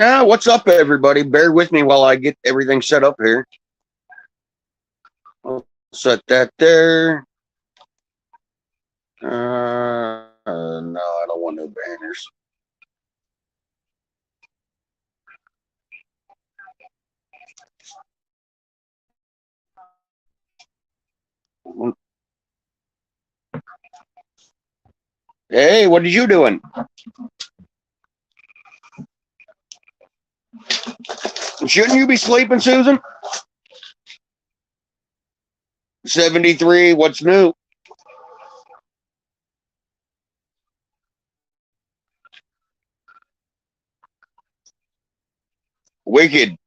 What's up, everybody? Bear with me while I get everything set up here. I'll set that there. No, I don't want no banners. Hey, what are you doing? Shouldn't you be sleeping, Susan? 73, what's new? Wicked.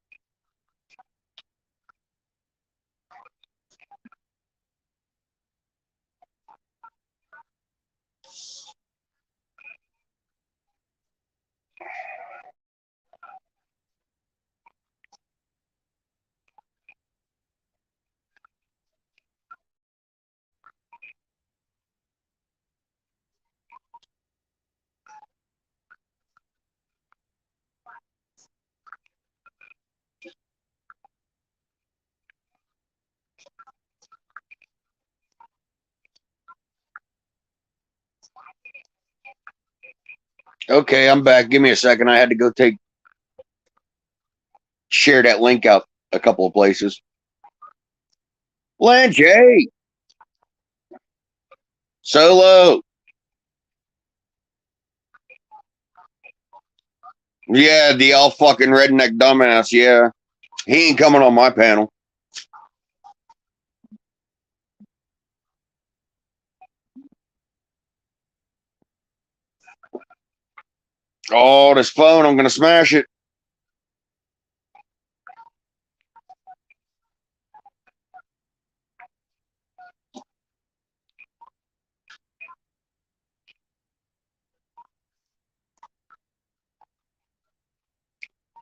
Okay, I'm back. Give me a second. I had to go share that link out a couple of places. Blanche, hey, Solo. Yeah, the all fucking redneck dumbass. Yeah, he ain't coming on my panel. Oh, this phone, I'm gonna smash it.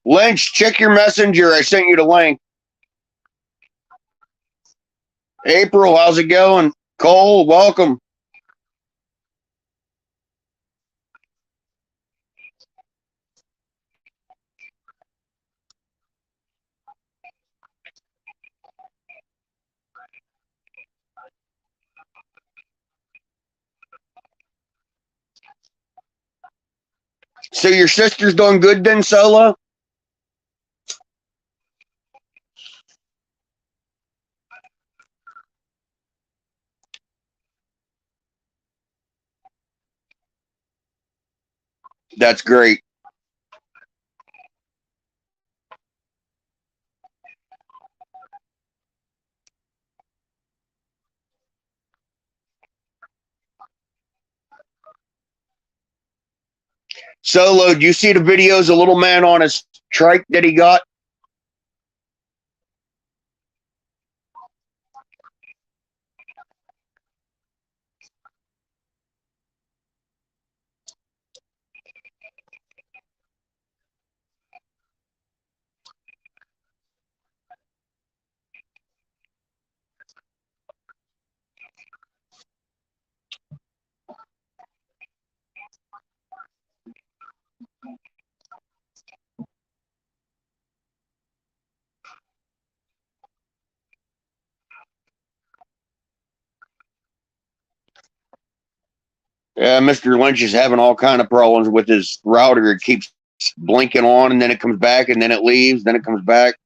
Lynch, check your messenger. I sent you the link. April, how's it going? Cole, welcome. So your sister's doing good then, Solo? That's great. Solo, do you see the videos of little man on his trike that he got? Yeah, Mr. Lynch is having all kind of problems with his router. It keeps blinking on and then it comes back and then it leaves, then it comes back.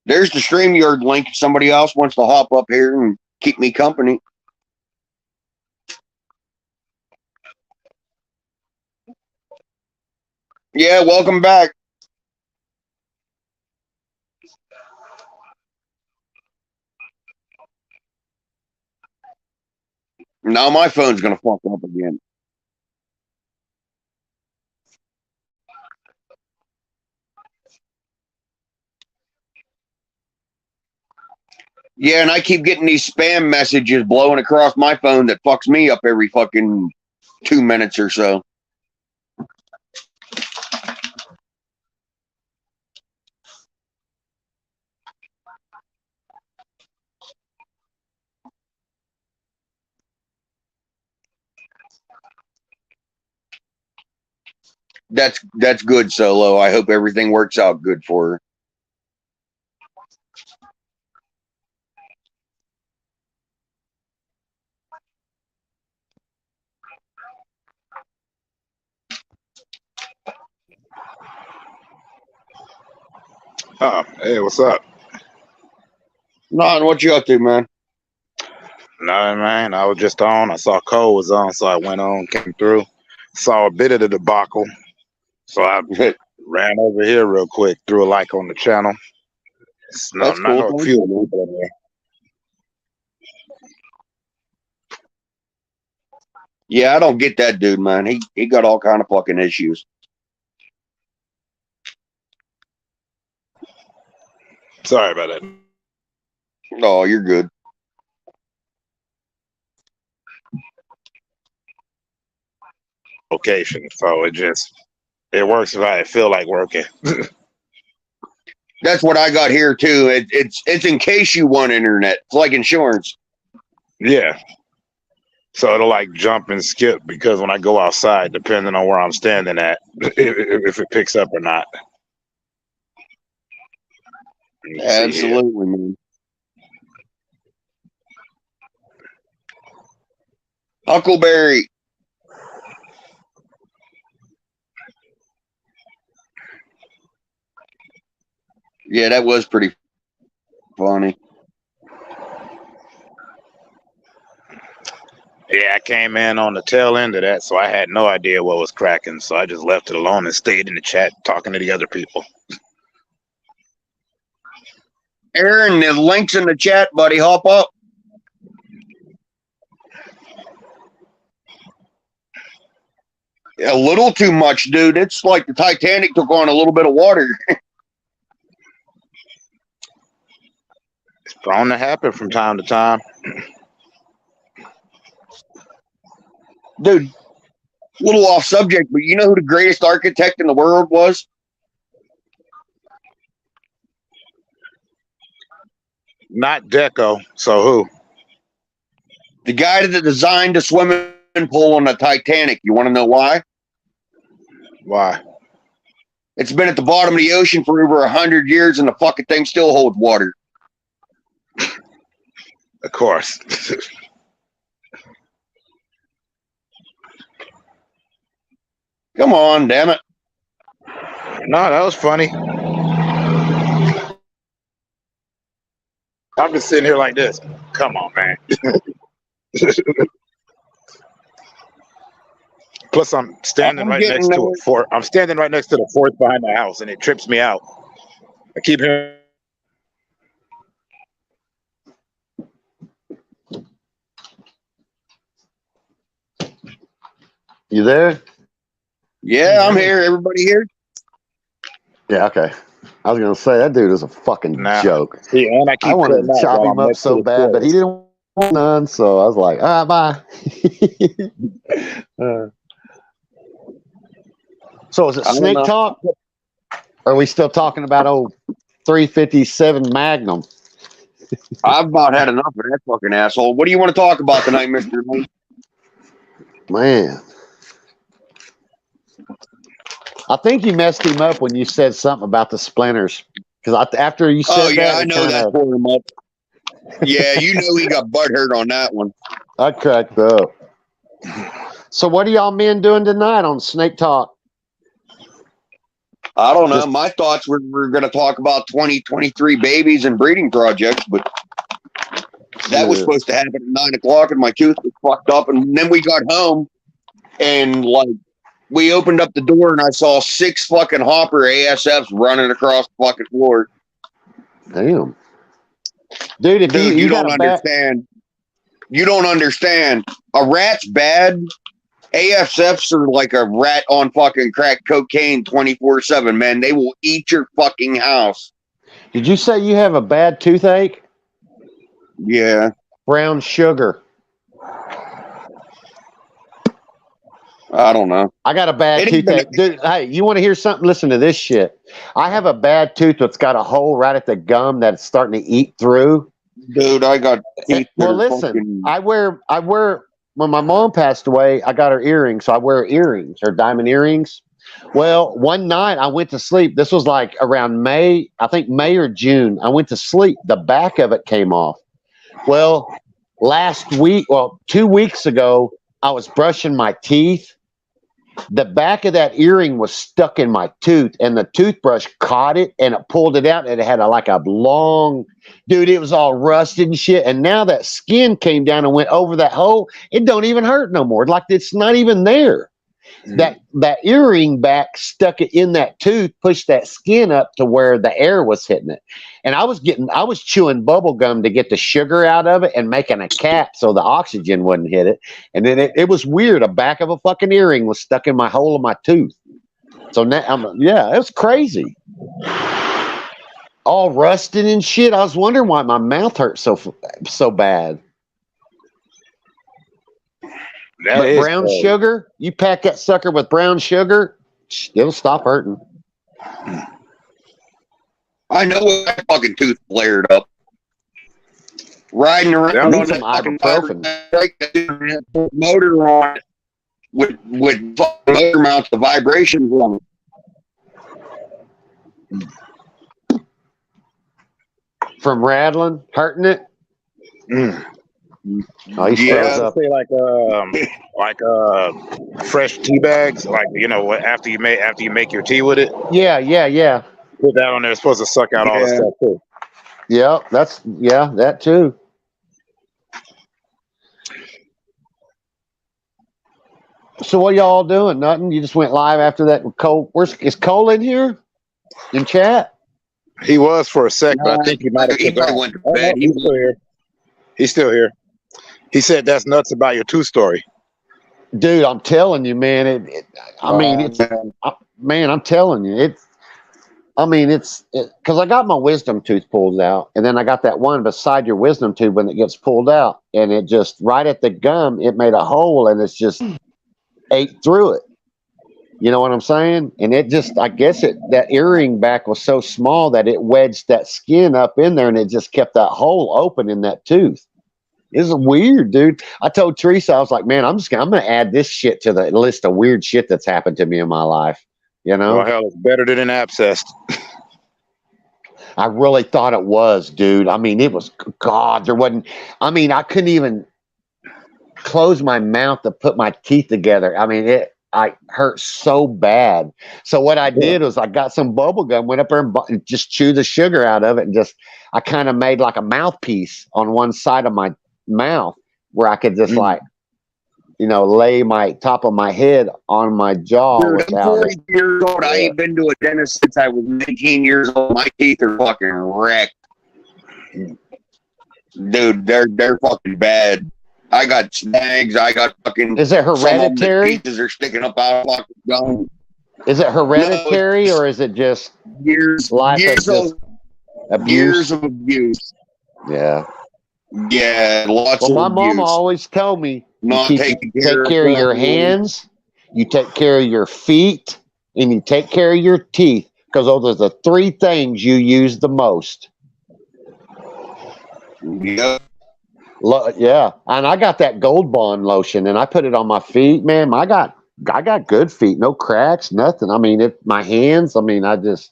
There's the StreamYard link if somebody else wants to hop up here and keep me company. Yeah, welcome back. Now my phone's gonna fuck up again. Yeah, and I keep getting these spam messages blowing across my phone that fucks me up every fucking 2 minutes or so. That's good, Solo. I hope everything works out good for her. Hey, what's up? Nah, what you up to, man? Nothing, man. I was just on. I saw Cole was on, so I went on, came through, saw a bit of the debacle. So I ran over here real quick, threw a like on the channel. That's Not cool. a few people in there. Yeah, I don't get that dude, man. He got all kind of fucking issues. Sorry about that. Oh, you're good. Location, so it works if I feel like working. That's what I got here too. It's in case you want internet. It's like insurance. Yeah. So it'll like jump and skip because when I go outside, depending on where I'm standing at, if it picks up or not. Absolutely, man. Huckleberry. Yeah, that was pretty funny. Yeah, I came in on the tail end of that, so I had no idea what was cracking. So I just left it alone and stayed in the chat talking to the other people. Aaron, the link's in the chat, buddy. Hop up. A little too much, dude. It's like the Titanic took on a little bit of water. It's prone to happen from time to time. Dude, a little off subject, but you know who the greatest architect in the world was? Not Deco. So who? The guy that designed the swimming pool on the Titanic. You want to know why? Why? It's been at the bottom of the ocean for over 100 years, and the fucking thing still holds water. Of course. Come on, damn it. No, that was funny. I'm just sitting here like this. Come on, man. Plus, I'm standing right next to a fort. I'm standing right next to the fort behind the house, and it trips me out. I keep hearing. You there? Yeah, I'm here. Everybody here? Yeah, okay. I was gonna say that dude is a fucking joke. Yeah, and I wanted to chop him up so bad, but he didn't want none, so I was like, bye. So is it Snake Talk? Or are we still talking about old 357 Magnum? I've about had enough of that fucking asshole. What do you want to talk about tonight, Mr. Lee? Man. I think you messed him up when you said something about the splinters. Because after you said that, I know that tore him up. Yeah, you know he got butthurt on that one. I cracked up. So what are y'all men doing tonight on Snake Talk? I don't know. My thoughts were we're going to talk about 2023 babies and breeding projects, but that was supposed to happen at 9 o'clock, and my tooth was fucked up. And then we got home, and like we opened up the door, and I saw 6 fucking hopper ASFs running across the fucking floor. Damn, dude! If you don't understand, you don't understand. A rat's bad. ASFs are like a rat on fucking crack cocaine 24/7, man. They will eat your fucking house. Did you say you have a bad toothache? Yeah. Brown sugar. I don't know. I got a bad toothache. Dude, hey, you want to hear something? Listen to this shit. I have a bad tooth that's got a hole right at the gum that it's starting to eat through. Dude, I got teeth. Well, listen, I wear when my mom passed away, I got her earrings, so I wear earrings, her diamond earrings. Well, one night I went to sleep. This was like around May, I think May or June. I went to sleep. The back of it came off. Well, last week, 2 weeks ago, I was brushing my teeth. The back of that earring was stuck in my tooth, and the toothbrush caught it and it pulled it out. And it had like a long, dude, it was all rusted and shit. And now that skin came down and went over that hole, it don't even hurt no more. Like it's not even there. That earring back stuck it in that tooth, pushed that skin up to where the air was hitting it. And I was chewing bubble gum to get the sugar out of it and making a cap so the oxygen wouldn't hit it. And then it was weird. The back of a fucking earring was stuck in my hole of my tooth. So now it was crazy. All rusted and shit. I was wondering why my mouth hurt so bad. But brown sugar, you pack that sucker with brown sugar, it'll stop hurting. I know my fucking tooth flared up. Riding around on some ibuprofen. Motor on it with motor mounts, the vibrations on it. From rattling, hurting it. Oh, he stirs up. Say like fresh tea bags, like after you make your tea with it. Yeah. Put that on there. It's supposed to suck out all the stuff too. Yeah, that too. So what y'all doing? Nothing. You just went live after that. Cole, is Cole in here? In chat? He was for a sec, but I think he might have. He probably went to bed. He's still here. He's still here. He said that's nuts about your tooth story. Dude, I'm telling you, man. I'm telling you, it's because I got my wisdom tooth pulled out, and then I got that one beside your wisdom tooth when it gets pulled out, and it just right at the gum, it made a hole, and it's just ate through it. You know what I'm saying? And it just, I guess that earring back was so small that it wedged that skin up in there, and it just kept that hole open in that tooth. It's weird, dude. I told Teresa, I was like, man, I'm going to add this shit to the list of weird shit that's happened to me in my life. You know? Well, hell, it's better than an abscess. I really thought it was, dude. I mean, it was, God, there wasn't, I couldn't even close my mouth to put my teeth together. I mean, I hurt so bad. So what I did was I got some bubble gum, went up there and just chewed the sugar out of it, and I kind of made like a mouthpiece on one side of my mouth where I could just lay my top of my head on my jaw. Dude, I'm 40 years old. I ain't been to a dentist since I was 19 years old. My teeth are fucking wrecked. Dude, they're fucking bad. I got snags. I got fucking. Is it hereditary? Some pieces are sticking up out of fucking gum. Is it hereditary or is it just years of abuse? Years of abuse. Yeah. Yeah, lots of abuse. My mama always told me take care of your hands, you take care of your feet, and you take care of your teeth, because those are the three things you use the most. Yep. Yeah, and I got that Gold Bond lotion, and I put it on my feet. Man, I got good feet, no cracks, nothing. I mean, my hands. I mean, I just,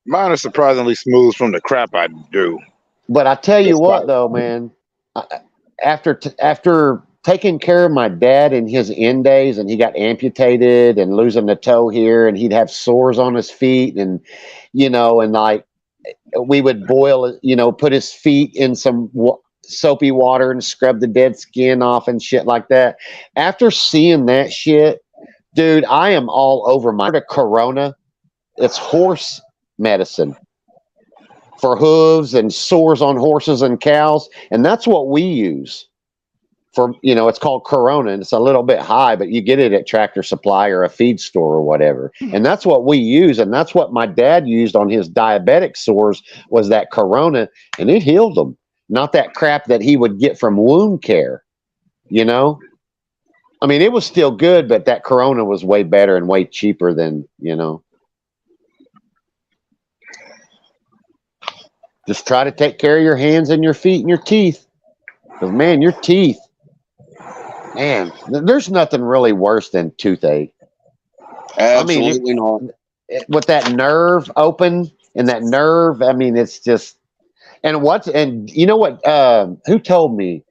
Mine are surprisingly smooth from the crap I do. But I tell you what, though, man, after taking care of my dad in his end days, and he got amputated and losing the toe here, and he'd have sores on his feet, and and like we would boil, put his feet in some soapy water and scrub the dead skin off and shit like that. After seeing that shit, dude, I am all over my Corona. It's horse medicine for hooves and sores on horses and cows, and that's what we use for, it's called Corona, and it's a little bit high, but you get it at Tractor Supply or a feed store or whatever, and that's what we use, and that's what my dad used on his diabetic sores, was that Corona, and it healed them. Not that crap that he would get from wound care. I mean, it was still good, but that Corona was way better and way cheaper than, Just try to take care of your hands and your feet and your teeth. Because, man, your teeth, Man, there's nothing really worse than toothache. Absolutely not. With that nerve open and that nerve, I mean, it's just, and you know what, who told me?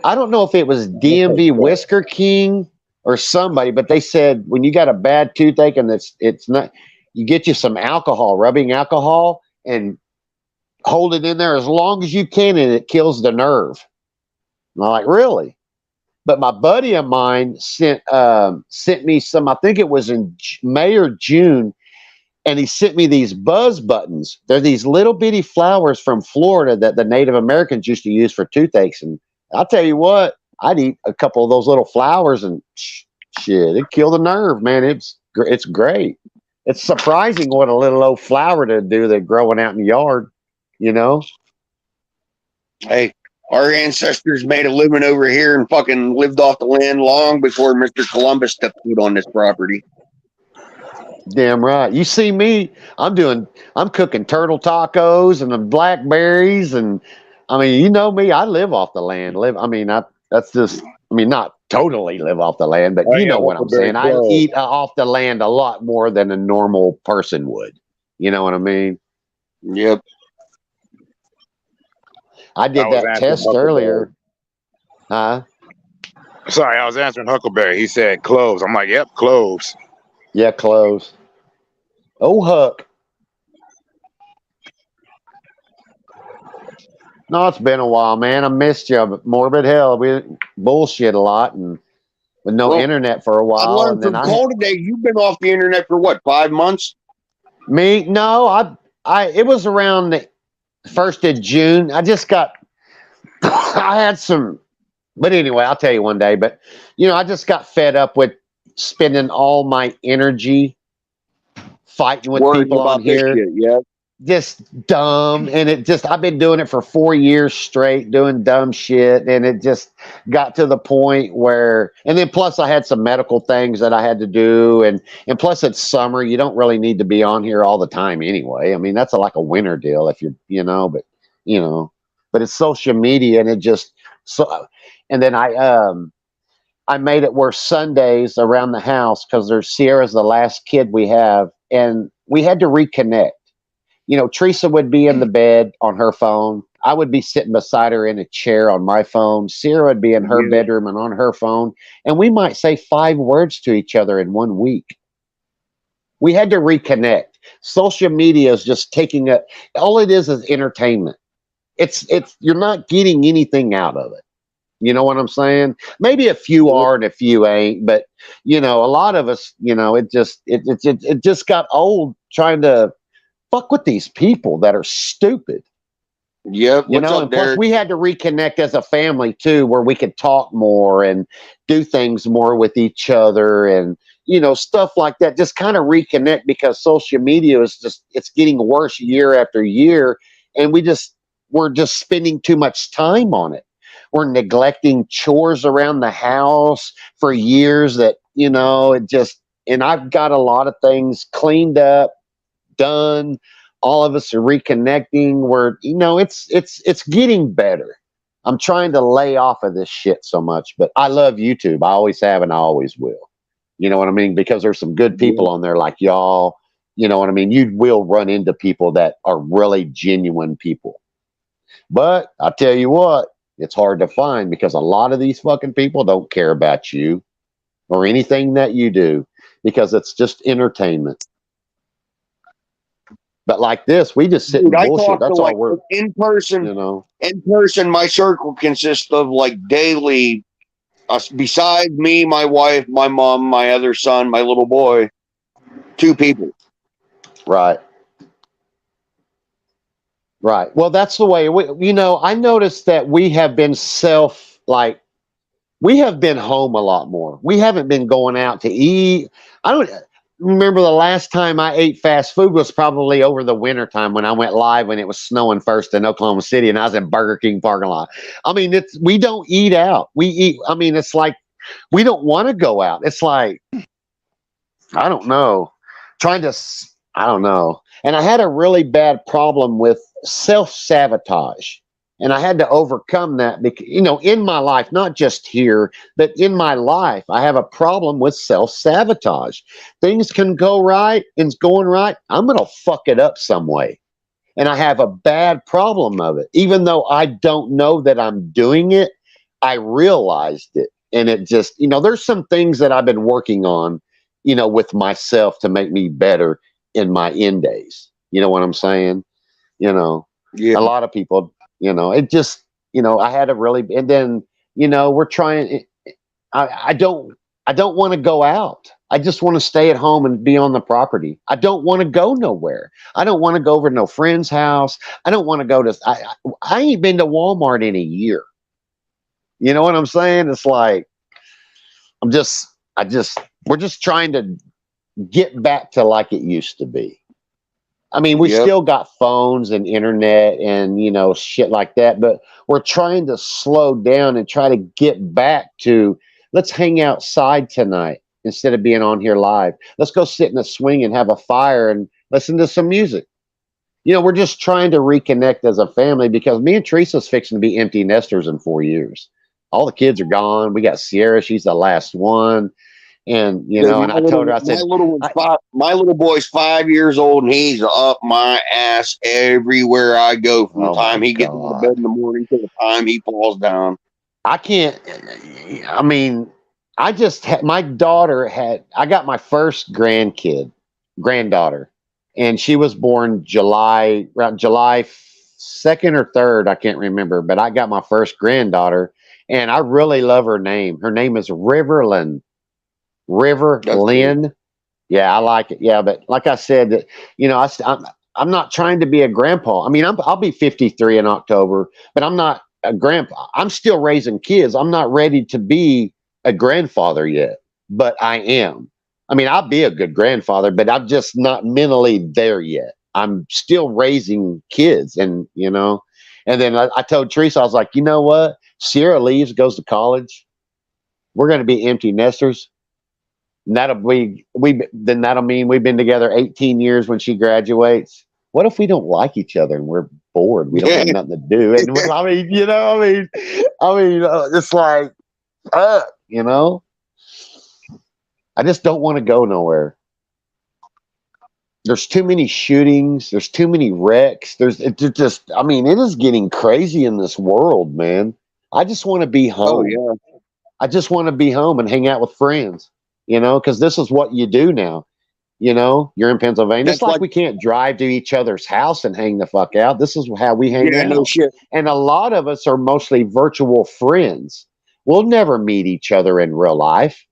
I don't know if it was DMV Whisker King or somebody, but they said when you got a bad toothache and it's not, you get you some alcohol, rubbing alcohol, and hold it in there as long as you can, and it kills the nerve. And I'm like, really? But my buddy of mine sent me some. I think it was in May or June, and he sent me these buzz buttons. They're these little bitty flowers from Florida that the Native Americans used to use for toothaches. And I'll tell you what, I'd eat a couple of those little flowers, and shit, it killed the nerve, man. It's great. It's surprising what a little old flower to do that growing out in the yard, you know. Hey, our ancestors made a living over here and fucking lived off the land long before Mr. Columbus stepped foot on this property. Damn right. You see me, I'm cooking turtle tacos and the blackberries, and I mean, you know me, I live off the land. Not totally live off the land, but you know what I'm saying. I eat off the land a lot more than a normal person would. You know what I mean? Yep. I did that test earlier. Huh? Sorry, I was answering Huckleberry. He said cloves. I'm like, yep, cloves. Yeah, cloves. Oh, Huck. No, it's been a while, man. I missed you. Morbid hell. We bullshit a lot and with no internet for a while. I learned from Cole today. You've been off the internet for what, 5 months? Me? No, it was around the 1st of June. I just got, I had some, but anyway, I'll tell you one day. But, you know, I just got fed up with spending all my energy fighting with people on here. Shit, yeah. Just dumb. And I've been doing it for 4 years straight, doing dumb shit. And it just got to the point where, and then plus I had some medical things that I had to do. And plus it's summer. You don't really need to be on here all the time anyway. I mean, that's like a winter deal if you're, but it's social media and and then I made it where Sundays around the house, because Sierra's the last kid we have, and we had to reconnect. You know, Teresa would be in the bed on her phone. I would be sitting beside her in a chair on my phone. Sierra would be in her bedroom and on her phone. And we might say 5 words to each other in 1 week. We had to reconnect. Social media is just taking all it is entertainment. You're not getting anything out of it. You know what I'm saying? Maybe a few are and a few ain't, but a lot of us, it just got old trying to fuck with these people that are stupid. Yep. And plus we had to reconnect as a family too, where we could talk more and do things more with each other and, stuff like that. Just kind of reconnect, because social media is it's getting worse year after year. And we're just spending too much time on it. We're neglecting chores around the house for years that, and I've got a lot of things cleaned up, done. All of us are reconnecting. We're, it's getting better. I'm trying to lay off of this shit so much, but I love YouTube. I always have, and I always will. You know what I mean? Because there's some good people on there like y'all. You know what I mean? You will run into people that are really genuine people. But I'll tell you what, it's hard to find, because a lot of these fucking people don't care about you or anything that you do, because it's just entertainment. But like this, we just sit and bullshit. That's all we're in person. In person, my circle consists of like daily, besides me, my wife, my mom, my other son, my little boy, 2 people. Right. Right. Well, that's the way I noticed that we have been we have been home a lot more. We haven't been going out to eat. I don't remember the last time I ate fast food was probably over the winter time when I went live when it was snowing first in Oklahoma City, and I was in Burger King parking lot. I mean, we don't eat out. It's like we don't want to go out. It's like, I don't know. I don't know. And I had a really bad problem with self-sabotage. And I had to overcome that because, in my life, not just here, but in my life, I have a problem with self-sabotage. Things can go right and it's going right. I'm going to fuck it up some way. And I have a bad problem of it. Even though I don't know that I'm doing it, I realized it. And it just, there's some things that I've been working on, with myself to make me better in my end days. You know what I'm saying? Yeah. A lot of people, it just, I had a really, and then, we're trying, I don't want to go out. I just want to stay at home and be on the property. I don't want to go nowhere. I don't want to go over to no friend's house. I don't want to go to, I ain't been to Walmart in a year. You know what I'm saying? It's like, we're just trying to get back to like it used to be. I mean, we still got phones and internet and, shit like that, but we're trying to slow down and try to get back to, let's hang outside tonight instead of being on here live. Let's go sit in a swing and have a fire and listen to some music. We're just trying to reconnect as a family because me and Teresa's fixing to be empty nesters in 4 years. All the kids are gone. We got Sierra. She's the last one. And, and I told her, I said, my little boy's 5 years old and he's up my ass everywhere I go from the time he gets out of bed in the morning to the time he falls down. I can't, I mean, I just had, I got my first granddaughter, and she was born July 2nd or 3rd. I can't remember, but I got my first granddaughter and I really love her name. Her name is Riverlyn. Yeah, I like it. Yeah, but like I said, I'm not trying to be a grandpa. I mean, I'll be 53 in October, but I'm not a grandpa. I'm still raising kids. I'm not ready to be a grandfather yet, but I am. I mean, I'll be a good grandfather, but I'm just not mentally there yet. I'm still raising kids, and and then I told Teresa, I was like, you know what? Sierra leaves, goes to college. We're going to be empty nesters. And that'll mean we've been together 18 years when she graduates. What if we don't like each other and we're bored? We don't have nothing to do. And it's like, I just don't want to go nowhere. There's too many shootings. There's too many wrecks. It is getting crazy in this world, man. I just want to be home. Oh, yeah. I just want to be home and hang out with friends, because this is what you do now. You're in Pennsylvania. It's like we can't drive to each other's house and hang the fuck out. This is how we hang out. No shit. And a lot of us are mostly virtual friends. We'll never meet each other in real life.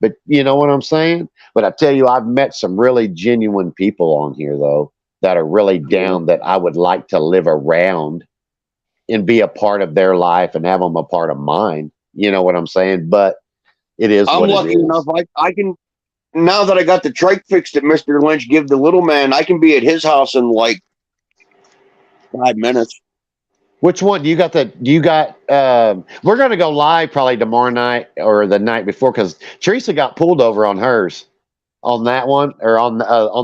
But you know what I'm saying? But I tell you, I've met some really genuine people on here, though, that are really down that I would like to live around and be a part of their life and have them a part of mine. You know what I'm saying? But it is. I'm lucky enough. I can, now that I got the trike fixed that Mr. Lynch give the little man, I can be at his house in like 5 minutes. Which one do you got? We're going to go live probably tomorrow night or the night before because Teresa got pulled over on hers, on that one, or on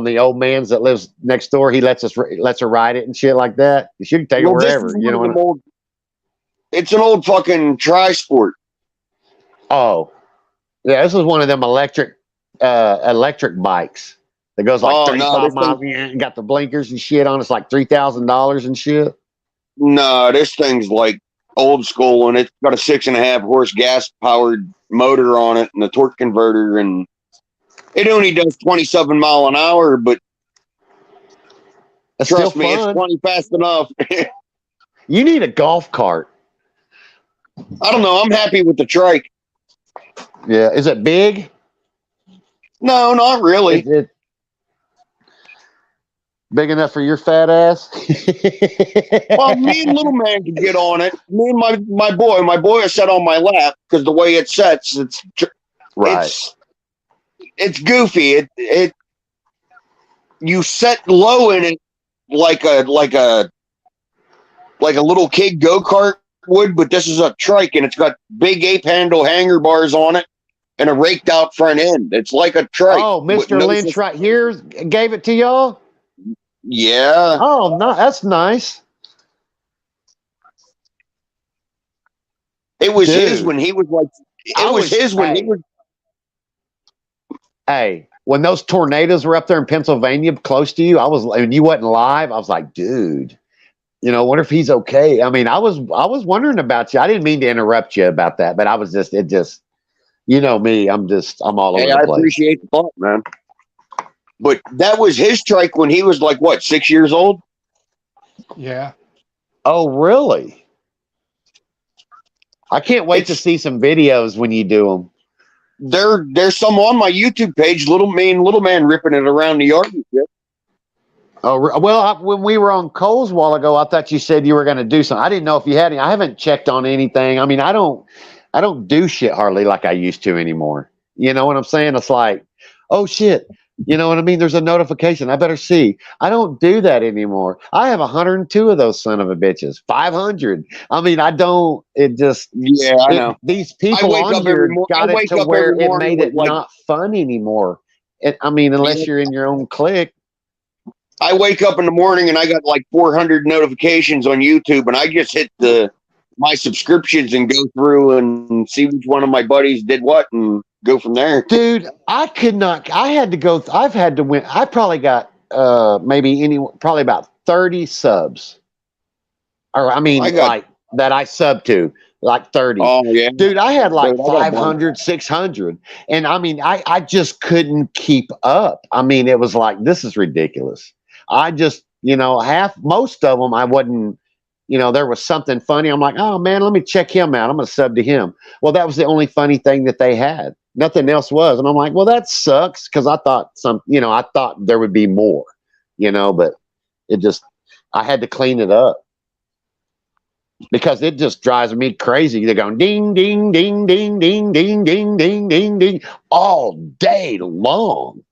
the old man's that lives next door. He lets her ride it and shit like that. She can take it wherever. It's an old fucking tri-sport. Oh, yeah. This is one of them electric bikes that goes like 35 miles. Got the blinkers and shit on. It's like $3,000 and shit. No, this thing's like old school, and it's got a 6.5 horse gas powered motor on it and a torque converter, and it only does 27 mile an hour, but trust me, it's 20 fast enough. You need a golf cart. I don't know. I'm happy with the trike. Yeah. Is it big? No, not really. Is it big enough for your fat ass? Well, me and little man can get on it. Me and my boy is set on my lap because the way it sets, it's goofy. You set low in it like a little kid go-kart would, but this is a trike and it's got big ape handle hanger bars on it and a raked out front end. It's like a trike. Oh, Mr. Lynch right here gave it to y'all? Yeah. Oh, no, that's nice. It was his Dude. when he was like. It was his when he was. Hey, when those tornadoes were up there in Pennsylvania, close to you, and you wasn't live. I was like, dude, you know, wonder if he's okay. I mean, I was wondering about you. I didn't mean to interrupt you about that, but I was just, you know me, I'm all over Hey, the I place. appreciate the thought, man. But that was his trike when he was like what, 6 years old? Yeah. Oh, really? I can't wait to see some videos when you do them. There's some on my YouTube page. Little man ripping it around the yard and shit. Oh, well, when we were on Coles a while ago, I thought you said you were going to do something. I didn't know if you had any. I haven't checked on anything. I mean, I don't do shit hardly like I used to anymore. You know what I'm saying? It's like, oh shit. You know what I mean? There's a notification. I better see. I don't do that anymore. I have 102 of those son of a bitches. 500. I mean, I don't. It just. Yeah, I know. These people on here got it to where it made it not fun anymore. I mean, unless you're in your own clique. I wake up in the morning and I got like 400 notifications on YouTube, and I just hit my subscriptions and go through and see which one of my buddies did what and go from there. Dude, I could not. I had to go. I've had to win. I probably got probably about 30 subs. Or I mean, like that I sub to, like 30. Oh yeah, dude, I had like 500, 600, and I mean, I just couldn't keep up. I mean, it was like, this is ridiculous. I just, you know, most of them I wasn't. You know, there was something funny. I'm like, oh man, let me check him out. I'm gonna sub to him. Well, that was the only funny thing that they had. Nothing else was. And I'm like, well, that sucks, because I thought I thought there would be more, you know, but I had to clean it up because it just drives me crazy. They're going ding, ding, ding, ding, ding, ding, ding, ding, ding, ding all day long.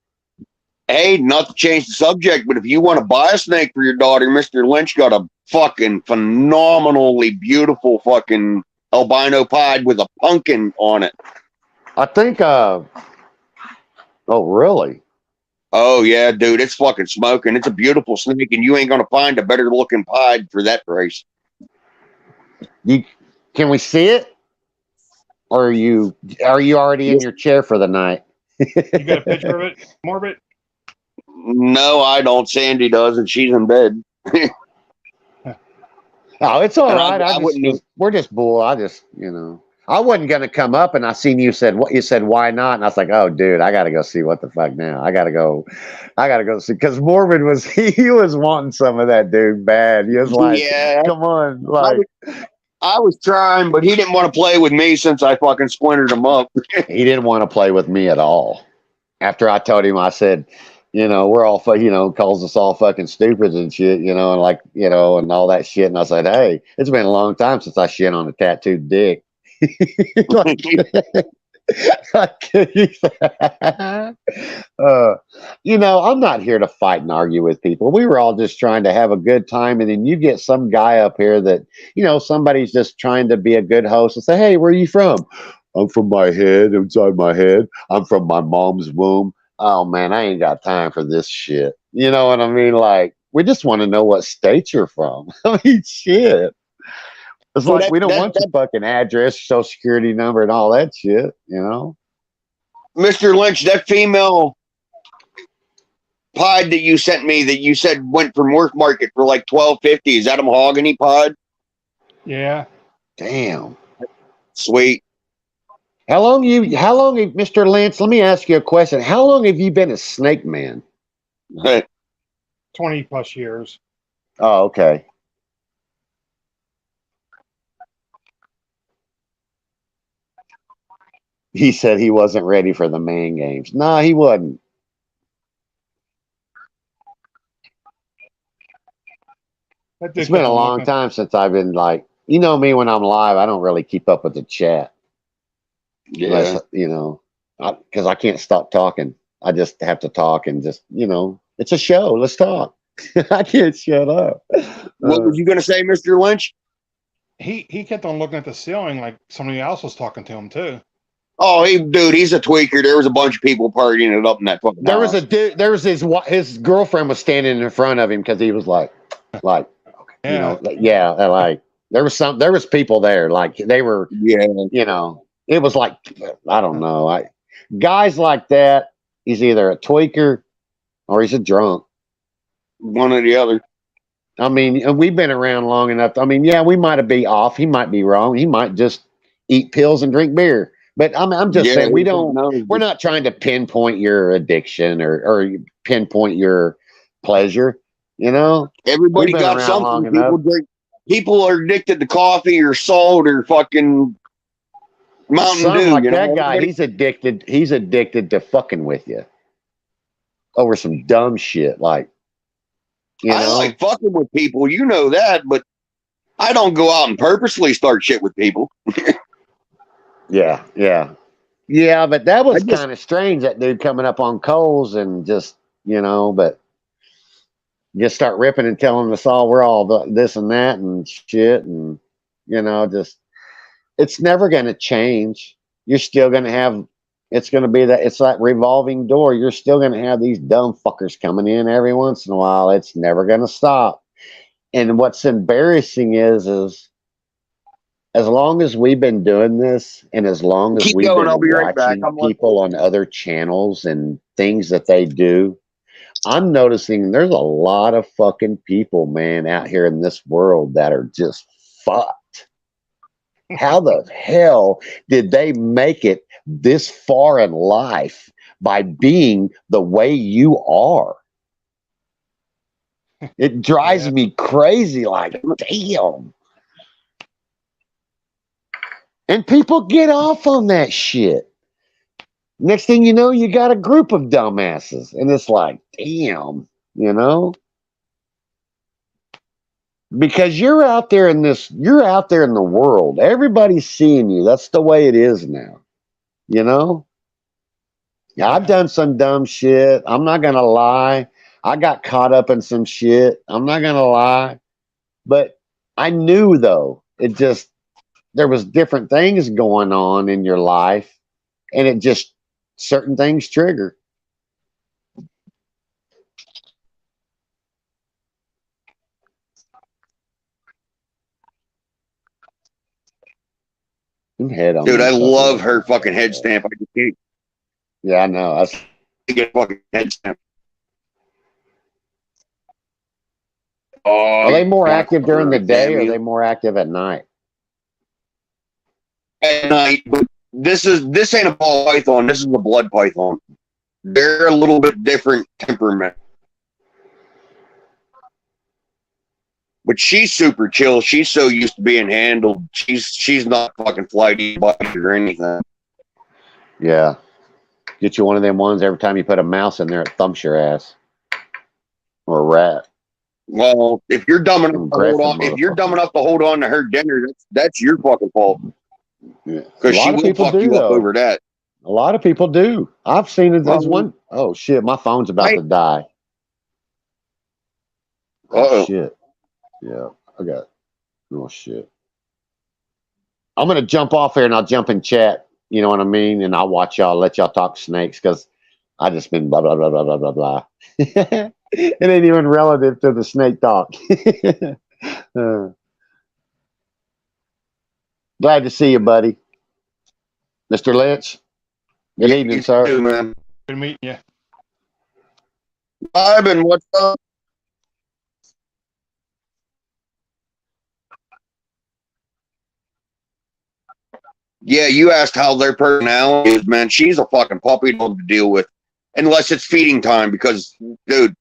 Hey, not to change the subject, but if you want to buy a snake for your daughter, Mr. Lynch got a fucking phenomenally beautiful fucking albino pied with a pumpkin on it. I think, oh, really? Oh, yeah, dude, it's fucking smoking. It's a beautiful snake, and you ain't going to find a better looking pied for that price. Can we see it? Or are you already in your chair for the night? You got a picture of it, Morbid? No, I don't. Sandy does, and she's in bed. Oh, it's all right. We're just bull. I wasn't gonna come up, and I seen you said what you said. Why not? And I was like, oh, dude, I gotta go see what the fuck now. I gotta go see, because Morbid was he was wanting some of that, dude, bad. He was like, yeah, come on, like. I was trying, but he didn't want to play with me since I fucking splintered him up. He didn't want to play with me at all. After I told him, I said, you know, we're all, calls us all fucking stupid and shit, and like, and all that shit. And I said, hey, it's been a long time since I shit on a tattooed dick. I'm not here to fight and argue with people. We were all just trying to have a good time. And then you get some guy up here that, somebody's just trying to be a good host and say, hey, where are you from? I'm from my head, inside my head. I'm from my mom's womb. Oh man, I ain't got time for this shit. You know what I mean? Like, we just want to know what state you're from. I mean, shit. It's like, we don't want your fucking address, social security number, and all that shit, Mr. Lynch, that female pod that you sent me that you said went from Worth Market for like $12.50, is that a mahogany pod? Yeah. Damn. Sweet. How long, Mr. Lynch, let me ask you a question. How long have you been a snake man? 20 plus years. Oh, okay. He said he wasn't ready for the man games. No, he wasn't. It's been a long time since I've been like, me when I'm live, I don't really keep up with the chat. Yeah. Unless, because I can't stop talking. I just have to talk and just, it's a show. Let's talk. I can't shut up. What were you going to say, Mr. Lynch? He kept on looking at the ceiling like somebody else was talking to him too. Oh, he's a tweaker. There was a bunch of people partying it up in that fucking house. Was a dude. There was his girlfriend was standing in front of him because he was like, yeah. like There was people there, like they were, Yeah. it was like, I don't know. Guys like that, he's either a tweaker or he's a drunk. One or the other. I mean, we've been around long enough. I mean, yeah, we might be off. He might be wrong. He might just eat pills and drink beer. But I'm just saying, we're not trying to pinpoint your addiction or pinpoint your pleasure. Everybody got something. People are addicted to coffee or salt or fucking Mountain Dew. Like that guy, he's addicted to fucking with you over some dumb shit. Like, I like fucking with people, you know that, but I don't go out and purposely start shit with people. Yeah. But that was kind of strange. That dude coming up on Coles and just, but just start ripping and telling us all we're all this and that and shit, and just it's never going to change. You're still going to have. It's going to be that. It's that revolving door. You're still going to have these dumb fuckers coming in every once in a while. It's never going to stop. And what's embarrassing is as long as we've been doing this, and as long as we've been watching people on other channels and things that they do, I'm noticing there's a lot of fucking people, man, out here in this world that are just fucked. How the hell did they make it this far in life by being the way you are? It drives me crazy. Like, damn. And people get off on that shit. Next thing you know, you got a group of dumbasses. And it's like, damn, because you're out there in the world. Everybody's seeing you. That's the way it is now. Yeah, I've done some dumb shit. I'm not going to lie. I got caught up in some shit. I'm not going to lie. But I knew, though, there was different things going on in your life, and it just, certain things trigger. Dude, I love her fucking head stamp. I just can't. Yeah, I know. I get fucking head stamp. Are they more active during the day, or are they more active at night? At night, but this ain't a ball python. This is a blood python. They're a little bit different temperament. But she's super chill. She's so used to being handled. She's not fucking flighty or anything. Yeah. Get you one of them ones every time you put a mouse in there, it thumps your ass. Or a rat. Well, if you're dumb enough to hold on to her dinner, that's your fucking fault. Because she will fuck you up over that. A lot of people do. I've seen it. There's one. Oh shit! My phone's about to die. Oh shit! Yeah, I got it. Oh shit! I'm gonna jump off here and I'll jump in chat. You know what I mean? And I'll watch y'all. Let y'all talk snakes because I just been blah blah blah blah blah blah blah. It ain't even relative to the snake talk. Glad to see you, buddy. Mr. Lynch. Good evening, sir. Too, man. Good meeting you. Ivan, what's up? Yeah, you asked how their personality is, man. She's a fucking puppy dog to deal with. Unless it's feeding time, because, dude,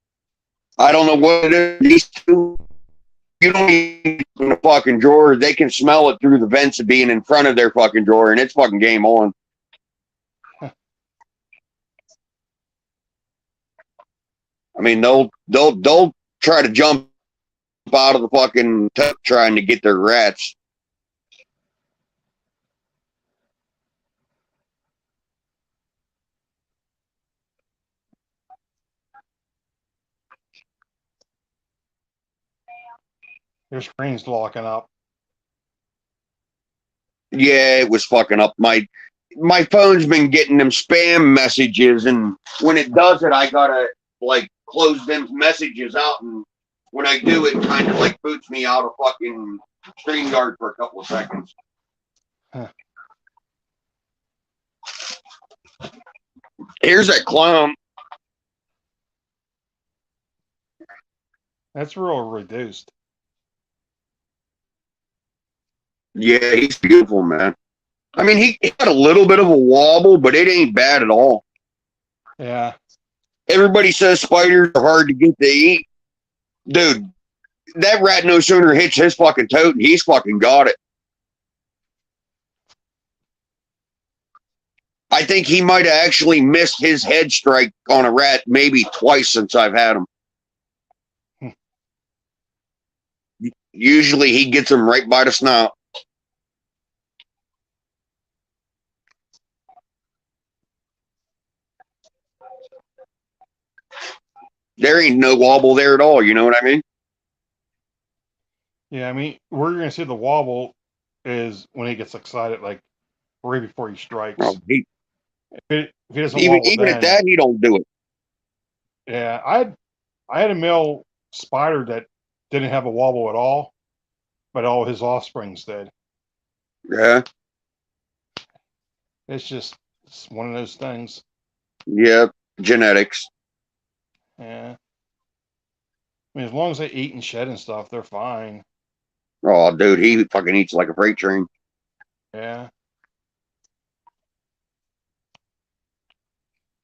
I don't know what it is. These two, you don't even in the fucking drawer. They can smell it through the vents of being in front of their fucking drawer, and it's fucking game on. I mean, they'll try to jump out of the fucking tub trying to get their rats. Your screen's locking up. Yeah, it was fucking up. My phone's been getting them spam messages, and when it does it, I gotta like close them messages out, and when I do, it kind of like boots me out of fucking StreamYard for a couple of seconds. Huh. Here's that clown. That's real reduced. Yeah, he's beautiful, man. I mean, he got a little bit of a wobble, but it ain't bad at all. Yeah. Everybody says spiders are hard to get to eat. Dude, that rat no sooner hits his fucking tote and he's fucking got it. I think he might have actually missed his head strike on a rat maybe twice since I've had him. Usually he gets him right by the snout. There ain't no wobble there at all. You know what I mean? Yeah, I mean, where you're gonna see the wobble is when he gets excited, like right before he strikes. Oh, If he doesn't even wobble at then, that, he don't do it. yeah, I had a male spider that didn't have a wobble at all, but all his offsprings did. Yeah, It's one of those things. yeah, genetics. Yeah. I mean, as long as they eat and shed and stuff, they're fine. Oh, dude, he fucking eats like a freight train. Yeah.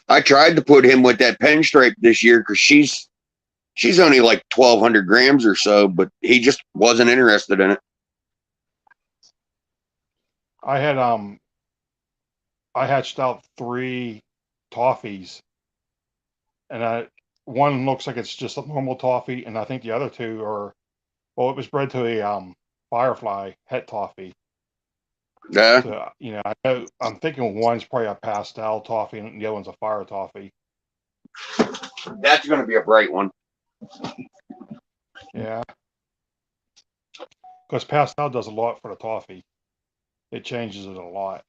I tried to put him with that pinstripe this year because she's only like 1,200 grams or so, but he just wasn't interested in it. I hatched out 3 toffees, and one looks like it's just a normal toffee, and I think the other 2 are, well, it was bred to a firefly het toffee. Yeah, So I'm thinking one's probably a pastel toffee and the other one's a fire toffee. that's going to be a bright one. Yeah, because pastel does a lot for the toffee. It changes it a lot.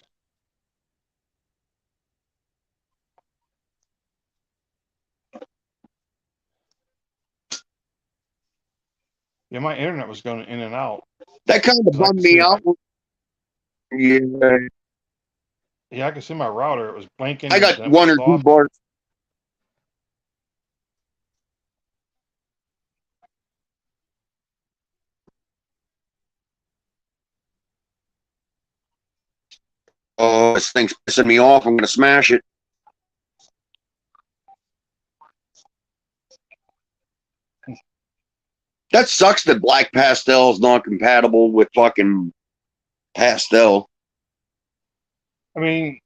Yeah, my internet was going in and out. That kind of bummed me out. Yeah, Yeah, I could see my router. It was blinking. I and got then it 1 would or 2 stop. bars. Oh, this thing's pissing me off. I'm going to smash it. That sucks that black pastel is not compatible with fucking pastel. I mean,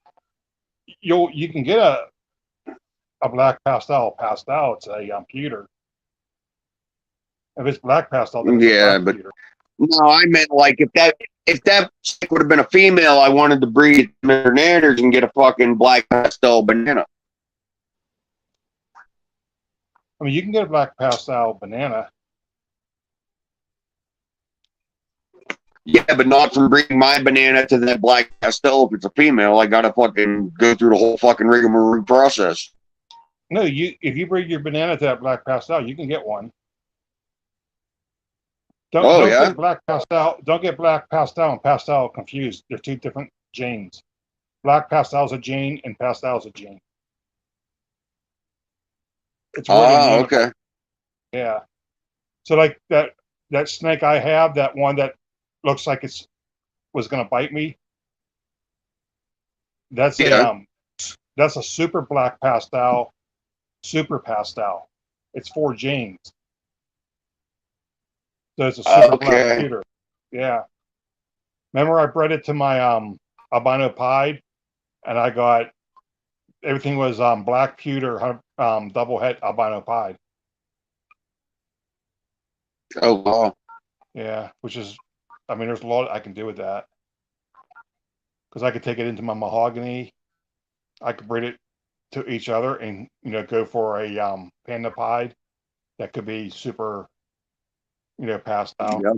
you can get a black pastel. It's a pewter. If it's black pastel, then it's a Yeah, black but pewter. no, I meant like if that stick would have been a female, I wanted to breed Mr. Nanners and get a fucking black pastel banana. I mean, you can get a black pastel banana. Yeah, but not from breeding my banana to that black pastel. If it's a female, I gotta fucking go through the whole fucking rigmarole process. No, if you breed your banana to that black pastel, you can get one. Don't Yeah, get black pastel. Don't get black pastel and pastel confused. They're 2 different genes. Black pastel is a gene, and pastel is a gene. It's where they name it. okay. Yeah. So like that snake I have, that one that looks like was gonna bite me. That's Yeah. that's a super black pastel, super pastel. It's 4 genes. So it's a super black Okay. pewter. Yeah. Remember I bred it to my albino pied, and I got everything was black pewter double het albino pied. Oh wow. Yeah, which is, I mean, there's a lot I can do with that. Because I could take it into my mahogany. I could breed it to each other and, go for a panda pied that could be super, pastel. Yeah.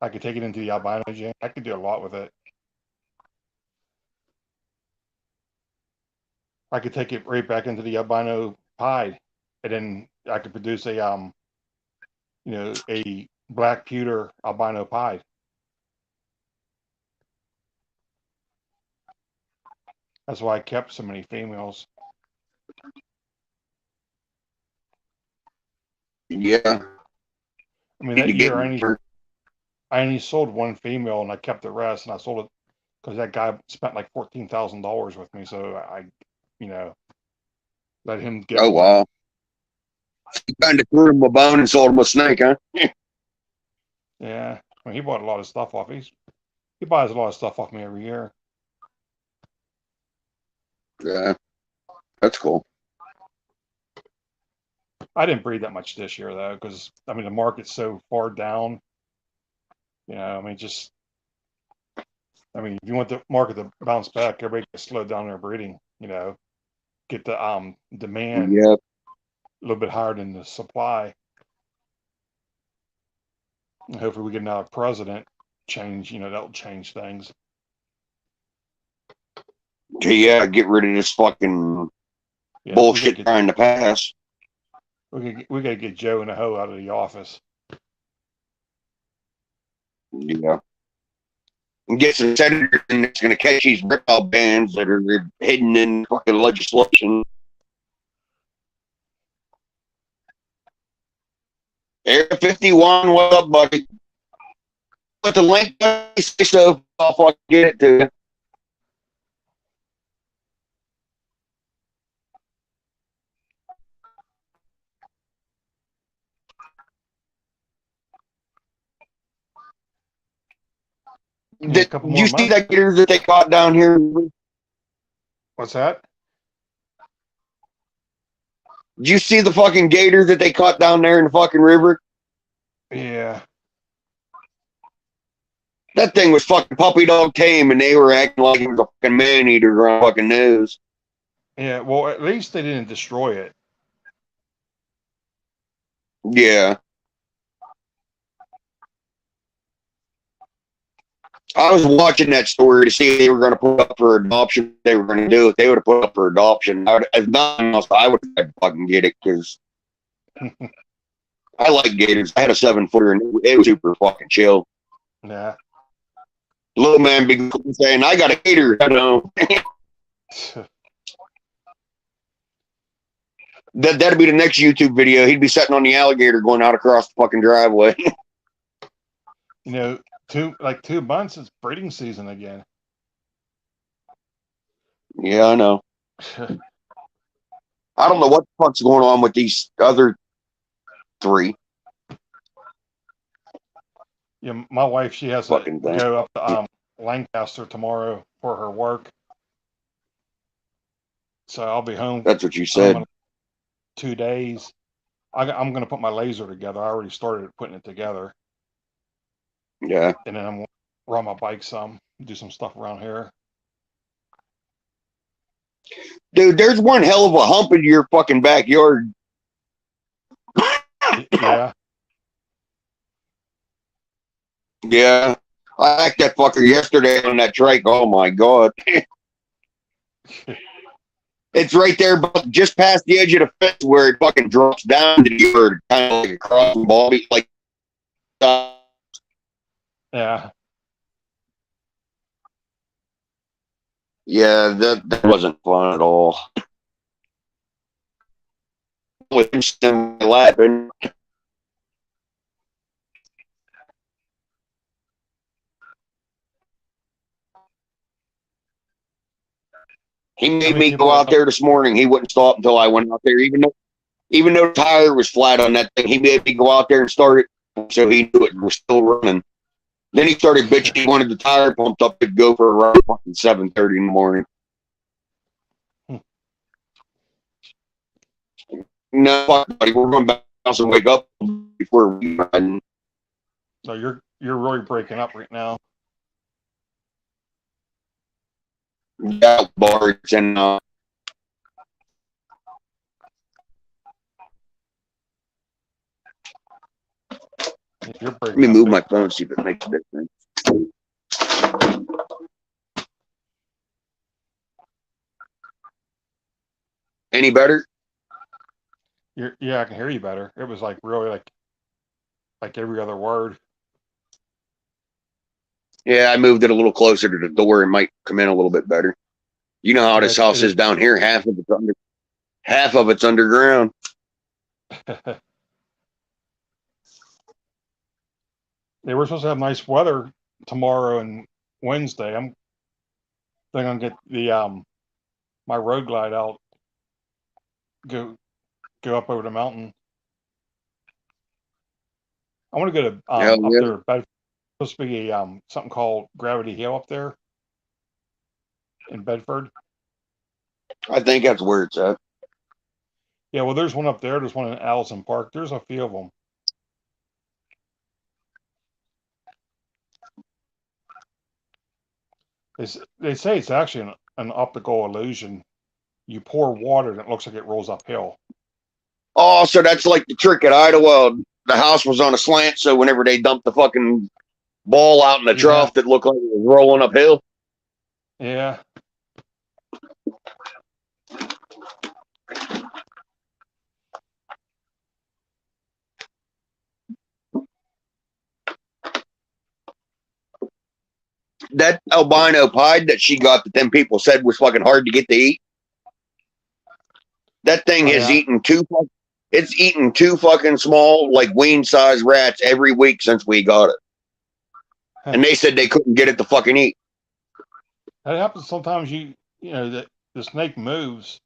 I could take it into the albino gene. I could do a lot with it. I could take it right back into the albino pied, and then I could produce a black pewter albino pied. That's why I kept so many females. Yeah. I mean, Need to that get year more. I only sold one female and I kept the rest, and I sold it because that guy spent like $14,000 with me. So you know, let him get Oh, one. wow. You kind of threw him a bone and sold him a snake, huh? Yeah, I mean, he bought a lot of stuff off. He buys a lot of stuff off me every year. Yeah. That's cool. I didn't breed that much this year though, because I mean the market's so far down. You know, I mean if you want the market to bounce back, everybody can slow down their breeding. You know, get the demand Yeah. a little bit higher than the supply. And hopefully we get another president change. You know, that'll change things. Yeah. Get rid of this fucking Yeah, bullshit trying to pass. we gotta get Joe and the Ho out of the office. Yeah. And get some senators in that's going to catch these rip-off bands that are hidden in fucking legislation. Area 51, what up, buddy? Put the link so I'll fucking get it to you. Yeah, a couple Did more you see months. that gator that they caught down here? What's that? Did you see the fucking gator that they caught down there in the fucking river? Yeah. That thing was fucking puppy dog tame, and they were acting like it was a fucking man eater on fucking news. Yeah. Well, at least they didn't destroy it. Yeah. I was watching that story to see if they were going to put up for adoption. They were going to do it. They would have put up for adoption. If nothing else, I would have fucking get it because I like gators. I had a 7-footer and it was super fucking chill. Yeah. Little man, big saying, "I got a gator." I know. That'd be the next YouTube video. He'd be sitting on the alligator going out across the fucking driveway. You know, 2 months it's breeding season again. Yeah, I know. I don't know what the fuck's going on with these other 3. Yeah, my wife, she has Fucking to thing. go up to Lancaster tomorrow for her work. So I'll be home. That's what you said. 2 days. I'm going to put my laser together. I already started putting it together. Yeah. And then I'm going to ride my bike some, do some stuff around here. Dude, there's one hell of a hump in your fucking backyard. Yeah. Yeah. I hacked that fucker yesterday on that trike. Oh my God. It's right there, but just past the edge of the fence where it fucking drops down to the yard, kind of like a crossing ball, like. Yeah. Yeah, that wasn't fun at all. With him laughing. He made me go out there this morning. He wouldn't stop until I went out there, even though the tire was flat on that thing. He made me go out there and start it, so he knew it was still running. Then he started bitching. He wanted the tire pumped up to go for a ride at 7:30 in the morning. No, fuck, buddy, we're going back house and wake up before we run. No, you're really breaking up right now. Yeah, bars and You're breaking let me up move big. my phone, see if it makes a difference. Any better? Yeah, I can hear you better. It was like really like like every other word. Yeah, I moved it a little closer to the door. It might come in a little bit better. You know how Yeah, this house is down here. Half of it's underground. They were supposed to have nice weather tomorrow and Wednesday. I'm gonna get the my road glide out, go up over the mountain. I want to go to Hell up yeah. there. Bedford. Supposed to be a something called Gravity Hill up there in Bedford. I think that's where it's at. Yeah, well, there's one up there. There's one in Allison Park. There's a few of them. They say it's actually an optical illusion. You pour water and it looks like it rolls uphill. Oh, so that's like the trick at Idlewild. The house was on a slant, so whenever they dumped the fucking ball out in the trough that looked like it was rolling uphill. Yeah. That albino pie that she got that them people said was fucking hard to get to eat. That thing has eaten it's eaten two fucking small, like wean size rats every week since we got it. And they said they couldn't get it to fucking eat. That happens sometimes. You know that the snake moves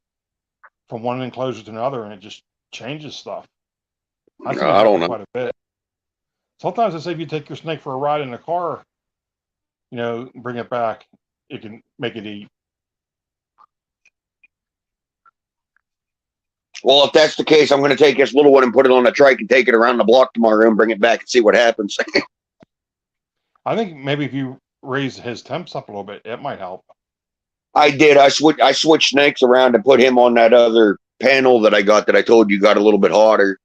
from one enclosure to another, and it just changes stuff. I think it happens quite a bit. Sometimes they say if you take your snake for a ride in a car, you know, bring it back, it can make it eat. Well, if that's the case, I'm going to take this little one and put it on a trike and take it around the block tomorrow and bring it back and see what happens. I think maybe if you raise his temps up a little bit, it might help. I did. I switched snakes around and put him on that other panel that I got that I told you got a little bit hotter.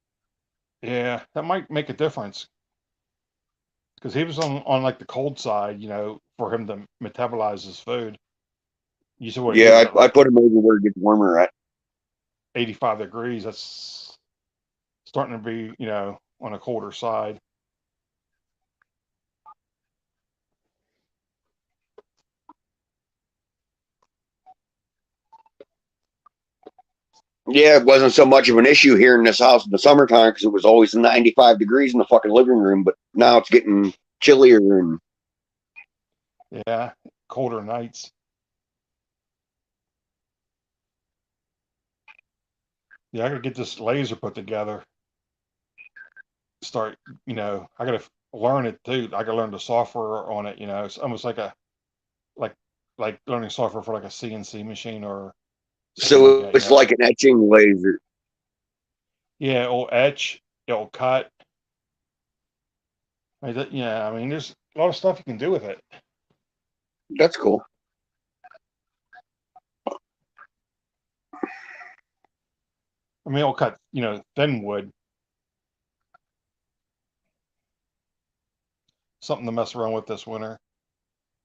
Yeah, that might make a difference. Because he was on like the cold side, you know, for him to metabolize his food. You said what? Yeah, I put him over where it gets warmer at. 85 degrees. That's starting to be, you know, on a colder side. Yeah, it wasn't so much of an issue here in this house in the summertime because it was always 95 degrees in the fucking living room, but now it's getting chillier and yeah, colder nights. Yeah, I gotta get this laser put together. Start, you know, I gotta learn it too. I gotta learn the software on it. You know, it's almost like like like learning software for like a CNC machine or so like that, it's like an etching laser. Yeah, it'll etch, it'll cut. Yeah, I mean, there's a lot of stuff you can do with it. That's cool. I mean, it'll cut, you know, thin wood. Something to mess around with this winter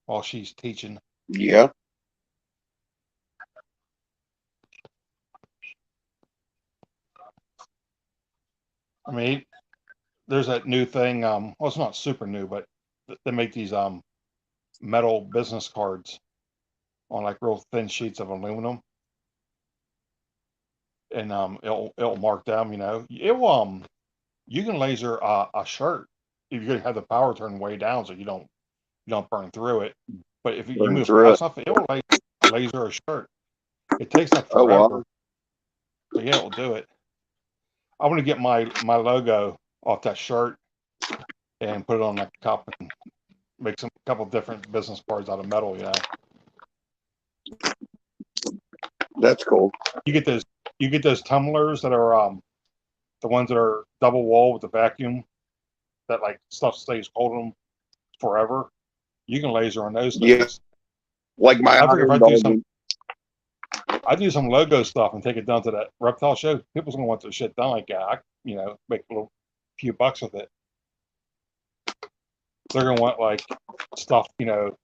while she's teaching. Yeah. I mean, there's that new thing. Well, it's not super new, but they make these metal business cards on like real thin sheets of aluminum, and it'll mark them. You know, you can laser a shirt if you have the power turned way down so you don't burn through it. But if you move fast enough, it will laser a shirt. It takes like forever. Wow. So yeah, it'll do it. I want to get my logo off that shirt and put it on like a cup and make a couple different business cards out of metal. You know. That's cool. You get those tumblers that are the ones that are double wall with the vacuum that like stuff stays cold in them forever. You can laser on those things. Yeah. Like my I figure if Iron I do some logo stuff and take it down to that reptile show, people's gonna want their shit done like that. I, you know, make a little few bucks with it. They're gonna want like stuff, you know,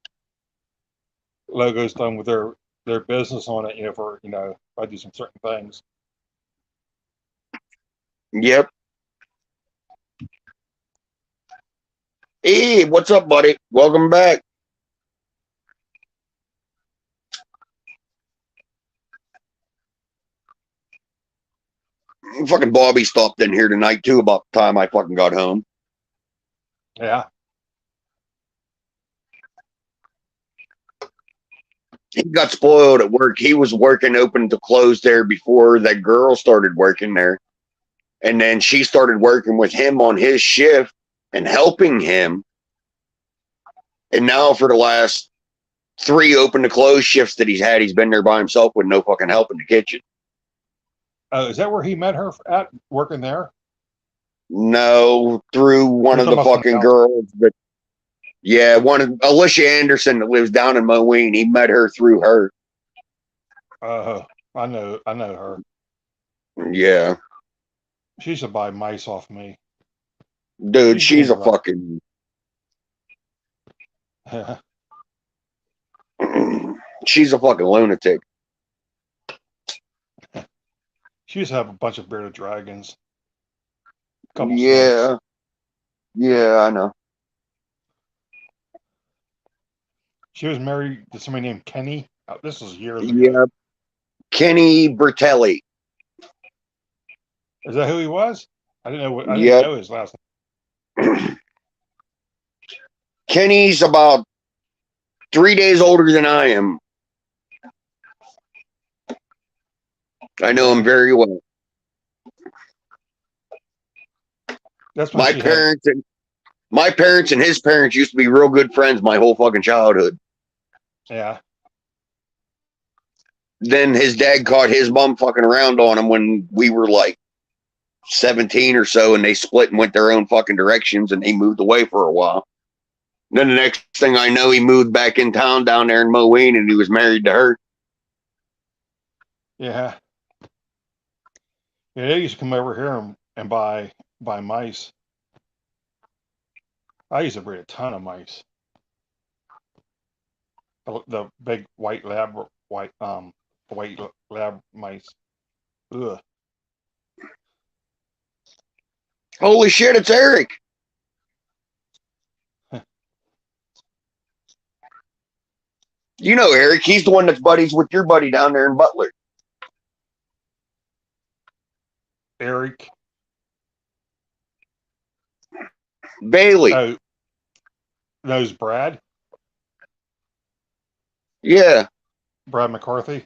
logos done with their business on it, you know, for, you know, if I do some certain things. Yep. Hey, what's up, buddy? Welcome back. Fucking Bobby stopped in here tonight too about the time I fucking got home. Yeah. He got spoiled at work. He was working open to close there before that girl started working there. And then she started working with him on his shift and helping him. And now for the last 3 open to close shifts that he's been there by himself with no fucking help in the kitchen. Oh, is that where he met her at working there? No, through one You're of the talking about fucking something else. girls that, yeah, one of Alicia Anderson that lives down in Moline. He met her through her. I know her. Yeah, She used to buy mice off me. dude, she's a rough. fucking. She's a fucking lunatic. She used to have a bunch of bearded dragons. Couple Yeah, snakes. yeah, I know. She was married to somebody named Kenny. This was years ago. Yeah, Kenny Bertelli. Is that who he was? I didn't know. I Yep. didn't know his last name. Kenny's about 3 days older than I am. I know him very well. That's when My she parents and his parents used to be real good friends my whole fucking childhood. Yeah. Then his dad caught his mom fucking around on him when we were like 17 or so, and they split and went their own fucking directions, and he moved away for a while. Then the next thing I know, he moved back in town down there in Moline, and he was married to her. Yeah. Yeah, they used to come over here and buy mice. I used to breed a ton of mice. The big white lab mice. Ugh. Holy shit, it's Eric. You know Eric, he's the one that's buddies with your buddy down there in Butler. Eric. Bailey. Oh, knows Brad? Yeah. Brad McCarthy?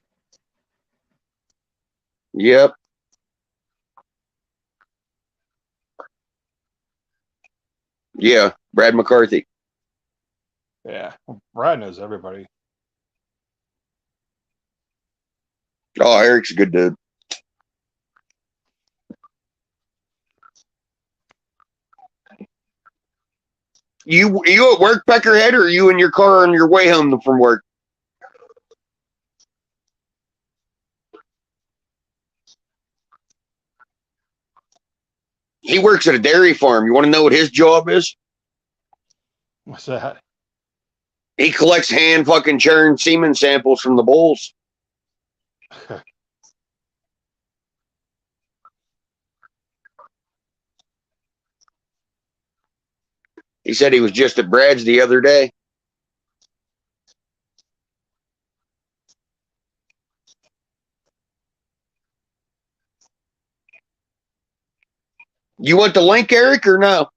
Yep. Yeah, Brad McCarthy. Yeah. Well, Brad knows everybody. Oh, Eric's a good dude. You at work, Peckerhead, or are you in your car on your way home from work? He works at a dairy farm. You want to know what his job is? What's that? He collects hand fucking churned semen samples from the bulls. He said he was just at Brad's the other day. You want the link, Eric, or no?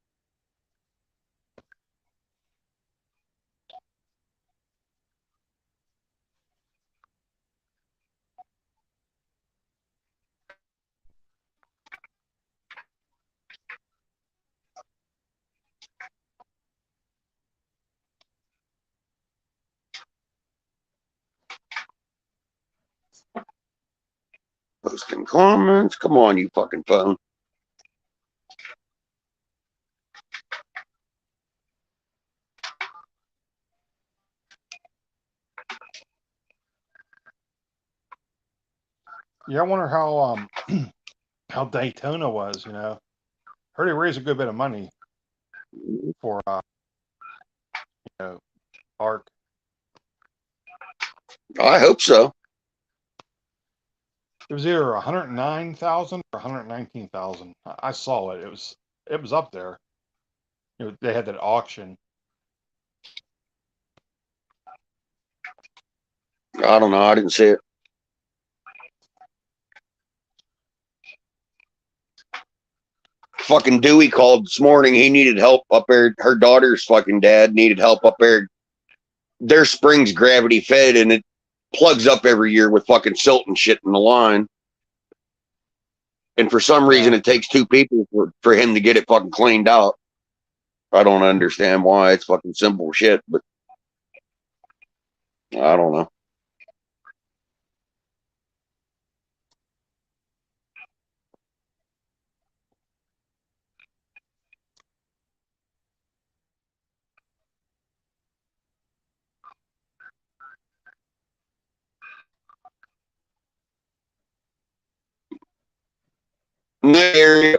Posting comments. Come on, you fucking phone. Yeah, I wonder how how Daytona was, you know. Heard he raised a good bit of money for ARC. I hope so. It was either 109,000 or 119,000. I saw it. It was up there. they had that auction. I don't know. I didn't see it. Fucking Dewey called this morning. He needed help up there. Her daughter's fucking dad needed help up there. Their spring's gravity fed, and it plugs up every year with fucking silt and shit in the line. And for some reason, it takes two people for him to get it fucking cleaned out. I don't understand why. It's fucking simple shit, but I don't know. In that area.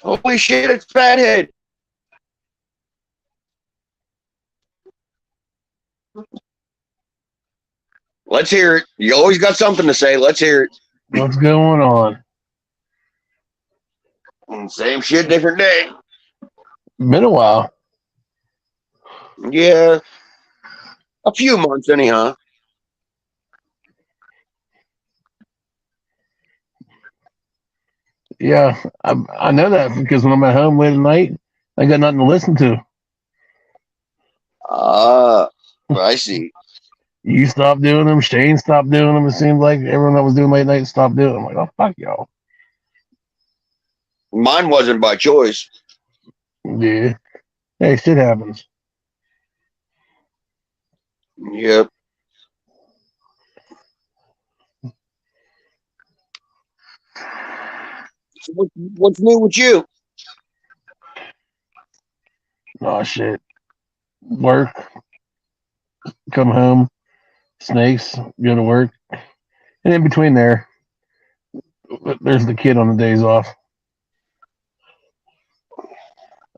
Holy shit, it's Fathead. Let's hear it. You always got something to say. Let's hear it. What's going on? Same shit, different day. Been a while. Yeah. A few months, anyhow. Yeah, I know that because when I'm at home late at night, I got nothing to listen to. I see. You stopped doing them. Shane stopped doing them. It seems like everyone that was doing late night stopped doing them. I'm like, oh, fuck y'all. Mine wasn't by choice. Yeah. Hey, shit happens. Yep. So what's new with you? Oh, shit. Work. Come home. Snakes. Go to work. And in between there, there's the kid on the days off.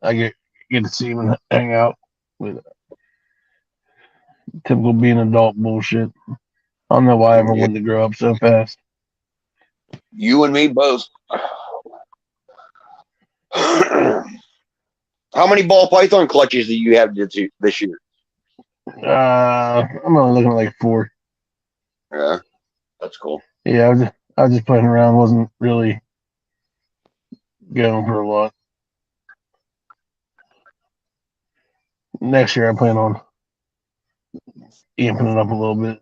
I get to see him and hang out with typical being adult bullshit. I don't know why I ever wanted to grow up so fast. You and me both. How many ball python clutches do you have this year? I'm only looking at like 4. Yeah, that's cool. Yeah, I was just playing around. Wasn't really going for a lot. Next year, I plan on amping it up a little bit.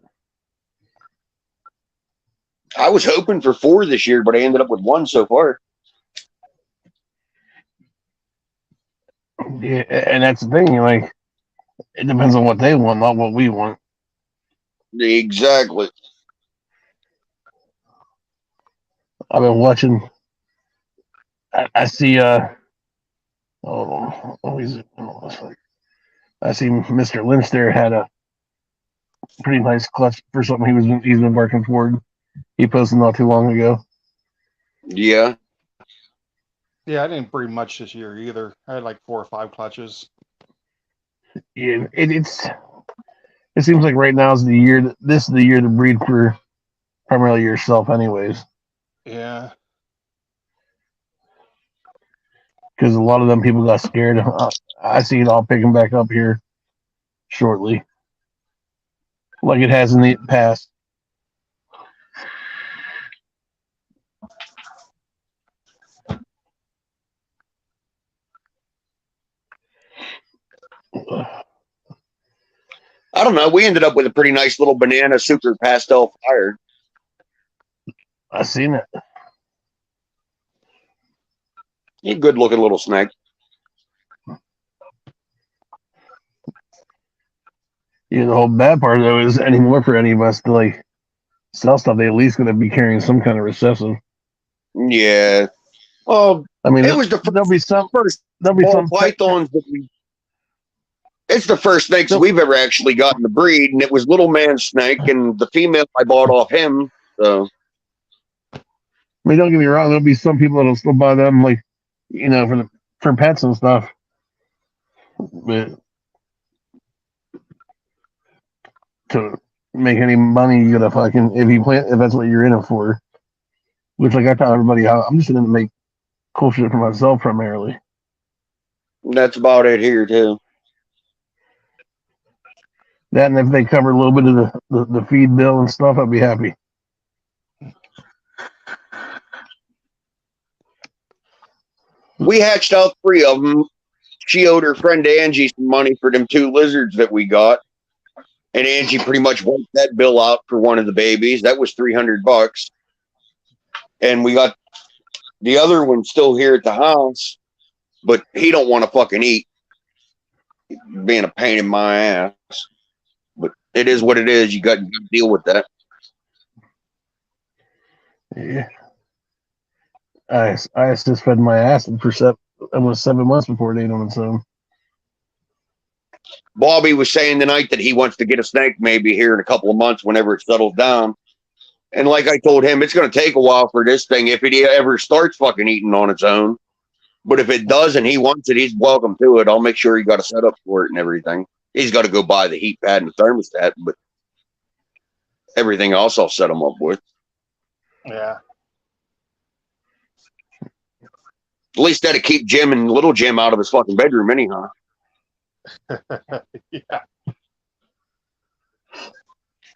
I was hoping for 4 this year, but I ended up with 1 so far. Yeah, and that's the thing. Like, it depends on what they want, not what we want. Exactly. I've been watching. I see. Hold on. Oh, is it? I see Mr. Lynch there had a pretty nice clutch for something he's been working toward. He posted not too long ago. Yeah. Yeah, I didn't breed much this year either. I had like 4 or 5 clutches. Yeah, it seems like right now is the year. This is the year to breed for primarily yourself, anyways. Yeah. Because a lot of them people got scared. I see it all picking back up here shortly, like it has in the past. I don't know. We ended up with a pretty nice little banana super pastel fire. I seen it. He's a good looking little snake. Yeah, the whole bad part though is anymore for any of us to like sell stuff, they at least going to be carrying some kind of recessive. Yeah. Well, I mean, it was the there'll be some ball pythons that we. It's the first snakes we've ever actually gotten to breed, and it was little man snake, and the female I bought off him. So, I mean, don't get me wrong. There'll be some people that'll still buy them, like for pets and stuff. But to make any money, you gotta fucking if that's what you're in it for, Which, like I tell everybody, I'm just going to make cool shit for myself primarily. That's about it here too. That, and if they cover a little bit of the feed bill and stuff, I'd be happy. We hatched out 3 of them. She owed her friend Angie some money for them 2 lizards that we got. And Angie pretty much wiped that bill out for one of the babies. That was $300. And we got the other one still here at the house, but he don't want to fucking eat. Being a pain in my ass. But it is what it is. You got to deal with that. Yeah. I just fed my ass for almost 7 months before it ate on its own. Bobby was saying tonight that he wants to get a snake maybe here in a couple of months whenever it settles down. And like I told him, it's going to take a while for this thing if it ever starts fucking eating on its own. But if it does and he wants it, he's welcome to it. I'll make sure he got a setup for it and everything. He's got to go buy the heat pad and the thermostat, but everything else I'll set him up with. Yeah. At least that'll keep Jim and little Jim out of his fucking bedroom anyhow. Yeah.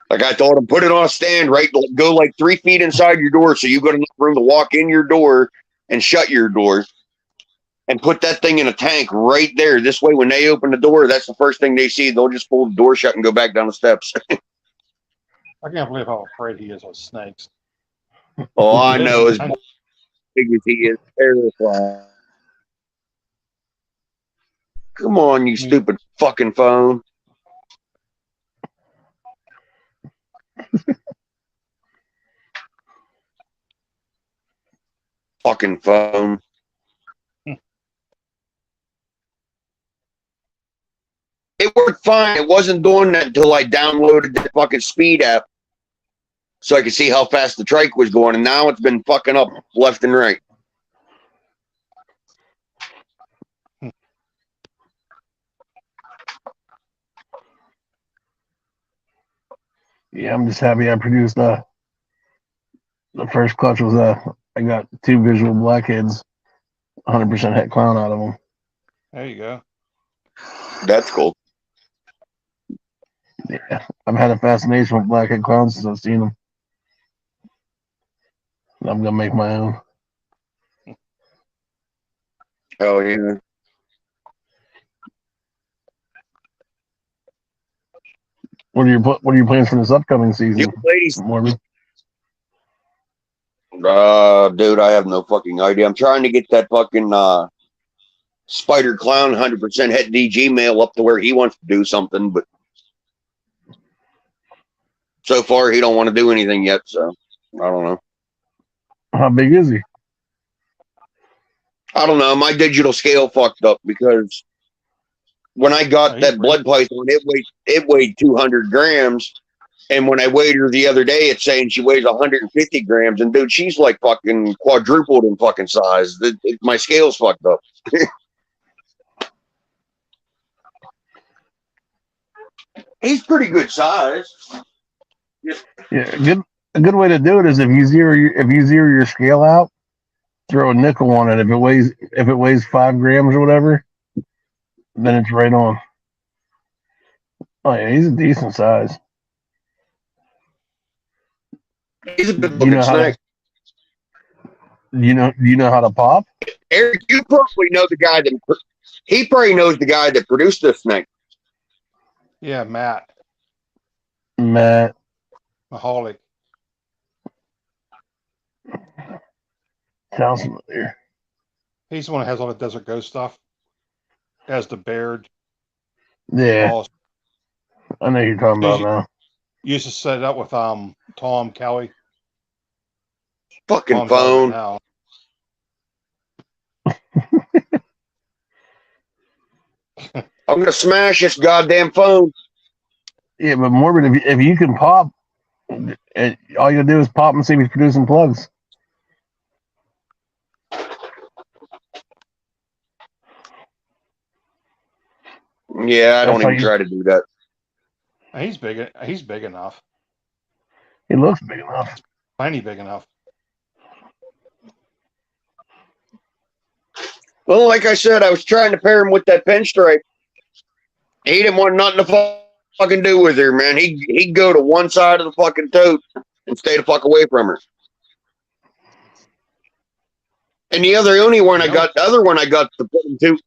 Like I told him, put it on a stand, right? Go like 3 feet inside your door so you got enough room to walk in your door and shut your door. And put that thing in a tank right there. This way, when they open the door, that's the first thing they see. They'll just pull the door shut and go back down the steps. I can't believe how afraid he is of snakes. Oh, I know. As big as he is, terrified. Come on, you stupid fucking phone. Fucking phone. It worked fine. It wasn't doing that until I downloaded the fucking speed app so I could see how fast the trike was going. And now it's been fucking up left and right. Yeah, I'm just happy I produced the first clutch was I got 2 visual blackheads, 100% het clown out of them. There you go. That's cool. Yeah, I've had a fascination with blackhead clowns since I've seen them. I'm gonna make my own. Oh yeah. What are your plans for this upcoming season, You ladies, Mormon? dude, I have no fucking idea. I'm trying to get that fucking Spider Clown 100% het DG mail up to where he wants to do something, but so far he don't want to do anything yet. So I don't know. How big is he? I don't know. My digital scale fucked up because when I got that blood python, it weighed 200 grams. And when I weighed her the other day, it's saying she weighs 150 grams. And dude, she's like fucking quadrupled in fucking size. My scale's fucked up. He's pretty good size. Yeah, a good way to do it is if you zero your scale out, throw a nickel on it. If it weighs 5 grams or whatever, then it's right on. Oh yeah, he's a decent size. He's a good looking snake. Do you know how to pop? Eric, you probably know the guy he probably knows the guy that produced this snake. Yeah, Matt Mahalik. Sounds familiar. He's the one that has all the Desert Ghost stuff. Has the Baird. Yeah, I know you're talking about now. You used to set it up with Tom Kelly. Fucking phone. Now. I'm gonna smash this goddamn phone. Yeah, but Morbid, if you can pop, all you gotta do is pop and see if he's producing plugs. Yeah, I don't even try to do that. He's big. He's big enough. He looks big enough. Plenty big enough. Well, like I said, I was trying to pair him with that pinstripe. He didn't want nothing to fucking do with her, man. He'd go to one side of the fucking tote and stay the fuck away from her. And the only one I got to put him to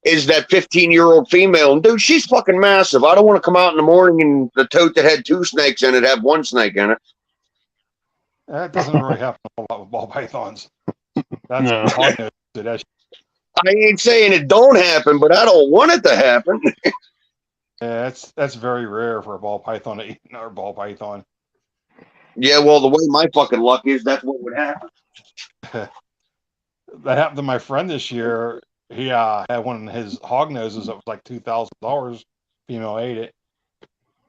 is that 15-year-old female. And dude, she's fucking massive. I don't want to come out in the morning and the tote that had 2 snakes in it have 1 snake in it. That doesn't really happen a lot with ball pythons. That's No. hard to I ain't saying it don't happen, but I don't want it to happen. Yeah, that's very rare for a ball python to eat another ball python. Yeah, well, the way my fucking luck is, that's what would happen. That happened to my friend this year. He had one of his hog noses that was like $2,000. Female ate it.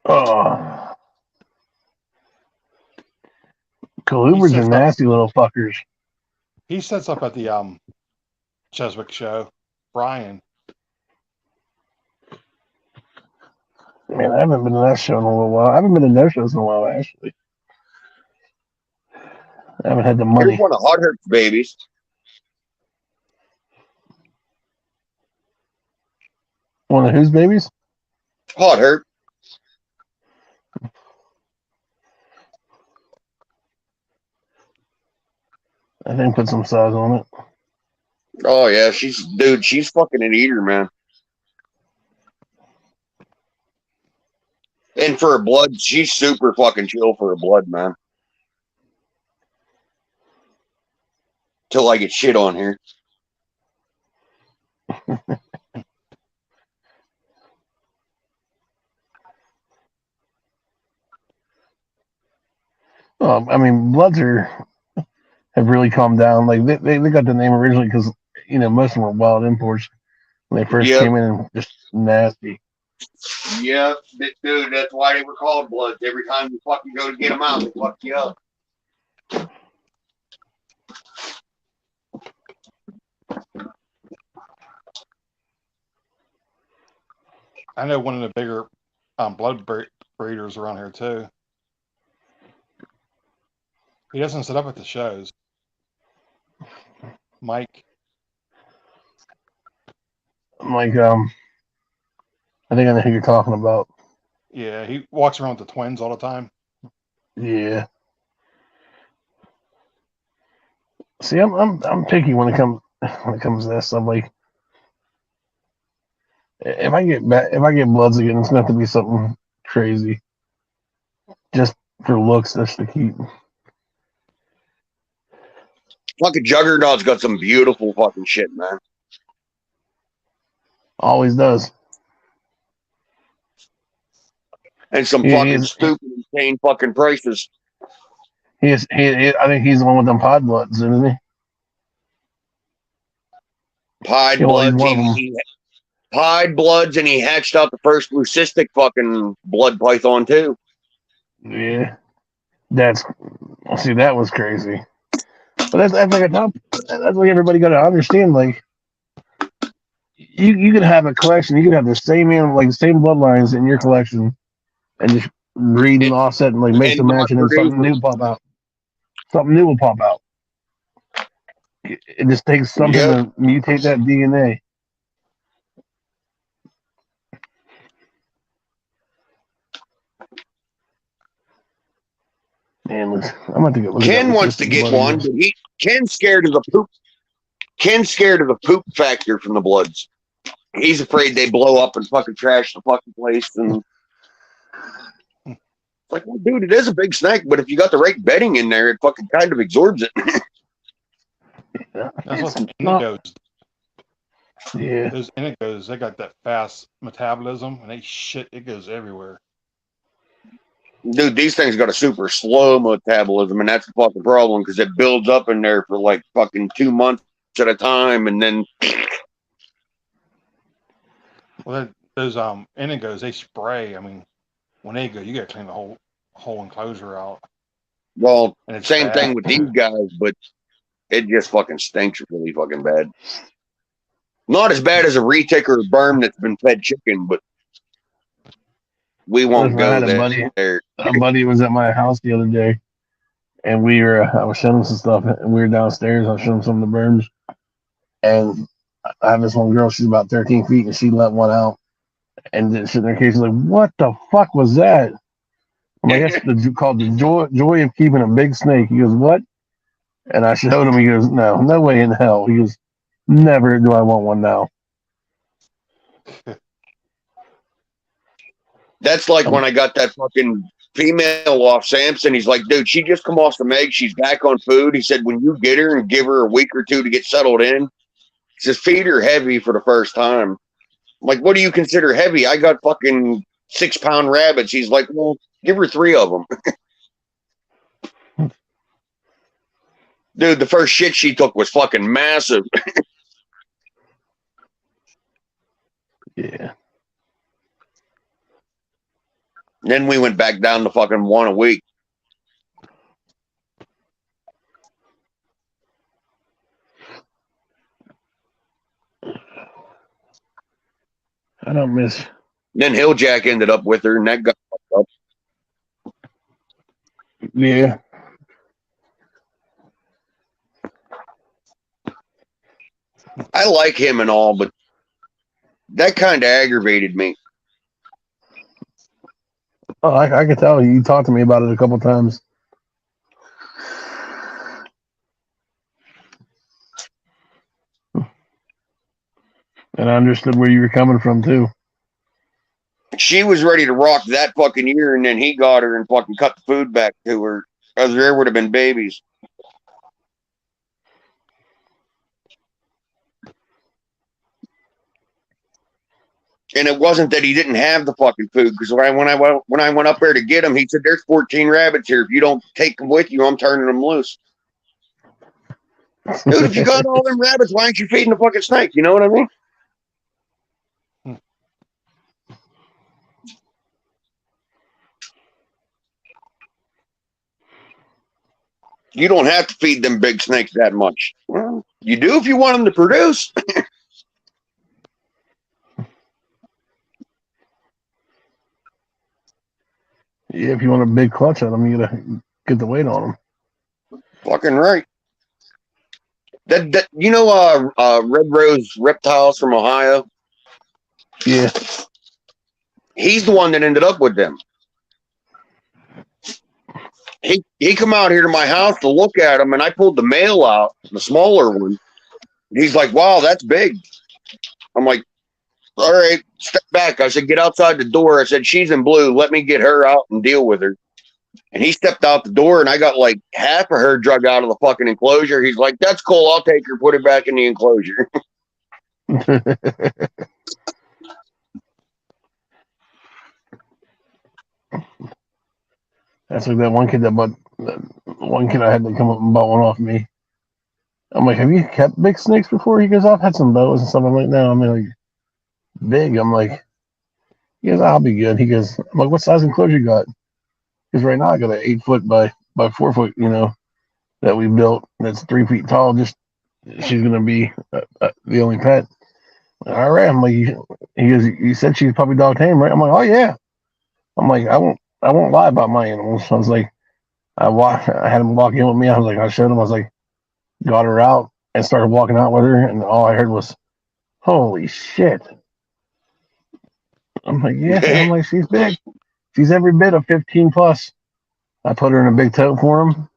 Oh. Colubers are nasty little fuckers. He sets up at the Cheswick show. Brian. Man, I haven't been to that show in a little while. I haven't been to no shows in a while, actually. I haven't had the money. Here's one of Hot Hurt's babies. One of whose babies? Hot Hurt. I think put some size on it. Oh yeah, she's fucking an eater, man. And for her blood, she's super fucking chill for her blood, man. Till I get shit on here. I mean, bloods have really calmed down. Like they got the name originally because most of them were wild imports when they first came in, and just nasty. Yeah, dude, that's why they were called bloods. Every time you fucking go to get them out, they fuck you up. I know one of the bigger blood breeders around here too. He doesn't sit up at the shows. Mike. Like, I think I know who you're talking about. Yeah, he walks around with the twins all the time. Yeah. See, I'm picky when it comes to this. I'm like, if I get bloods again, it's going to have to be something crazy, just for looks, just to keep. Fucking Juggernaut's got some beautiful fucking shit, man. Always does. And some fucking stupid, insane fucking prices. I think he's the one with them pod bloods, isn't he? Pied bloods. Pied bloods, and he hatched out the first leucistic fucking blood python too. Yeah, that was crazy. But that's like everybody got to understand. Like, you could have a collection. You could have the same animal, like the same bloodlines in your collection, and just breed and offset and like make some match, and then something new pop out. Something new will pop out. It just takes something to mutate that DNA. Man, I'm going to go look. Ken wants to get one, but Ken's scared of the poop. Ken's scared of the poop factor from the bloods. He's afraid they blow up and fucking trash the fucking place. And it's like, well, dude, it is a big snake, but if you got the right bedding in there, it fucking kind of absorbs it. That's what some indigos. Yeah, those indigos, they got that fast metabolism, and it goes everywhere. Dude, these things got a super slow metabolism, and that's the fucking problem because it builds up in there for like fucking 2 months at a time, and then. Well, those indigos, they spray. I mean, when they go, you got to clean the whole enclosure out. Well, same thing with these guys, but it just fucking stinks really fucking bad. Not as bad as a retic or a berm that's been fed chicken, but we won't go there. A buddy was at my house the other day, and I was showing him some stuff, and we were downstairs. I was showing him some of the berms, and I have this one girl. She's about 13 feet, and she let one out, and then sitting in her cage, like, "What the fuck was that?" I'm like, "That's called the joy of keeping a big snake." He goes, "What?" And I showed him. He goes, "No, no way in hell." He goes, "Never do I want one now." That's like when I got that fucking female off Samson. He's like, dude, she just come off some eggs. She's back on food. He said, when you get her and give her a week or two to get settled in, he says, feed her heavy for the first time. I'm like, what do you consider heavy? I got fucking 6-pound rabbits. He's like, well, give her 3 of them. Dude, the first shit she took was fucking massive. Yeah. Then we went back down to fucking 1 a week. I don't miss. Then Hilljack ended up with her, and that got fucked up. Yeah. I like him and all, but that kind of aggravated me. Oh, I could tell you talked to me about it a couple times. And I understood where you were coming from too. She was ready to rock that fucking year, and then he got her and fucking cut the food back to her, because there would have been babies. And it wasn't that he didn't have the fucking food, because when I went up there to get him, he said, "There's 14 rabbits here. If you don't take them with you, I'm turning them loose." Dude, if you got all them rabbits, why aren't you feeding the fucking snake? You know what I mean? You don't have to feed them big snakes that much. Well, you do if you want them to produce. Yeah, if you want a big clutch on them, you gotta get the weight on them. Fucking right. That you know, Red Rose Reptiles from Ohio. Yeah. He's the one that ended up with them. He come out here to my house to look at them, and I pulled the male out, the smaller one. And he's like, "Wow, that's big." I'm like, "All right, step back." I said, "Get outside the door." I said, "She's in blue. Let me get her out and deal with her." And he stepped out the door, and I got like half of her drug out of the fucking enclosure. He's like, "That's cool. I'll take her, put her back in the enclosure." That's like that one kid one kid I had to come up and bought one off me. I'm like, "Have you kept big snakes before?" He goes, "I've had some boas and stuff." I'm like, "No." I'm like, "Big." I'm like, he goes, "I'll be good." He goes, I'm like, "What size enclosure you got?" Because right now I got an 8 foot by 4 foot, that we built. That's 3 feet tall. Just she's gonna be the only pet. All right. I'm like, he goes, "You said she's puppy dog tame, right?" I'm like, "Oh yeah." I'm like, I won't lie about my animals. I was like, I had him walk in with me. I was like, I showed him. I was like, got her out and started walking out with her, and all I heard was, "Holy shit!" I'm like, "Yeah." I'm like, "She's big. She's every bit of 15 plus." I put her in a big tote for him,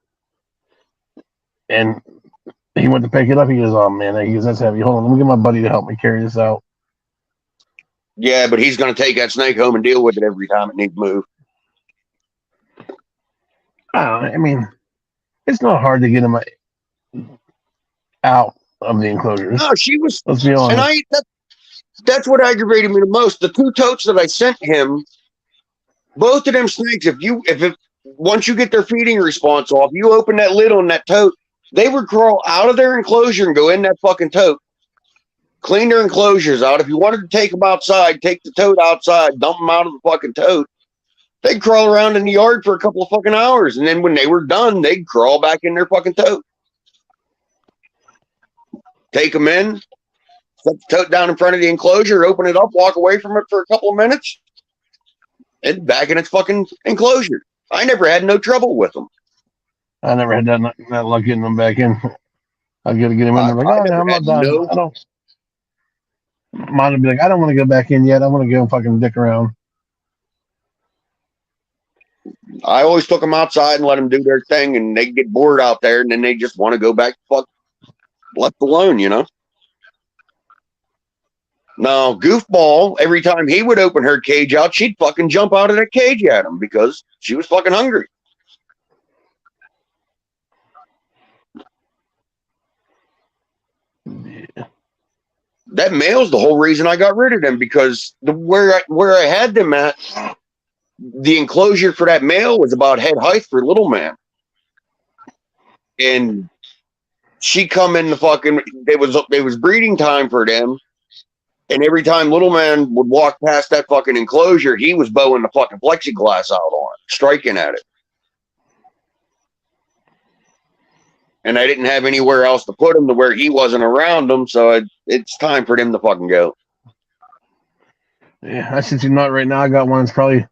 and he went to pick it up. He goes, "Oh man," he goes, "That's heavy. Hold on, let me get my buddy to help me carry this out." Yeah, but he's going to take that snake home and deal with it every time it needs moved. I mean, it's not hard to get him out of the enclosures. No, she was. Let's be honest. And that's what aggravated me the most. The 2 totes that I sent him, both of them snakes, once you get their feeding response off, you open that lid on that tote, they would crawl out of their enclosure and go in that fucking tote. Clean their enclosures out. If you wanted to take them outside, take the tote outside, dump them out of the fucking tote. They'd crawl around in the yard for a couple of fucking hours, and then when they were done, they'd crawl back in their fucking tote. Take them in, set the tote down in front of the enclosure, open it up, walk away from it for a couple of minutes, and back in its fucking enclosure. I never had no trouble with them. I never had that luck getting them back in. I got to get him in. I'm like, "Oh, no, I'm not done." Mine would be like, I don't want to go back in yet. I want to go fucking dick around. I always took them outside and let them do their thing, and they get bored out there, and then they just want to go back fuck left alone, you know. Now, Goofball, every time he would open her cage out, she'd fucking jump out of that cage at him because she was fucking hungry. Yeah. That male's the whole reason I got rid of them, because where I had them at, the enclosure for that male was about head height for little man, and she come in the fucking. It was breeding time for them, and every time little man would walk past that fucking enclosure, he was bowing the fucking plexiglass out on it, striking at it. And I didn't have anywhere else to put him to where he wasn't around them, so it's time for them to fucking go. Yeah, I shit you not right now. I got one that's probably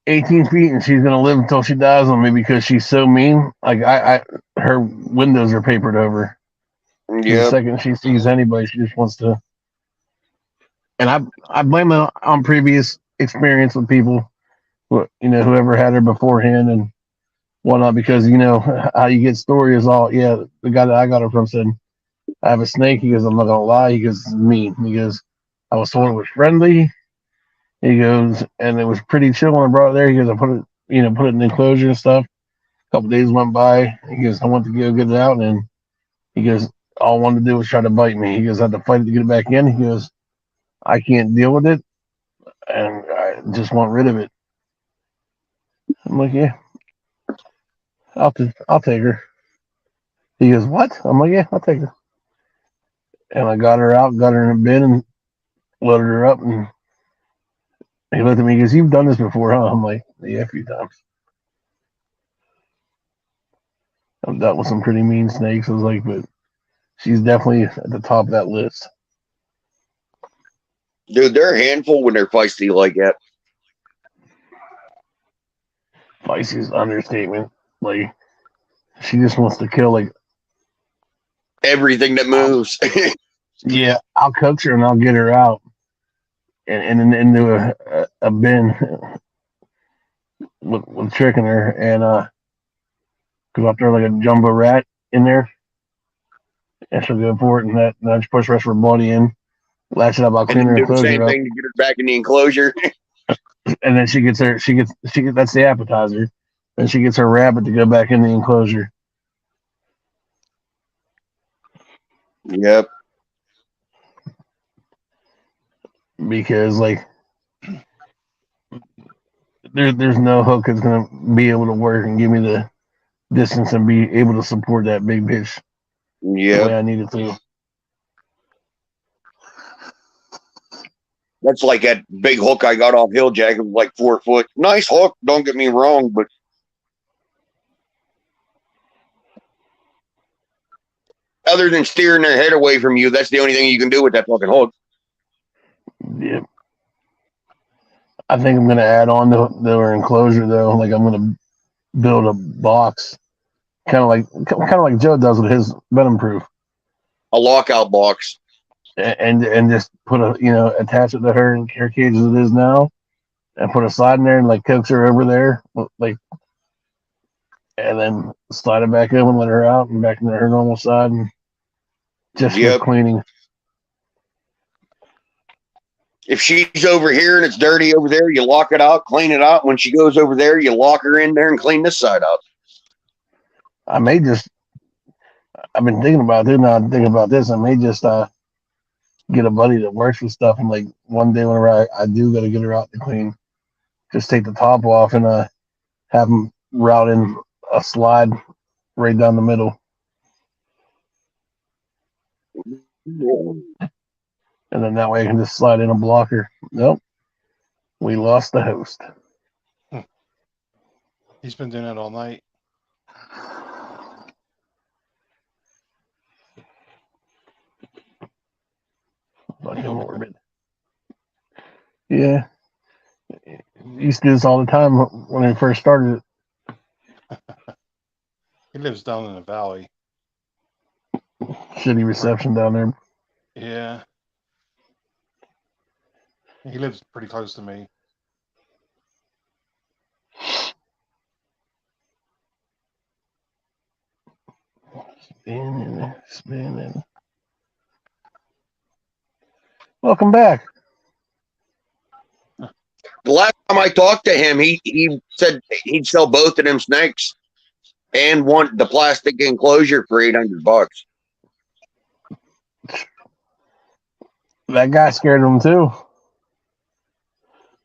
18 feet, and she's gonna live until she dies on me because she's so mean. Like her windows are papered over. Yeah. The second she sees anybody, she just wants to. And I blame it on previous experience with people, whoever had her beforehand and whatnot, because how you get stories. The guy that I got her from said, I have a snake. He goes, I'm not gonna lie. He goes, it's mean. He goes, I was told it was friendly. He goes, and it was pretty chill when I brought it there. He goes, I put it in the enclosure and stuff. A couple days went by. He goes, I went to go get it out, and he goes, all I wanted to do was try to bite me. He goes, I had to fight it to get it back in. He goes, I can't deal with it, and I just want rid of it. I'm like, yeah, I'll take her. He goes, what? I'm like, yeah, I'll take her. And I got her out, got her in a bin, and loaded her up. And he looked at me. He goes, you've done this before, huh? I'm like, yeah, a few times. I've dealt with some pretty mean snakes. I was like, but she's definitely at the top of that list. Dude, they're a handful when they're feisty like that. Feisty is an understatement. Like, she just wants to kill, like, everything that moves. yeah, I'll coax her and I'll get her out and into a bin with tricking her, and go up there like a jumbo rat in there, and she'll go for it, and then she push the rest of her body in, latch it up, I'll clean her do the same enclosure up, thing to get her back in the enclosure. and then she gets that's the appetizer. Then she gets her rabbit to go back in the enclosure. Yep. Because like there's no hook that's gonna be able to work and give me the distance and be able to support that big bitch the way Yep. I need it to. That's like that big hook I got off Hill Jack. It was like 4 foot. Nice hook, don't get me wrong, but other than steering their head away from you, that's the only thing you can do with that fucking hook. Yeah. I think I'm gonna add on to their enclosure though. Like I'm gonna build a box, kind of like Joe does with his venom proof, A lockout box. and just put attach it to her cage as it is now, and put a slide in there and like coax her over there, like, and then slide it back over and let her out and back into her normal side, and just Yep. for cleaning. If she's over here and it's dirty over there, you lock it out, clean it out. When she goes over there, you lock her in there and clean this side out. I've been thinking about it. Now I'm thinking about this. I may just get a buddy that works with stuff, and like one day whenever I do got to get her out to clean, just take the top off and have them route in a slide right down the middle, and then that way I can just slide in a blocker. Nope, we lost the host. He's been doing that all night. Fucking morbid. Yeah, he used to do this all the time when I first started it. He lives down in the valley. Shitty reception down there. Yeah. He lives pretty close to me. Spinning. Welcome back. The last time I talked to him, he said he'd sell both of them snakes and want the plastic enclosure for $800. That guy scared him too.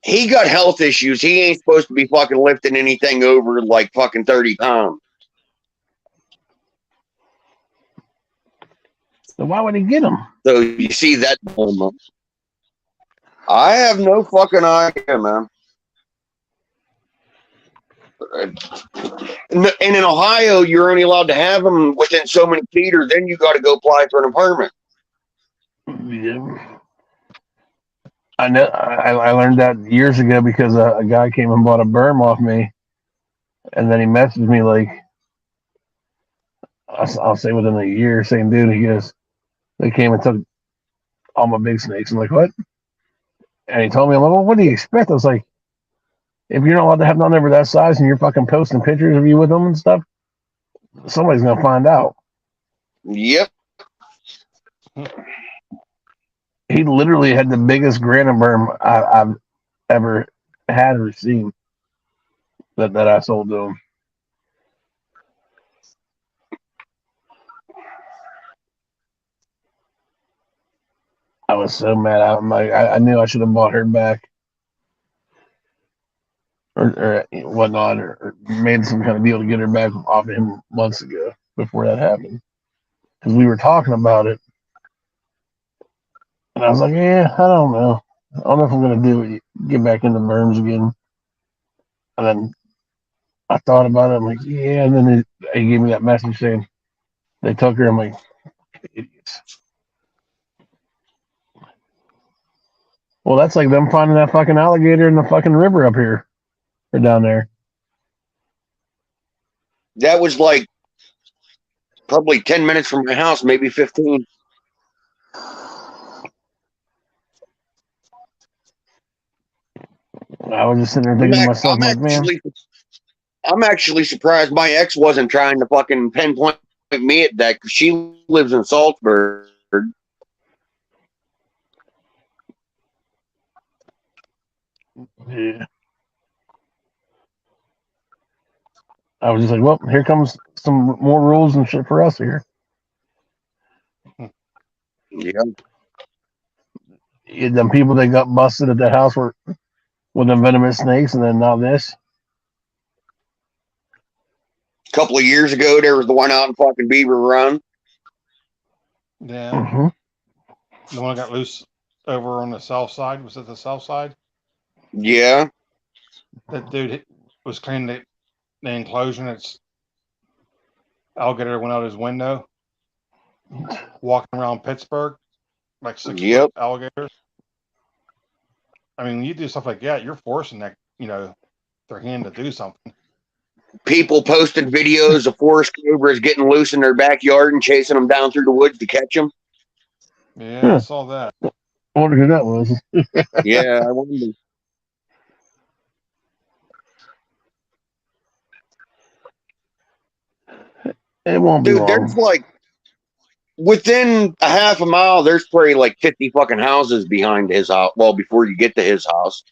He got health issues. He ain't supposed to be fucking lifting anything over like fucking 30 pounds. So why would he get him? So you see that dilemma. I have no fucking idea, man. And in Ohio, you're only allowed to have them within so many feet, or then you got to go apply for an apartment. Yeah. I know. I learned that years ago because a guy came and bought a berm off me, and then he messaged me like, I'll say within a year, saying, "Dude," he goes, "They came and took all my big snakes." I'm like, "What?" And he told me, I'm like, "Well, what do you expect?" I was like, "If you're not allowed to have none over that size, and you're fucking posting pictures of you with them and stuff, somebody's gonna find out." Yep. He literally had the biggest granite berm I've ever had or seen that I sold to him. I was so mad. I'm like, I knew I should have bought her back, or whatnot, or made some kind of deal to get her back off of him months ago before that happened. Because we were talking about it, and I was like, yeah, I don't know. I don't know if I'm gonna do it. Get back into berms again. And then I thought about it. I'm like, yeah. And then he gave me that message saying they took her. I'm like, idiots. Well, that's like them finding that fucking alligator in the fucking river up here or down there. That was like probably 10 minutes from my house, maybe 15. I was just sitting there thinking to myself, I'm actually surprised my ex wasn't trying to fucking pinpoint me at that, because she lives in Salzburg. Yeah. I was just like, well, here comes some more rules and shit for us here. Yeah. Them people that got busted at that house were with them venomous snakes, and then now this. A couple of years ago, there was the one out in fucking Beaver Run. Yeah. Mm-hmm. The one that got loose over on the south side. Was it the south side? Yeah. That dude was cleaning the enclosure, and its alligator went out his window. Walking around Pittsburgh, like 6-foot alligators. I mean, you do stuff like that, you're forcing that, their hand to do something. People posted videos of forest cobras getting loose in their backyard and chasing them down through the woods to catch them. Yeah, I saw that. I wonder who that was. Yeah, I wonder. It won't be long. There's like, within a half a mile, there's probably like 50 fucking houses behind his house. Well, before you get to his house.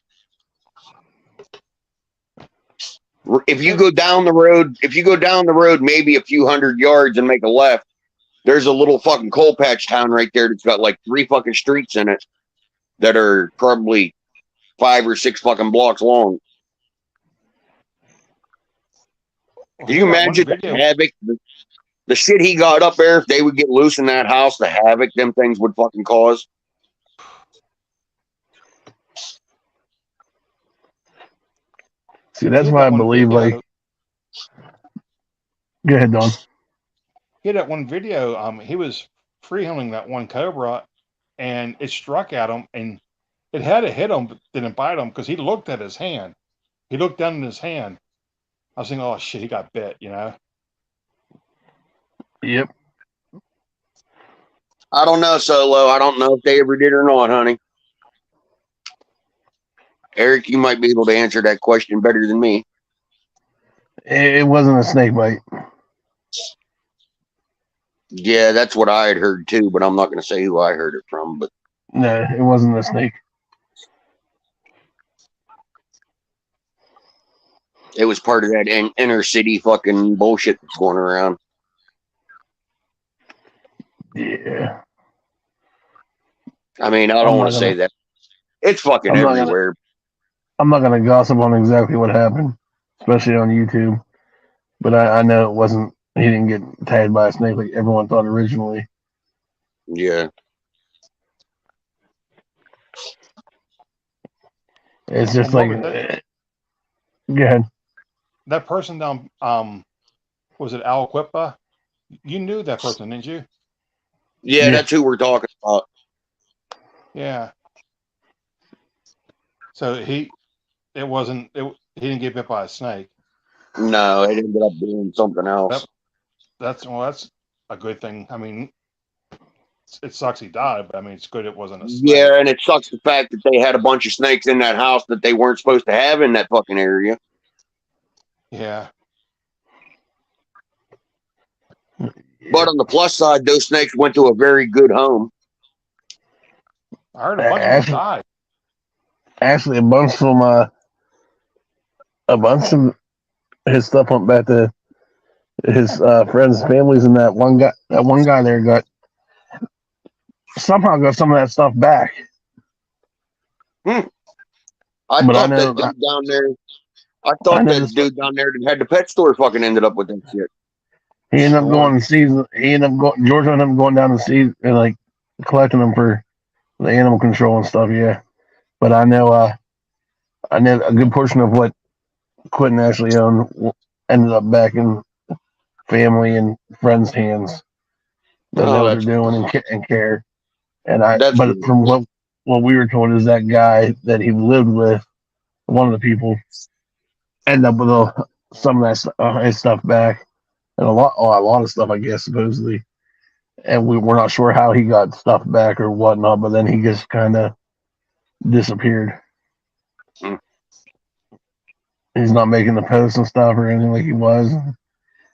If you go down the road, maybe a few hundred yards and make a left, there's a little fucking coal patch town right there that's got like 3 fucking streets in it that are probably 5 or 6 fucking blocks long. Can you imagine the havoc, the shit he got up there? If they would get loose in that house, the havoc them things would fucking cause. See, that's why I believe, like, go ahead, Don. He had that one video. He was freehandling that one cobra, and it struck at him, and it had to hit him, but didn't bite him because he looked at his hand. He looked down in his hand. I was thinking, oh shit, he got bit, Yep. I don't know, Solo. I don't know if they ever did or not, honey. Eric, you might be able to answer that question better than me. It wasn't a snake bite. Yeah, that's what I had heard too, but I'm not going to say who I heard it from. But No, it wasn't a snake. it was part of that inner city fucking bullshit that's going around. Yeah. I mean, I don't want to say that. It's fucking everywhere. I'm not gonna gossip on exactly what happened, especially on YouTube. But I know it wasn't. He didn't get tagged by a snake like everyone thought originally. Yeah. It's just Well, like. Marvin, Go ahead. that person down, was it Aliquippa? You knew that person, didn't you? Yeah, that's who we're talking about. Yeah. So he didn't get bit by a snake. No, it ended up being something else. That's a good thing. I mean, it sucks he died, but I mean, it's good it wasn't a snake. Yeah, and it sucks the fact that they had a bunch of snakes in that house that they weren't supposed to have in that fucking area. Yeah. But on the plus side, those snakes went to a very good home. I heard a bunch of them died. Actually, a bunch of his stuff went back to his friends, families, and that one guy there somehow got some of that stuff back. I thought that dude down there that had the pet store fucking ended up with that shit. He ended up going to see. George ended up going down to see and like collecting them for the animal control and stuff. Yeah, but I know a good portion of what Quentin actually owned ended up back in family and friends' hands that know what they're doing and care. But from what we were told is that guy that he lived with, one of the people, ended up with some of that his stuff back, and a lot of stuff, I guess, supposedly. And we're not sure how he got stuff back or whatnot, but then he just kind of disappeared. He's not making the posts and stuff or anything like he was.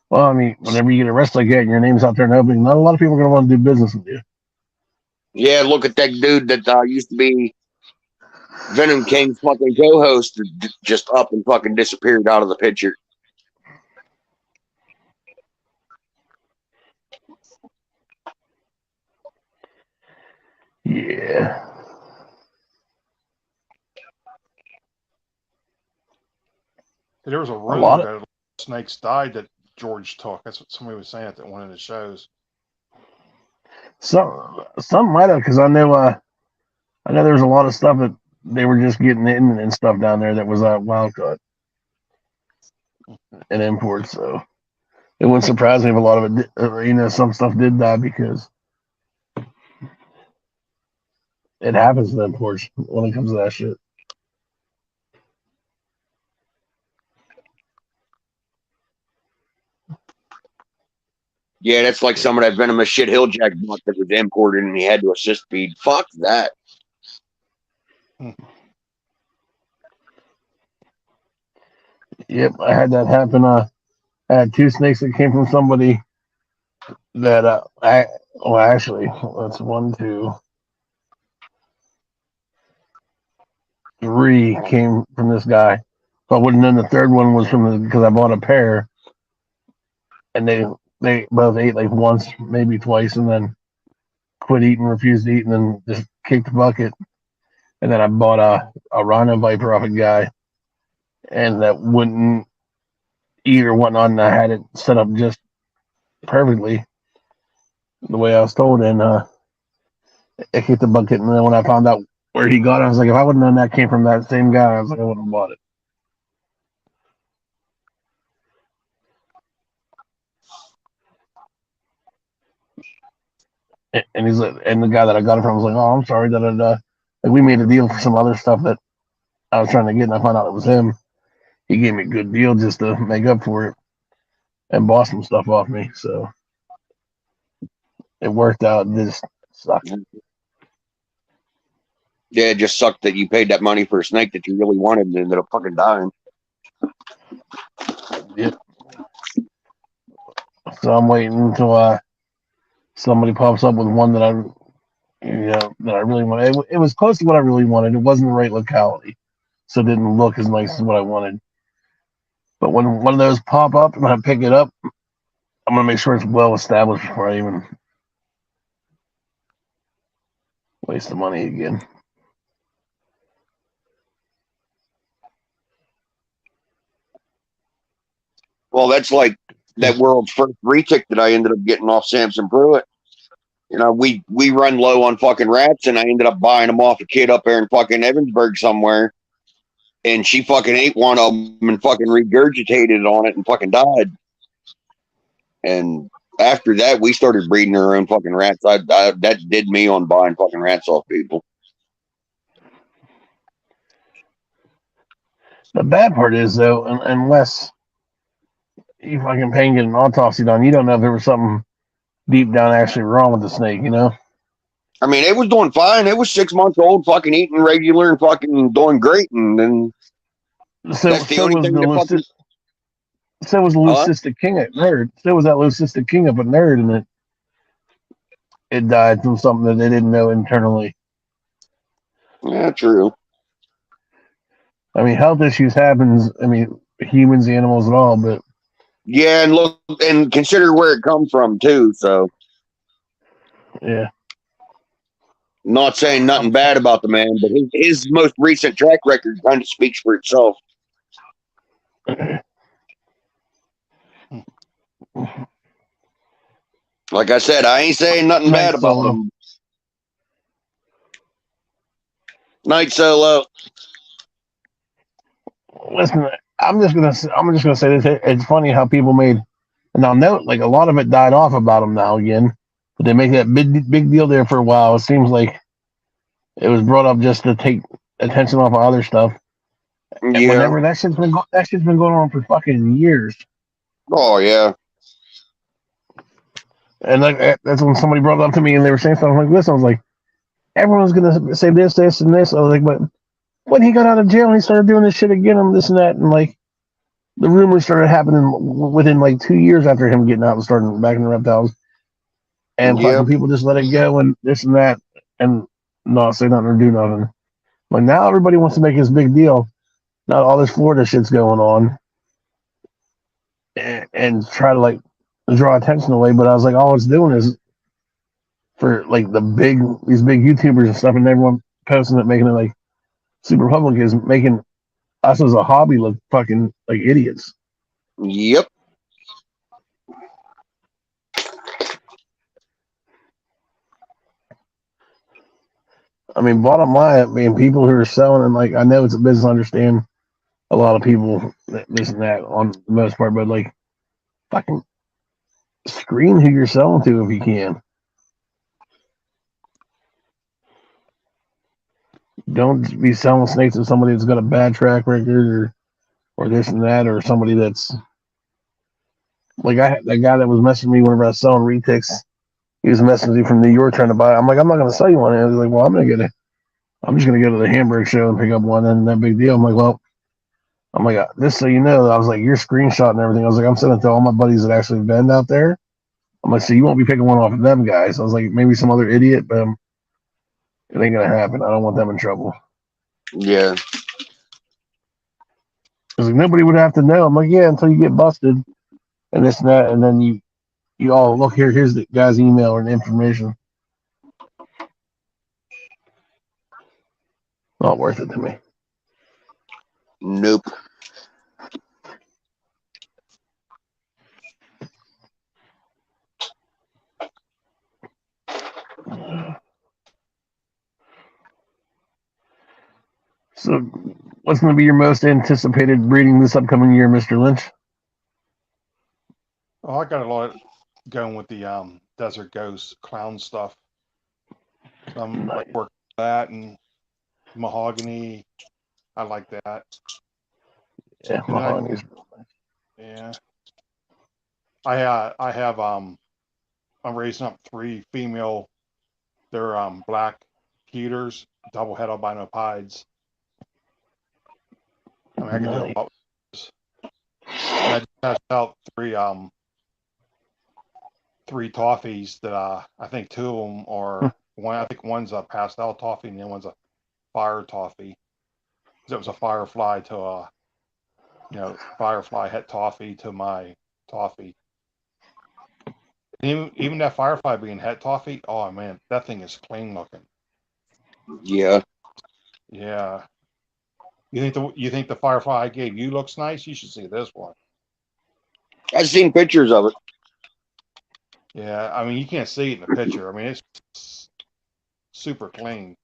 Well, I mean, whenever you get arrested like that and your name's out there and open, not a lot of people are going to want to do business with you. Yeah, look at that dude that used to be Venom King's fucking co-host, just up and fucking disappeared out of the picture. Yeah. There was a rumor that snakes died that George took. That's what somebody was saying at one of the shows. Some might have, because I know there's a lot of stuff that they were just getting in and stuff down there that was wild caught and import. So it wouldn't surprise me if a lot of it, some stuff did die because it happens to imports when it comes to that shit. Yeah, that's like some of that venomous shit Hilljack bought that was imported and he had to assist feed. Fuck that. Yep, I had that happen. I had 2 snakes that came from somebody that actually, that's 1, 2, 3 came from this guy. So I wouldn't know the third one was because I bought a pair, and they both ate like once, maybe twice, and then quit eating, refused to eat, and then just kicked the bucket. And then I bought a rhino viper off a guy, and that wouldn't eat or whatnot, and I had it set up just perfectly the way I was told, and it kicked the bucket. And then when I found out where he got it, I was like, if I would have known that came from that same guy, I was like, I wouldn't have bought it. And he's like, and the guy that I got it from was like, oh, I'm sorry that like we made a deal for some other stuff that I was trying to get, and I found out it was him. He gave me a good deal just to make up for it and bought some stuff off me. So it worked out. It just sucked. Yeah, it just sucked that you paid that money for a snake that you really wanted and ended up fucking dying. Yep. So I'm waiting until somebody pops up with one that I really wanted. It was close to what I really wanted. It wasn't the right locality, so it didn't look as nice as what I wanted. But when one of those pop up and I pick it up, I'm gonna make sure it's well established before I even waste the money again. Well, that's like that world's first retic that I ended up getting off Samson Pruitt. You know, we run low on fucking rats, and I ended up buying them off a kid up there in fucking Evansburg somewhere, and she fucking ate one of them and fucking regurgitated on it and fucking died. And after that, we started breeding our own fucking rats. That did me on buying fucking rats off people. The bad part is though, unless you fucking pay and get an autopsy done, you don't know if there was something deep down actually wrong with the snake. You know. I mean, it was doing fine. It was 6 months old, fucking eating regular and fucking doing great. And then that's the only thing that fucking. So was the leucistic king at Nerd. So was that leucistic king up at Nerd, and it died from something that they didn't know internally. Yeah, true. I mean, health issues happens. I mean, humans, animals, and all. But yeah, and look and consider where it comes from too. So yeah, not saying nothing bad about the man, but his most recent track record kind of speaks for itself. Like I said, I ain't saying nothing bad about him. Night Solo. Listen, I'm just gonna say this. It's funny how people made, and I'll note like a lot of it died off about him now again, but they make that big deal there for a while. It seems like it was brought up just to take attention off of other stuff. And Yeah. whenever that shit's been going on for fucking years. Oh yeah. And like that's when somebody brought it up to me and they were saying something like this. I was like, everyone's gonna say this, this, and this. I was like, but when he got out of jail and he started doing this shit again and this and that, and like the rumors started happening within like 2 years after him getting out and starting back in the reptiles. And fucking people just let it go and this and that and not say nothing or do nothing. Like now everybody wants to make this big deal. Not all this Florida shit's going on. And try to like draw attention away, but I was like, all it's doing is for like these big YouTubers and stuff, and everyone posting it, making it like super public, is making us as a hobby look fucking like idiots. Yep. I mean, bottom line, I mean, people who are selling, and like, I know it's a business, I understand a lot of people this and that on the most part, but like, fucking screen who you're selling to if you can. Don't be selling snakes to somebody that's got a bad track record or this and that, or somebody that's like that guy that was messaging me whenever I was selling retics. He was messaging me from New York trying to buy. I'm like, I'm not going to sell you one. And I was like, well, I'm just going to go to the Hamburg show and pick up one. And that big deal. I'm like, well, just so you know, I was like, your screenshot and everything. I was like, I'm sending it to all my buddies that actually vend out there. I'm like, so you won't be picking one off of them guys. I was like, maybe some other idiot, but it ain't going to happen. I don't want them in trouble. Yeah. Because like, nobody would have to know. I'm like, yeah, until you get busted and this and that. And then you all look here. Here's the guy's email and information. Not worth it to me. Nope. So, what's going to be your most anticipated breeding this upcoming year, Mr. Lynch? Oh, I got a lot going with the Desert Ghost clown stuff. I'm like working on that and mahogany. I like that. Yeah, mahogany. Yeah. I have I'm raising up 3 female. They're black Peters, double head albino pieds. I mean, I can do a lot. And I just passed out three toffees that I think two of them are one. I think one's a pastel toffee and the other one's a fire toffee. It was a firefly to a firefly het toffee to my toffee. Even that firefly being het toffee, oh man, that thing is clean looking. Yeah. Yeah. You think the firefly I gave you looks nice? You should see this one. I've seen pictures of it. Yeah, I mean you can't see it in the picture. I mean it's super clean.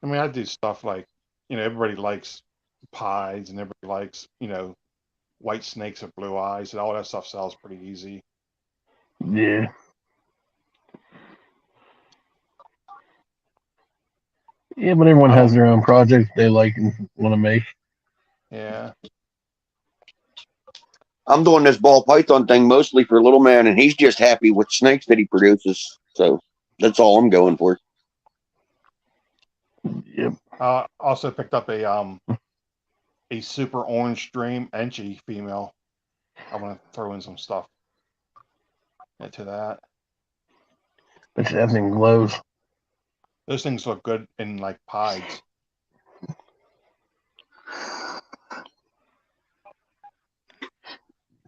I mean I do stuff like, everybody likes pies and everybody likes, white snakes with blue eyes and all that stuff sells pretty easy. Yeah. Yeah, but everyone has their own project they like and want to make. Yeah. I'm doing this ball python thing mostly for little man, and he's just happy with snakes that he produces. So that's all I'm going for. Yep. Also picked up a super orange dream Enchi female. I want to throw in some stuff into that. Bet you that thing glows. Those things look good in like pies.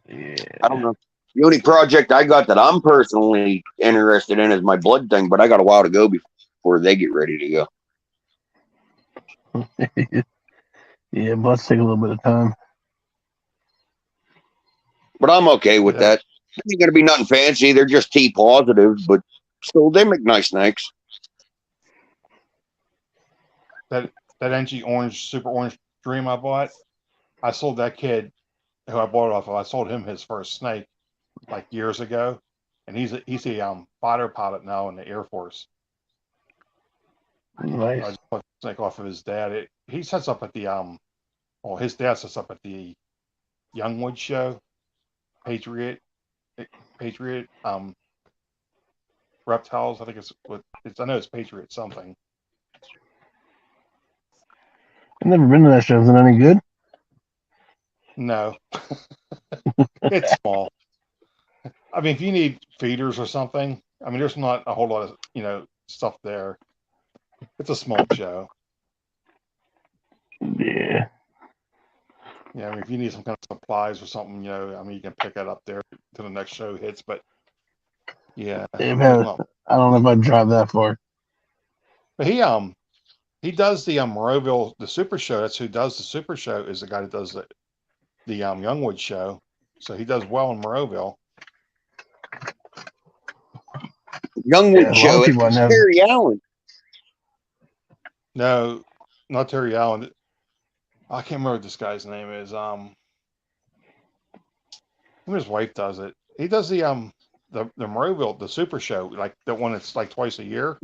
Yeah. I don't know. The only project I got that I'm personally interested in is my blood thing, but I got a while to go before they get ready to go. Yeah, bloods take a little bit of time. But I'm okay with that. They ain't gonna be nothing fancy. They're just T positive, but still they make nice snakes. That Enchi orange, super orange dream I bought, I sold that kid who I bought it off of. I sold him his first snake like years ago, and he's a fighter pilot now in the Air Force. Nice. I just bought the snake off of his dad. He sets up at the his dad sets up at the Youngwood show, Patriot reptiles. I think I know it's Patriot something. I've never been to that show. Is it any good? No, it's small. I mean, if you need feeders or something, I mean, there's not a whole lot of stuff there. It's a small show. Yeah. Yeah, I mean, if you need some kind of supplies or something, I mean, you can pick that up there till the next show hits. But yeah, I don't know if I'd drive that far. But he does the Moroville, the Super Show. That's who does the Super Show. Is the guy that does the Youngwood show. So he does well in Moroville. Youngwood show. It's Terry Allen. No, not Terry Allen. I can't remember what this guy's name is. His wife does it. He does the Moroville, the Super Show, like the one that's like twice a year.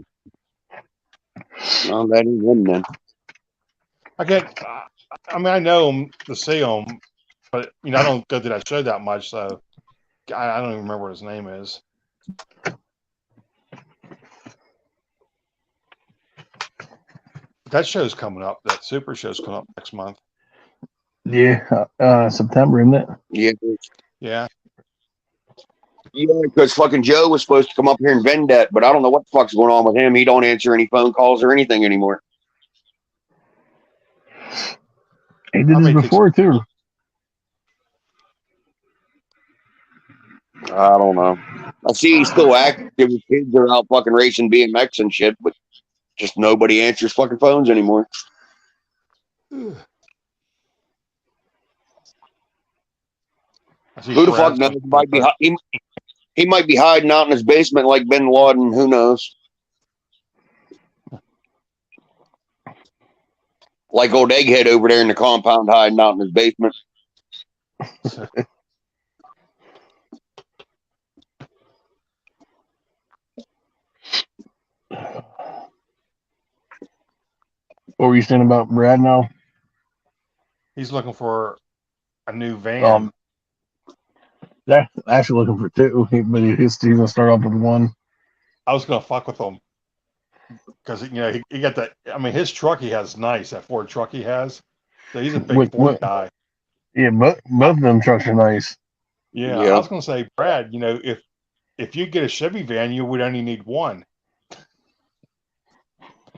No, that ain't him then. I mean, I know him to see him, but I don't go to that show that much, so I don't even remember what his name is. That show's coming up. That Super Show's coming up next month. Yeah, September, isn't it? Yeah. Yeah. Yeah, because fucking Joe was supposed to come up here and vend that, but I don't know what the fuck's going on with him. He don't answer any phone calls or anything anymore. He did this before too. I don't know. I see he's still active. His kids are out fucking racing BMX and shit, but just nobody answers fucking phones anymore. Who the fuck knows? He might be hiding out in his basement like Bin Laden. Who knows? Like old Egghead over there in the compound hiding out in his basement. What were you saying about Brad now? He's looking for a new van. They're actually looking for two, but he's gonna start off with one. I was gonna fuck with him because he got that. I mean, his truck he has nice. That Ford truck he has. So he's a big Ford guy. Yeah, both of them trucks are nice. Yeah, I was gonna say, Brad. If you get a Chevy van, you would only need one.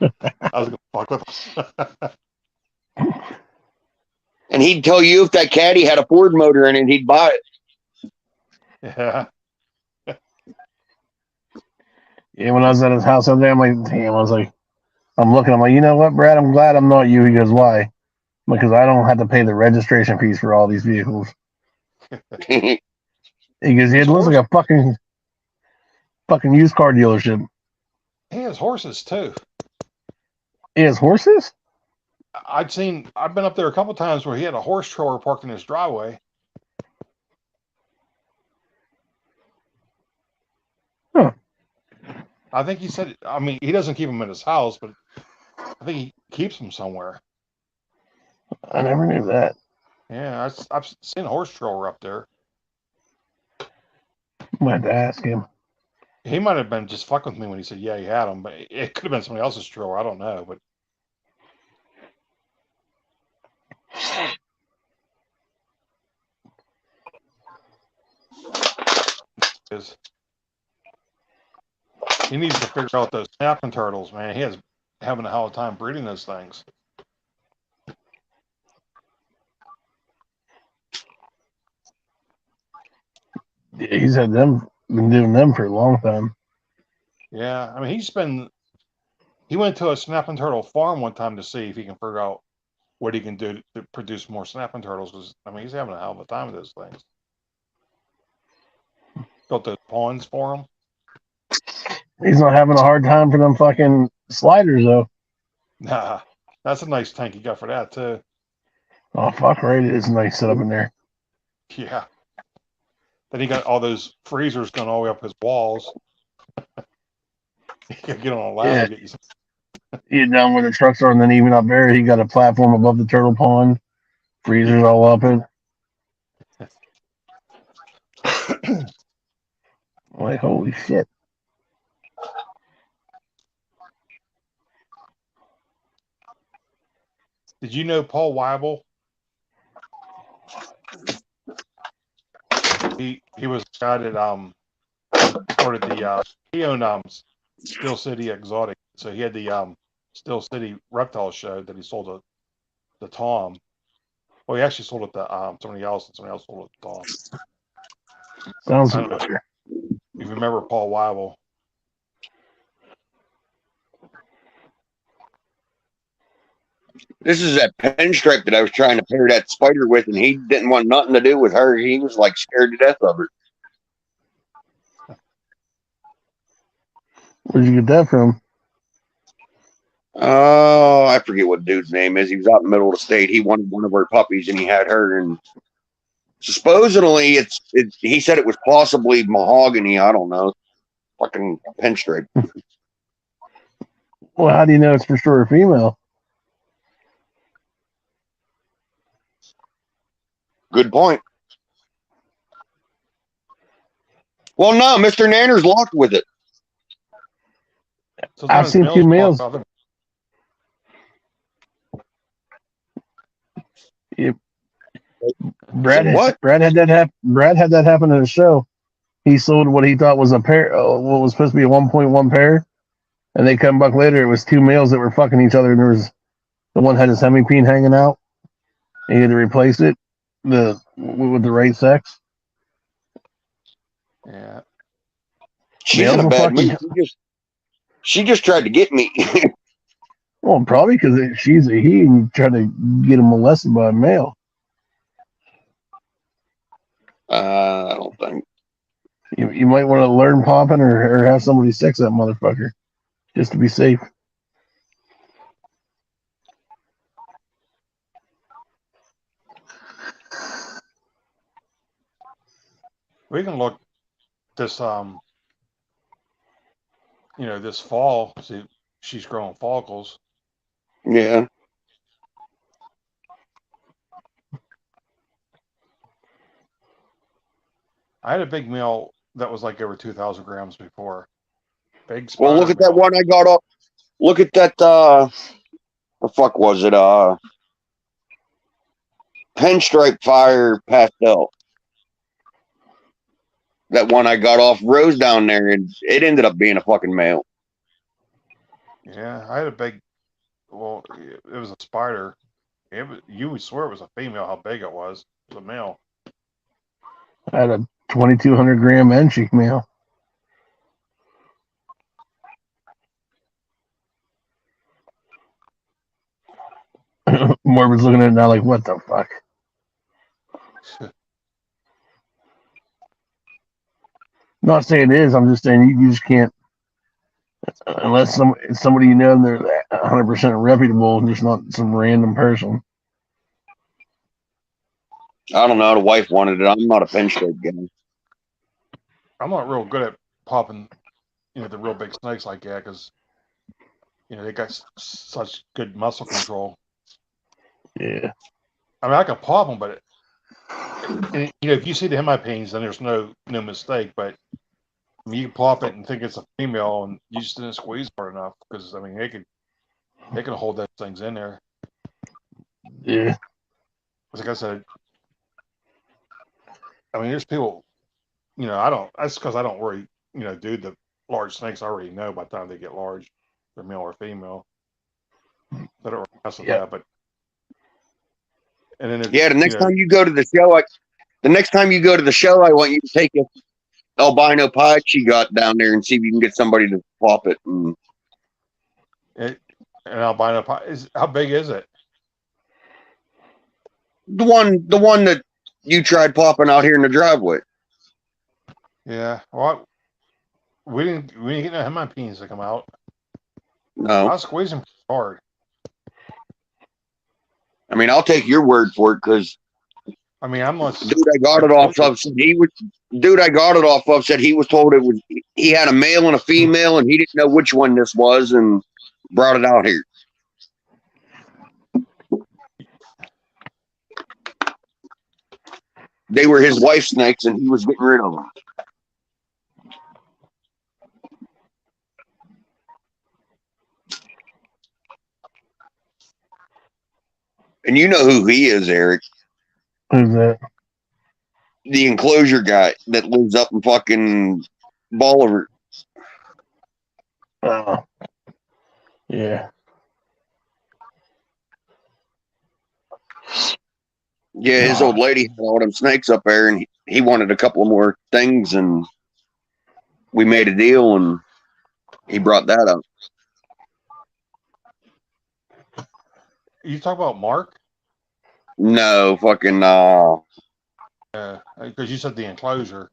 I was gonna fuck with him. And he'd tell you if that Caddy had a Ford motor in it, he'd buy it. Yeah. Yeah, when I was at his house over there, I'm like, damn. I'm looking. I'm like, you know what, Brad? I'm glad I'm not you. He goes, why? Because I don't have to pay the registration fees for all these vehicles. He goes, yeah, it looks like a fucking used car dealership. He has horses too. He has horses? I've been up there a couple times where he had a horse trailer parked in his driveway. Huh. I think he said, I mean, he doesn't keep them in his house, but I think he keeps them somewhere. I never knew that. Yeah, I've seen a horse trailer up there. I might have to ask him. He might have been just fucking with me when he said, yeah, he had them, but it could have been somebody else's trailer. I don't know, but. He needs to figure out those snapping turtles, man. He has having a hell of a time breeding those things. Yeah, he's been doing them for a long time. Yeah, I mean, he went to a snapping turtle farm one time to see if he can figure out what he can do to produce more snapping turtles. Because I mean, he's having a hell of a time with those things. Built those ponds for him. He's not having a hard time for them fucking sliders though. Nah, that's a nice tank you got for that too. Oh fuck, right! It is nice setup in there. Yeah. Then he got all those freezers going all the way up his walls. He could get on a ladder. Yeah. You down where the trucks are, and then even up there, he got a platform above the turtle pond. Freezers all up it. Like holy shit! Did you know Paul Weibel? He was the guy that started he owned Steel City Exotic, so he had the Steel City Reptile Show that he sold to Tom. Well, he actually sold it to somebody else, and somebody else sold it to Tom. Sounds familiar. If you remember Paul Weibel. This is that pinstripe that I was trying to pair that spider with, and he didn't want nothing to do with her. He was like scared to death of her. Where'd you get that from? Oh, I forget what dude's name is. He was out in the middle of the state. He wanted one of her puppies, and he had her. And supposedly, he said it was possibly mahogany. I don't know. Fucking pinstripe. Well, how do you know it's for sure a female? Good point. Well, no, Mr. Nanner's locked with it. I've seen two males. Yep. Brad had that happen at a show. He sold what he thought was a pair, what was supposed to be a 1.1 pair, and they come back later. It was two males that were fucking each other, and there was the one had his hemipene hanging out. He had to replace it with the right sex. Yeah, she's in a bad mood. She just tried to get me. Well, probably because she's a he and trying to get him molested by a male. I don't think. You might want to learn popping or have somebody sex that motherfucker just to be safe. we can look this this fall. See, she's growing follicles. Yeah. I had a big male that was like over 2,000 grams before. Big Well, spider look at that male. one I got off. Look at that. The fuck was it? Pinstripe Fire Pastel. That one I got off Rose down there, and it ended up being a fucking male. Yeah, I had a big. Well, it was a spider. You would swear it was a female. How big it was. It was a male. I had a 2,200 gram Enchic male. Morbid's looking at it now like, what the fuck? Not saying it is. I'm just saying you just can't, unless somebody you know and they're 100% reputable, just not some random person. I don't know. The wife wanted it. I'm not a pinstripe guy. I'm not real good at popping, the real big snakes like that because, they got such good muscle control. Yeah. I mean, I can pop them, but if you see the hemipines, then there's no mistake. But I mean, you can pop it and think it's a female, and you just didn't squeeze hard enough because I mean, they can hold those things in there. Yeah. Like I said, I mean, there's people, I don't. That's because I don't worry, do the large snakes. I already know by the time they get large, they're male or female. I don't really mess with that, but. And then Yeah, the next time you go to the show, I want you to take a albino pied she got down there and see if you can get somebody to pop it. And albino pied how big is it? The one that you tried popping out here in the driveway. Yeah, well, we didn't get no hemipines to come out. No, I was squeezing hard. I mean, I'll take your word for it because I mean, I'm not. dude I got it off of said he was told he had a male and a female and he didn't know which one this was and brought it out here. They were his wife's snakes and he was getting rid of them. And you know who he is, Eric. Who's that? The enclosure guy that lives up in fucking Bolivar. Yeah. Yeah, his old lady had all them snakes up there, and he wanted a couple more things, and we made a deal, and he brought that up. You talk about Mark? No, fucking because you said the enclosure.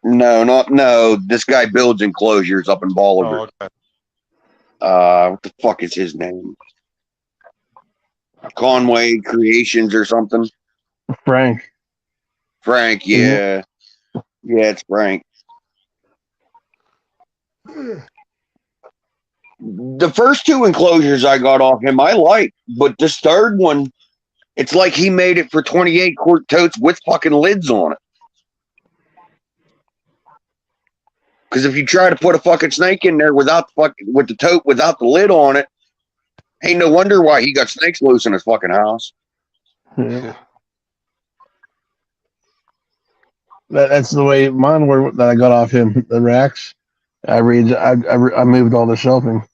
No. This guy builds enclosures up in Bolivar. Oh, okay. What the fuck is his name? Conway Creations or something. Frank, yeah. Yeah, it's Frank. The first two enclosures I got off him, I liked, but this third one, it's like he made it for 28 quart totes with fucking lids on it. Because if you try to put a fucking snake in there with the tote without the lid on it, ain't no wonder why he got snakes loose in his fucking house. Yeah. That's the way mine were that I got off him. The racks, I moved all the shelving.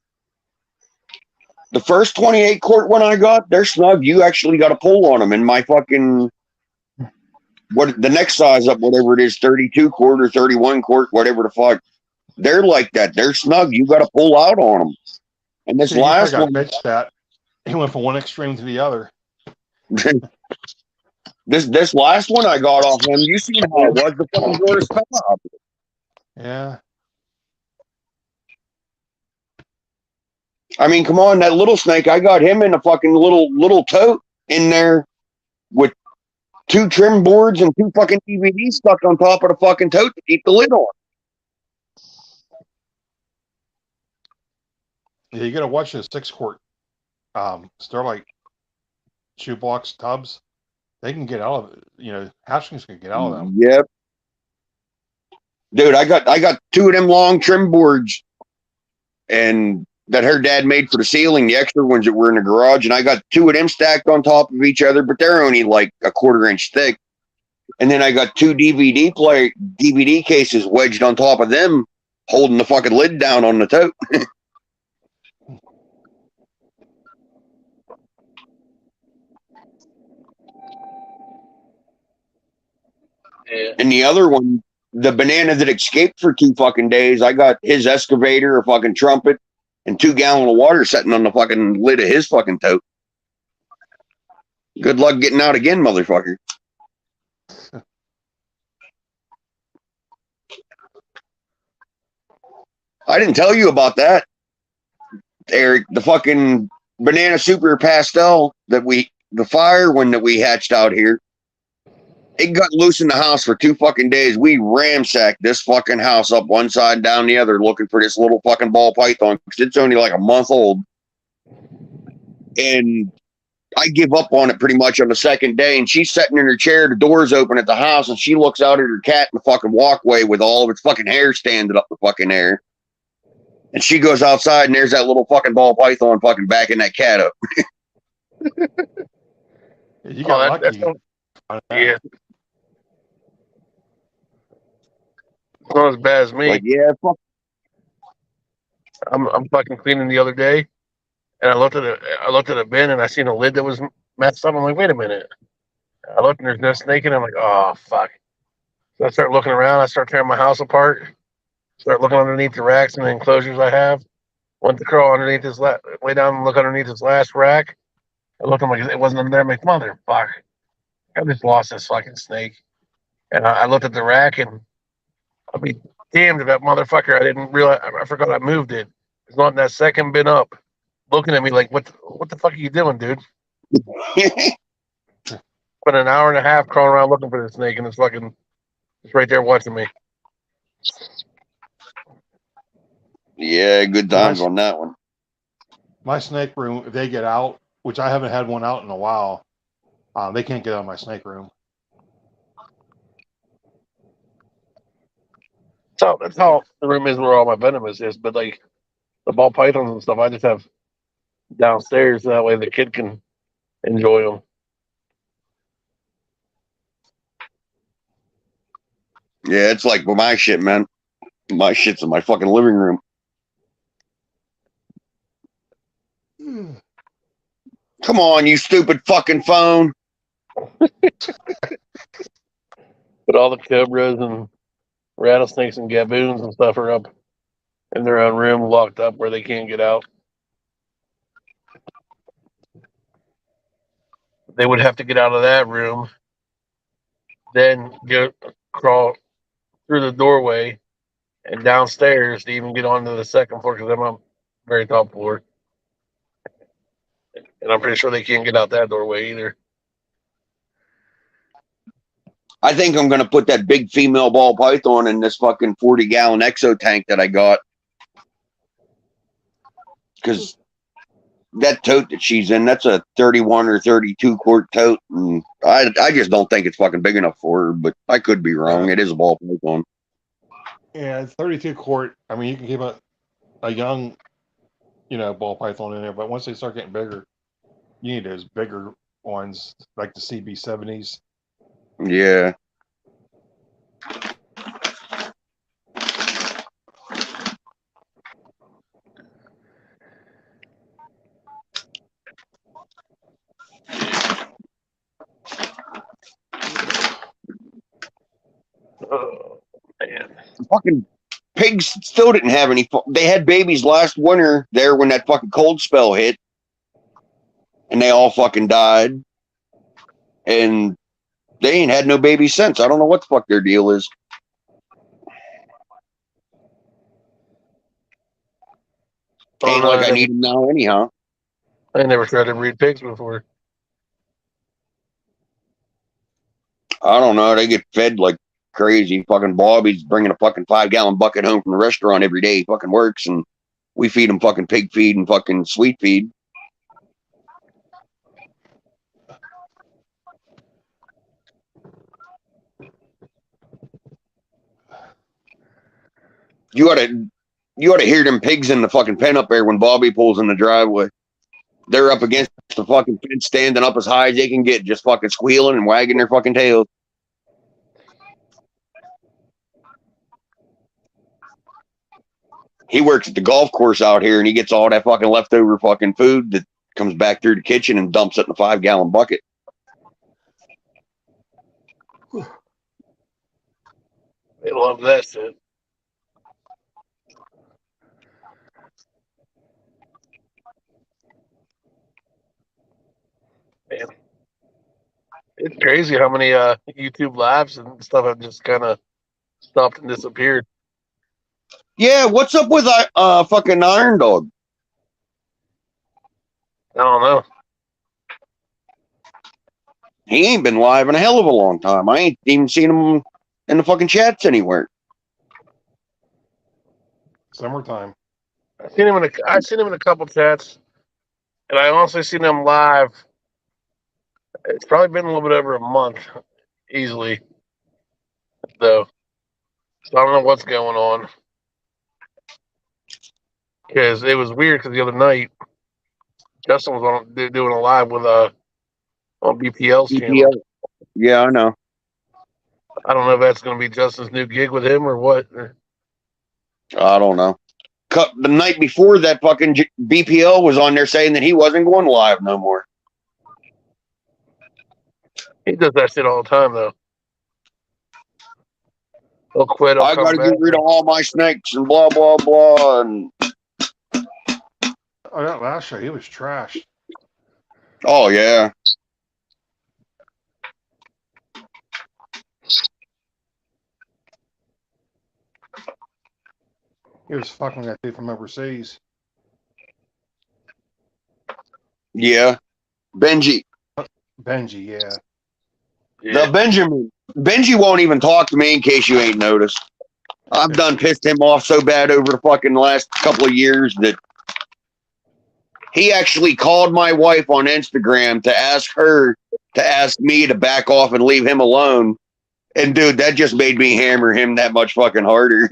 The first 28 quart one I got, they're snug. You actually got a pull on them. And my fucking the next size up, whatever it is, 32 quart or 31 quart, whatever the fuck, they're like that. They're snug. You got to pull out on them. And this last one, that he went from one extreme to the other. This last one I got off him, you seen how it was, the fucking worst job. Yeah. I mean, come on, that little snake, I got him in a fucking little tote in there with 2 trim boards and 2 fucking DVDs stuck on top of the fucking tote to keep the lid on. Yeah, you gotta watch the 6 quart Sterlite shoebox tubs. They can get out of it. Hatchlings can get out of them. Yep. Dude, I got two of them long trim boards, and that her dad made for the ceiling, the extra ones that were in the garage, and I got two of them stacked on top of each other, but they're only like a 1/4 inch thick. And then I got two DVD cases wedged on top of them, holding the fucking lid down on the tote. Yeah. And the other one, the banana that escaped for 2 fucking days, I got his excavator, a fucking trumpet, and 2 gallons of water sitting on the fucking lid of his fucking tote. Good luck getting out again, motherfucker. I didn't tell you about that, Eric. The fucking banana super pastel the fire one that we hatched out here, it got loose in the house for 2 fucking days. We ransacked this fucking house up one side, down the other, looking for this little fucking ball python because it's only like a month old. And I give up on it pretty much on the second day. And she's sitting in her chair, the door's open at the house, and she looks out at her cat in the fucking walkway with all of its fucking hair standing up the fucking air. And she goes outside, and there's that little fucking ball python fucking backing that cat up. You got lucky. Yeah. It's not as bad as me. Like, yeah, fuck. I'm fucking cleaning the other day, and I looked at a bin and I seen a lid that was messed up. I'm like, wait a minute. I looked and there's no snake in it. I'm like, oh fuck. So I start looking around. I start tearing my house apart. Start looking underneath the racks and the enclosures I have. Went to crawl underneath this, lay down and look underneath this last rack. I looked, I'm like, it wasn't under there. I'm like, motherfucker. I just lost this fucking snake. And I looked at the rack and I'll be damned if that motherfucker, I didn't realize, I forgot I moved it. It's not in that second bin up, looking at me like, what the fuck are you doing, dude? Spent an hour and a half crawling around looking for the snake, and it's right there watching me. Yeah, good times on that one. My snake room, if they get out, which I haven't had one out in a while, they can't get out of my snake room. So that's how the room is where all my venomous is. But like the ball pythons and stuff, I just have downstairs. So that way the kid can enjoy them. Yeah, it's like my shit, man. My shit's in my fucking living room. Come on, you stupid fucking phone. But all the cobras and rattlesnakes and gaboons and stuff are up in their own room, locked up where they can't get out. They would have to get out of that room, then crawl through the doorway and downstairs to even get onto the second floor because I'm on the very top floor. And I'm pretty sure they can't get out that doorway either. I think I'm gonna put that big female ball python in this fucking 40-gallon exo tank that I got. Because that tote that she's in, that's a 31 or 32 quart tote. And I just don't think it's fucking big enough for her, but I could be wrong. It is a ball python. Yeah, it's 32 quart. I mean, you can keep a young, ball python in there, but once they start getting bigger, you need those bigger ones like the CB70s. Yeah. Oh, man. Fucking pigs still didn't have any. They had babies last winter there when that fucking cold spell hit, and they all fucking died. And they ain't had no babies since. I don't know what the fuck their deal is. Ain't like I need them now anyhow. I never tried to breed pigs before. I don't know. They get fed like crazy. Fucking Bobby's bringing a fucking 5-gallon bucket home from the restaurant every day. He fucking works, and we feed him fucking pig feed and fucking sweet feed. You ought to hear them pigs in the fucking pen up there when Bobby pulls in the driveway. They're up against the fucking fence, standing up as high as they can get, just fucking squealing and wagging their fucking tails. He works at the golf course out here, and he gets all that fucking leftover fucking food that comes back through the kitchen and dumps it in a 5-gallon bucket. They love that shit. Man. It's crazy how many YouTube lives and stuff have just kind of stopped and disappeared. Yeah, what's up with fucking Iron Dog? I don't know. He ain't been live in a hell of a long time. I ain't even seen him in the fucking chats anywhere. Summertime. I've seen him in a couple chats, and I also seen him live. It's probably been a little bit over a month, easily, though. So I don't know what's going on. Because it was weird. Because the other night, Justin was doing a live with on BPL's channel. Yeah, I know. I don't know if that's going to be Justin's new gig with him or what. I don't know. The night before that, fucking BPL was on there saying that he wasn't going live no more. He does that shit all the time, though. He'll quit. I got to get rid of all my snakes and blah, blah, blah. And Oh, that last show, he was trash. oh, yeah. He was fucking that dude from overseas. Yeah. Benji. Benji, yeah. Now, Benji won't even talk to me in case you ain't noticed. I've done pissed him off so bad over the fucking last couple of years that he actually called my wife on Instagram to ask her to ask me to back off and leave him alone. And dude, that just made me hammer him that much fucking harder.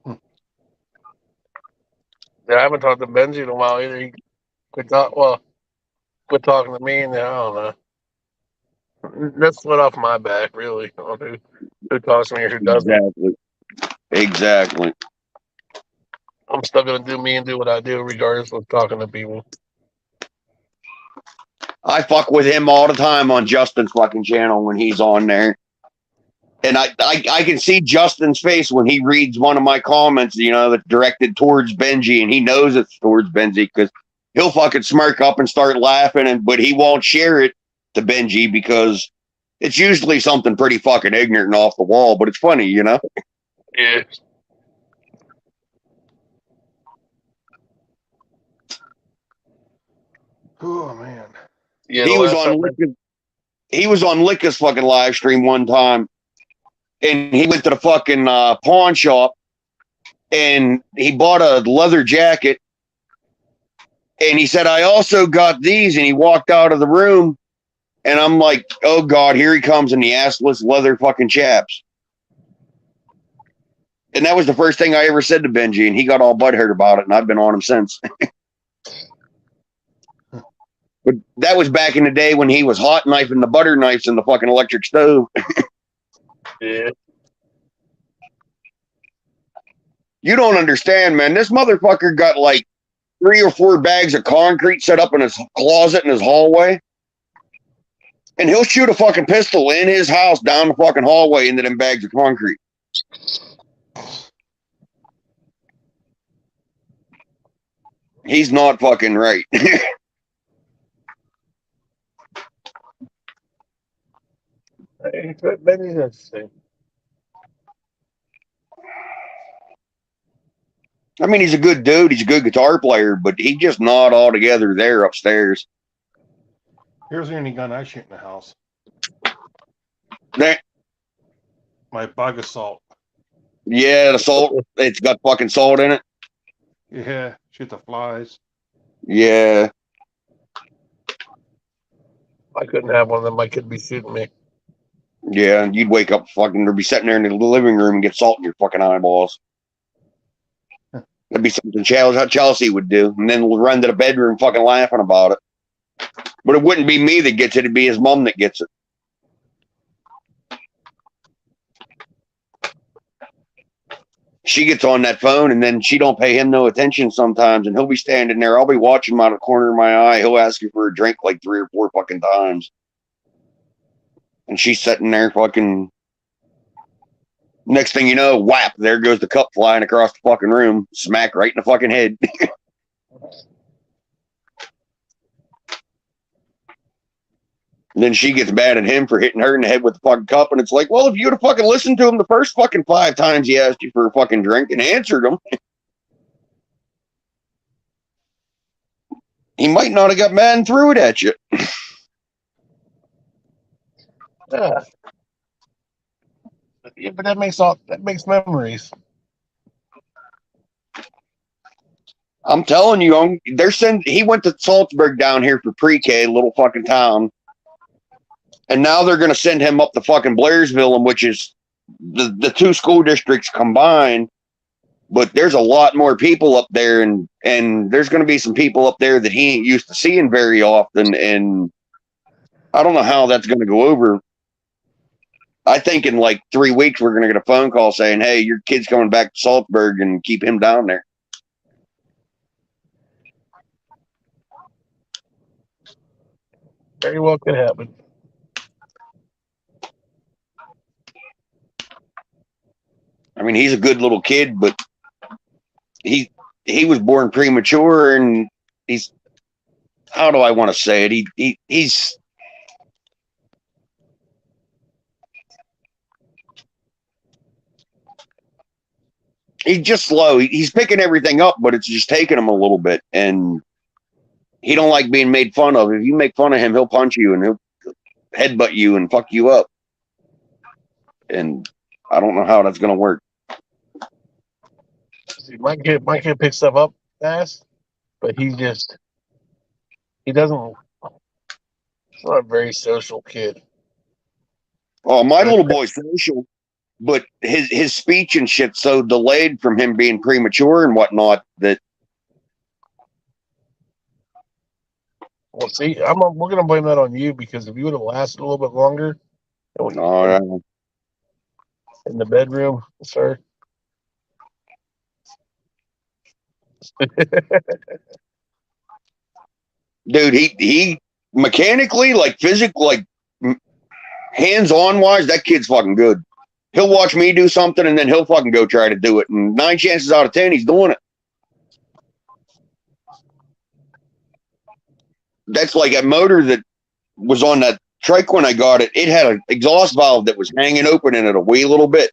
Yeah, I haven't talked to Benji in a while either. He quit talking to me, and I don't know. That's what off my back, really. On who talks to me or who doesn't. Exactly. I'm still gonna do me and do what I do, regardless of talking to people. I fuck with him all the time on Justin's fucking channel when he's on there. And I can see Justin's face when he reads one of my comments, you know, that's directed towards Benji, and he knows it's towards Benji because he'll fucking smirk up and start laughing, but he won't share it to Benji because it's usually something pretty fucking ignorant and off the wall, but it's funny, you know? Yeah. Oh, man. Yeah, He was on Licka's fucking live stream one time, and he went to the fucking pawn shop, and he bought a leather jacket, and he said, I also got these, and he walked out of the room, and I'm like, oh God, here he comes in the assless leather fucking chaps. And that was the first thing I ever said to Benji, and he got all butthurt about it, and I've been on him since. But that was back in the day when he was hot knifing the butter knives in the fucking electric stove. Yeah. You don't understand, man. This motherfucker got like 3 or 4 bags of concrete set up in his closet in his hallway. And he'll shoot a fucking pistol in his house down the fucking hallway into them bags of concrete. He's not fucking right. Benji's interesting. I mean, he's a good dude. He's a good guitar player, but he's just not all together there upstairs. Here's the only gun I shoot in the house. That, My bug assault. yeah, the salt. It's got fucking salt in it. Yeah, shoot the flies. Yeah. I couldn't have one of them. My kid be shooting me. Yeah, and you'd wake up fucking or be sitting there in the living room and get salt in your fucking eyeballs. That'd be something Chelsea would do, and then we'll run to the bedroom fucking laughing about it. But it wouldn't be me that gets it; it'd be his mom that gets it. She gets on that phone, and then she don't pay him no attention sometimes, and he'll be standing there. I'll be watching him out of the corner of my eye. He'll ask you for a drink like 3 or 4 fucking times, and she's sitting there fucking. Next thing you know, whap! There goes the cup flying across the fucking room, smack right in the fucking head. Then she gets mad at him for hitting her in the head with the fucking cup, and it's like, well, if you'd have fucking listened to him the first fucking 5 times he asked you for a fucking drink and answered him, he might not have got mad and threw it at you. Yeah, but that makes memories. I'm telling you, he went to Salzburg down here for pre-K, little fucking town. And now they're going to send him up to fucking Blairsville, which is the 2 school districts combined. But there's a lot more people up there, and there's going to be some people up there that he ain't used to seeing very often. And I don't know how that's going to go over. I think in like 3 weeks, we're going to get a phone call saying, hey, your kid's coming back to Salzburg, and keep him down there. Very well could happen. I mean, he's a good little kid, but he was born premature, and he's, how do I want to say it? He's just slow. He's picking everything up, but it's just taking him a little bit, and he don't like being made fun of. If you make fun of him, he'll punch you and he'll headbutt you and fuck you up. And I don't know how that's going to work. See, my kid picks stuff up fast, but he doesn't. He's not a very social kid. Oh, my little boy's social, but his speech and shit's so delayed from him being premature and whatnot that. Well, see, we're gonna blame that on you, because if you would have lasted a little bit longer, in the bedroom, sir. Dude, he mechanically, like physically, like hands-on wise, that kid's fucking good. He'll watch me do something, and then he'll fucking go try to do it, and 9 chances out of 10 he's doing it. That's like a motor that was on that trike when I got it. It had an exhaust valve that was hanging open in it a wee little bit.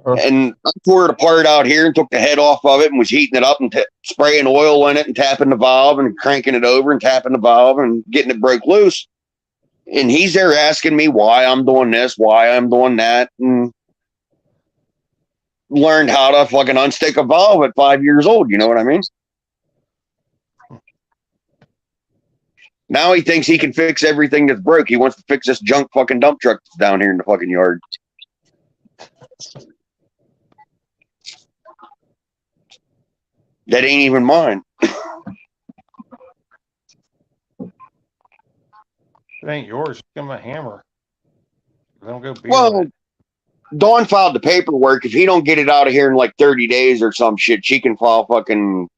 And I tore it apart out here and took the head off of it and was heating it up and spraying oil in it and tapping the valve and cranking it over and tapping the valve and getting it broke loose. And he's there asking me why I'm doing this, why I'm doing that, and learned how to fucking unstick a valve at 5 years old. You know what I mean? Now he thinks he can fix everything that's broke. He wants to fix this junk fucking dump truck that's down here in the fucking yard. That ain't even mine. It ain't yours. Give him a hammer. Don't go. Well, Dawn filed the paperwork. If he don't get it out of here in like 30 days or some shit, she can file fucking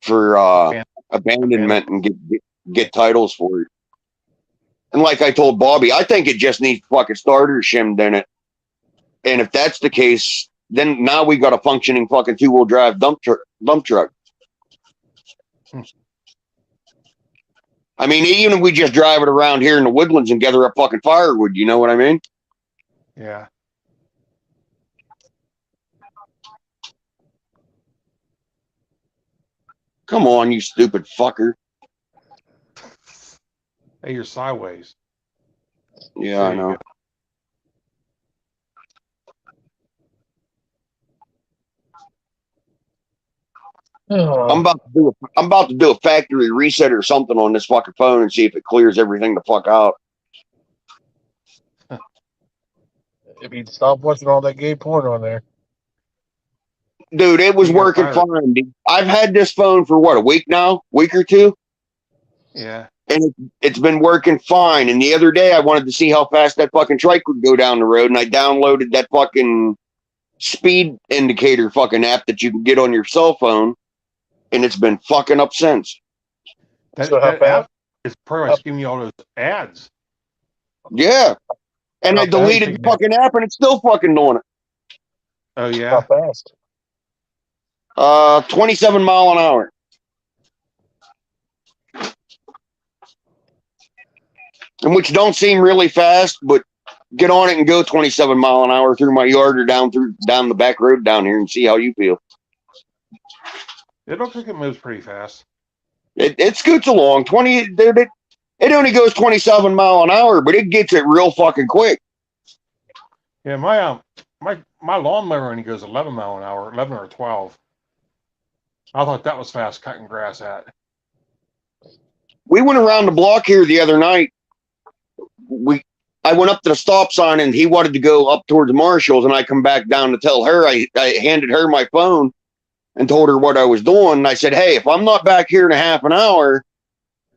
for abandonment and get titles for it. And like I told Bobby, I think it just needs fucking starter shimmed in it. And if that's the case, then now we got a functioning fucking 2-wheel drive dump truck. I mean, even if we just drive it around here in the woodlands and gather up fucking firewood, you know what I mean? Yeah. Come on, you stupid fucker. Hey, you're sideways. Yeah, I know. I'm about to do a factory reset or something on this fucking phone and see if it clears everything the fuck out. If you'd stop watching all that gay porn on there. Dude, it was You got working fired. fine. Dude. I've had this phone for what, a week now? Week or two? Yeah. And it's been working fine. And the other day I wanted to see how fast that fucking trike would go down the road, and I downloaded that fucking speed indicator fucking app that you can get on your cell phone, and it's been fucking up since. That, So how that fast? app is pretty much giving you all those ads. Yeah. And How I fast deleted you the can- fucking app and it's still fucking doing it. Oh How yeah. fast? 27 mile an hour. And which don't seem really fast, but get on it and go 27 mile an hour through my yard or down the back road down here and see how you feel. It looks like it moves pretty fast. It scoots along 20. Dude, it only goes 27 mile an hour, but it gets it real fucking quick. Yeah, my lawnmower only goes 11 mile an hour, 11 or 12. I thought that was fast cutting grass at. We went around the block here the other night. I went up to the stop sign and he wanted to go up towards Marshall's, and I come back down to tell her. I handed her my phone and told her what I was doing. And I said, hey, if I'm not back here in a half an hour,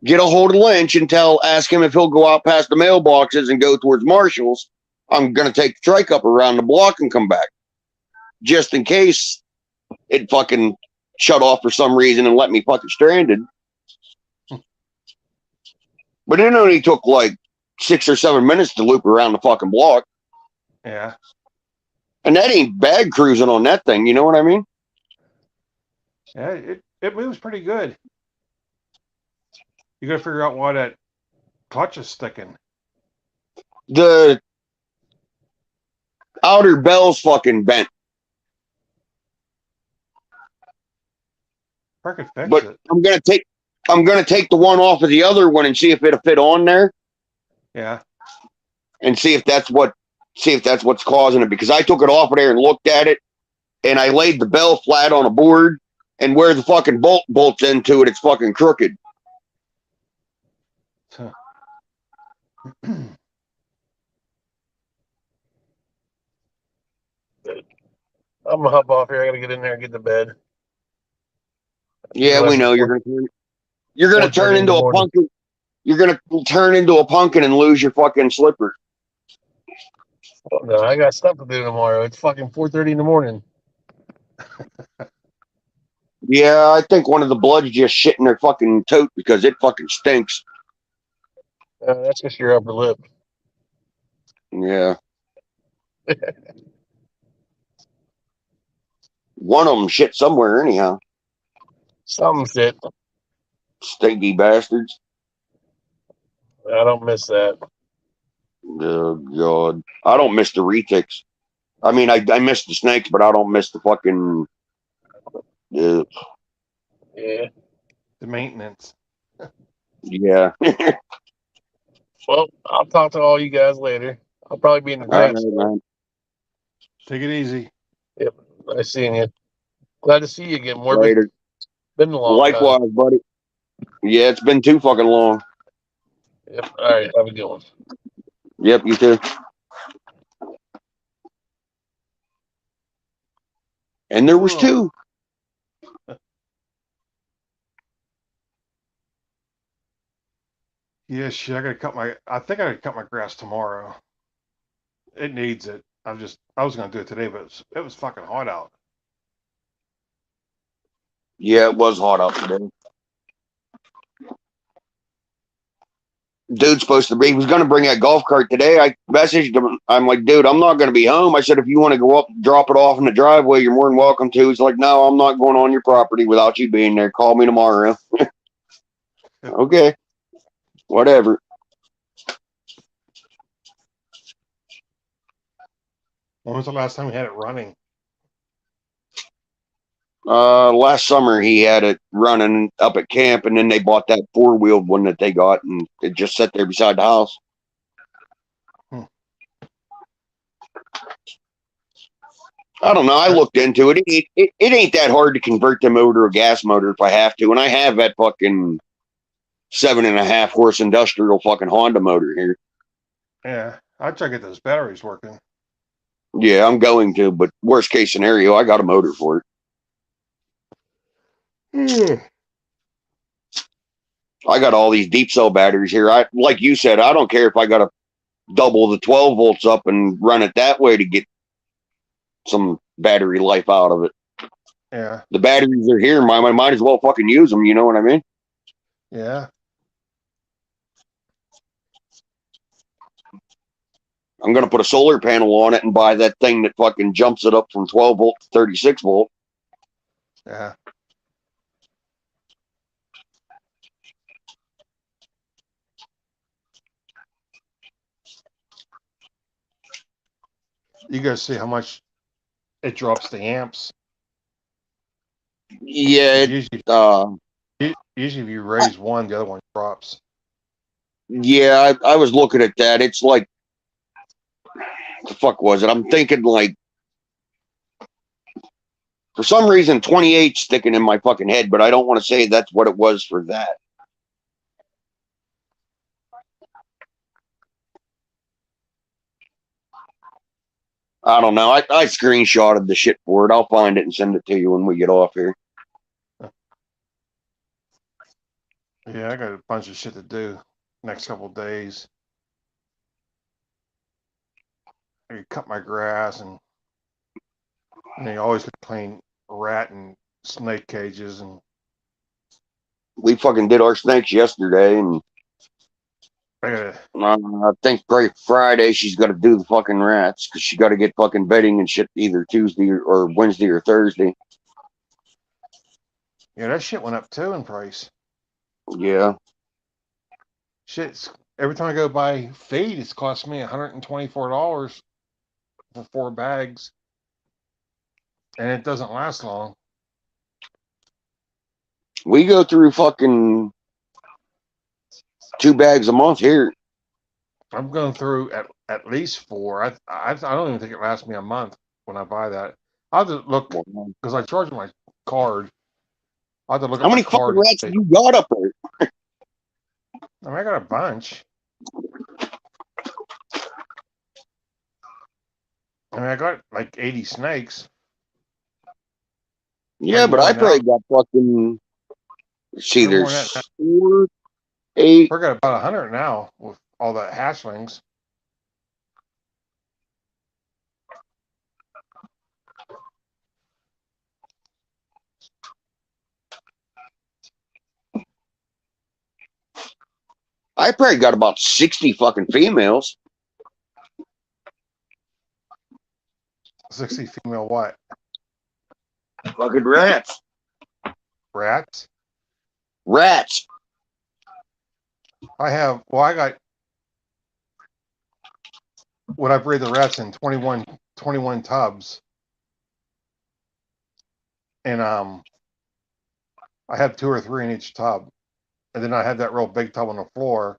get a hold of Lynch and ask him if he'll go out past the mailboxes and go towards Marshall's. I'm going to take the trike up around the block and come back, just in case it fucking shut off for some reason and let me fucking stranded. But it only took like 6 or 7 minutes to loop around the fucking block. Yeah. And that ain't bad cruising on that thing. You know what I mean? Yeah, it moves pretty good. You got to figure out why that clutch is sticking. The outer bell's fucking bent. I could fix But it. I'm gonna take the one off of the other one and see if it'll fit on there, Yeah. and see if that's what's causing it. Because I took it off of there and looked at it, and I laid the bell flat on a board, and where the fucking bolt bolts into it, it's fucking crooked. So, I'm gonna hop off here. I gotta get in there and get to bed. Yeah, Well, we know you're gonna turn 4:30 in into the a morning. pumpkin. You're gonna turn into a pumpkin and lose your fucking slipper. No, I got stuff to do tomorrow. It's fucking 4:30 in the morning. Yeah, I think one of the bloods just shit in their fucking tote because it fucking stinks. That's just your upper lip. Yeah. One of them shit somewhere anyhow. Some shit. Stinky bastards. I don't miss that. Oh God. I don't miss the retics. I mean, I miss the snakes, but I don't miss the fucking. Yeah. the maintenance. Yeah. Well, I'll talk to all you guys later. I'll probably be in the All right, grass. man. Take it easy. Nice seeing you. Glad to see you again, Morbid. Later. Been a long time. Likewise, buddy. Yeah, it's been too fucking long. Yep. All right. Have a good one. Yep, you too. And there was two. Yeah, shit. I think I gotta cut my grass tomorrow. It needs it. I was gonna do it today, but it was fucking hot out. Yeah, it was hot out today. Dude's supposed to be. He was going to bring that golf cart today. I messaged him. I'm like, dude, I'm not going to be home. I said, if you want to go up, drop it off in the driveway, you're more than welcome to. He's like, no, I'm not going on your property without you being there. Call me tomorrow. Okay. Whatever. When was the last time we had it running? Last summer he had it running up at camp, and then they bought that 4-wheeled one that they got, and it just sat there beside the house. I don't know. I looked into it. It ain't that hard to convert them over to a gas motor if I have to, and I have that fucking 7.5 horse industrial fucking Honda motor here. Yeah, I'd try to get those batteries working. Yeah, I'm going to, but worst case scenario, I got a motor for it. I got all these deep cell batteries here. I like you said, I don't care if I got to double the 12 volts up and run it that way to get some battery life out of it. Yeah. The batteries are here. I might as well fucking use them. You know what I mean? Yeah. I'm gonna put a solar panel on it and buy that thing that fucking jumps it up from 12 volt to 36 volt. Yeah. You guys see how much it drops the amps. Yeah, Usually if you raise one, the other one drops. yeah. I was looking at that. It's like, the fuck was it? I'm thinking like, for some reason, 28 sticking in my fucking head, but I don't want to say that's what it was for that. I don't know. I screenshotted the shit for it. I'll find it and send it to you when we get off here. Yeah, I got a bunch of shit to do next couple of days. I cut my grass and you always clean rat and snake cages and We fucking did our snakes yesterday, and I gotta I think probably Friday she's got to do the fucking rats because she got to get fucking bedding and shit either Tuesday or Wednesday or Thursday. yeah, that shit went up too in price. Yeah. Shit's every time I go buy feed, it's cost me $124 for 4 bags. And it doesn't last long. We go through fucking 2 bags a month here. I'm going through at least 4. I don't even think it lasts me a month when I buy that. I'll have to look because I charge my card. I'll have to look How at my many fucking card. rats have you got up there? I mean, I got a bunch. I mean, I got like 80 snakes. Yeah, but I probably got fucking. See, there's 4, 8. We got about 100 now with all the hatchlings. I probably got about 60 fucking females. 60 female what? Fucking rats. Rats? Rats. I got what I breed the rats in 21 tubs. And I have 2 or 3 in each tub. And then I have that real big tub on the floor.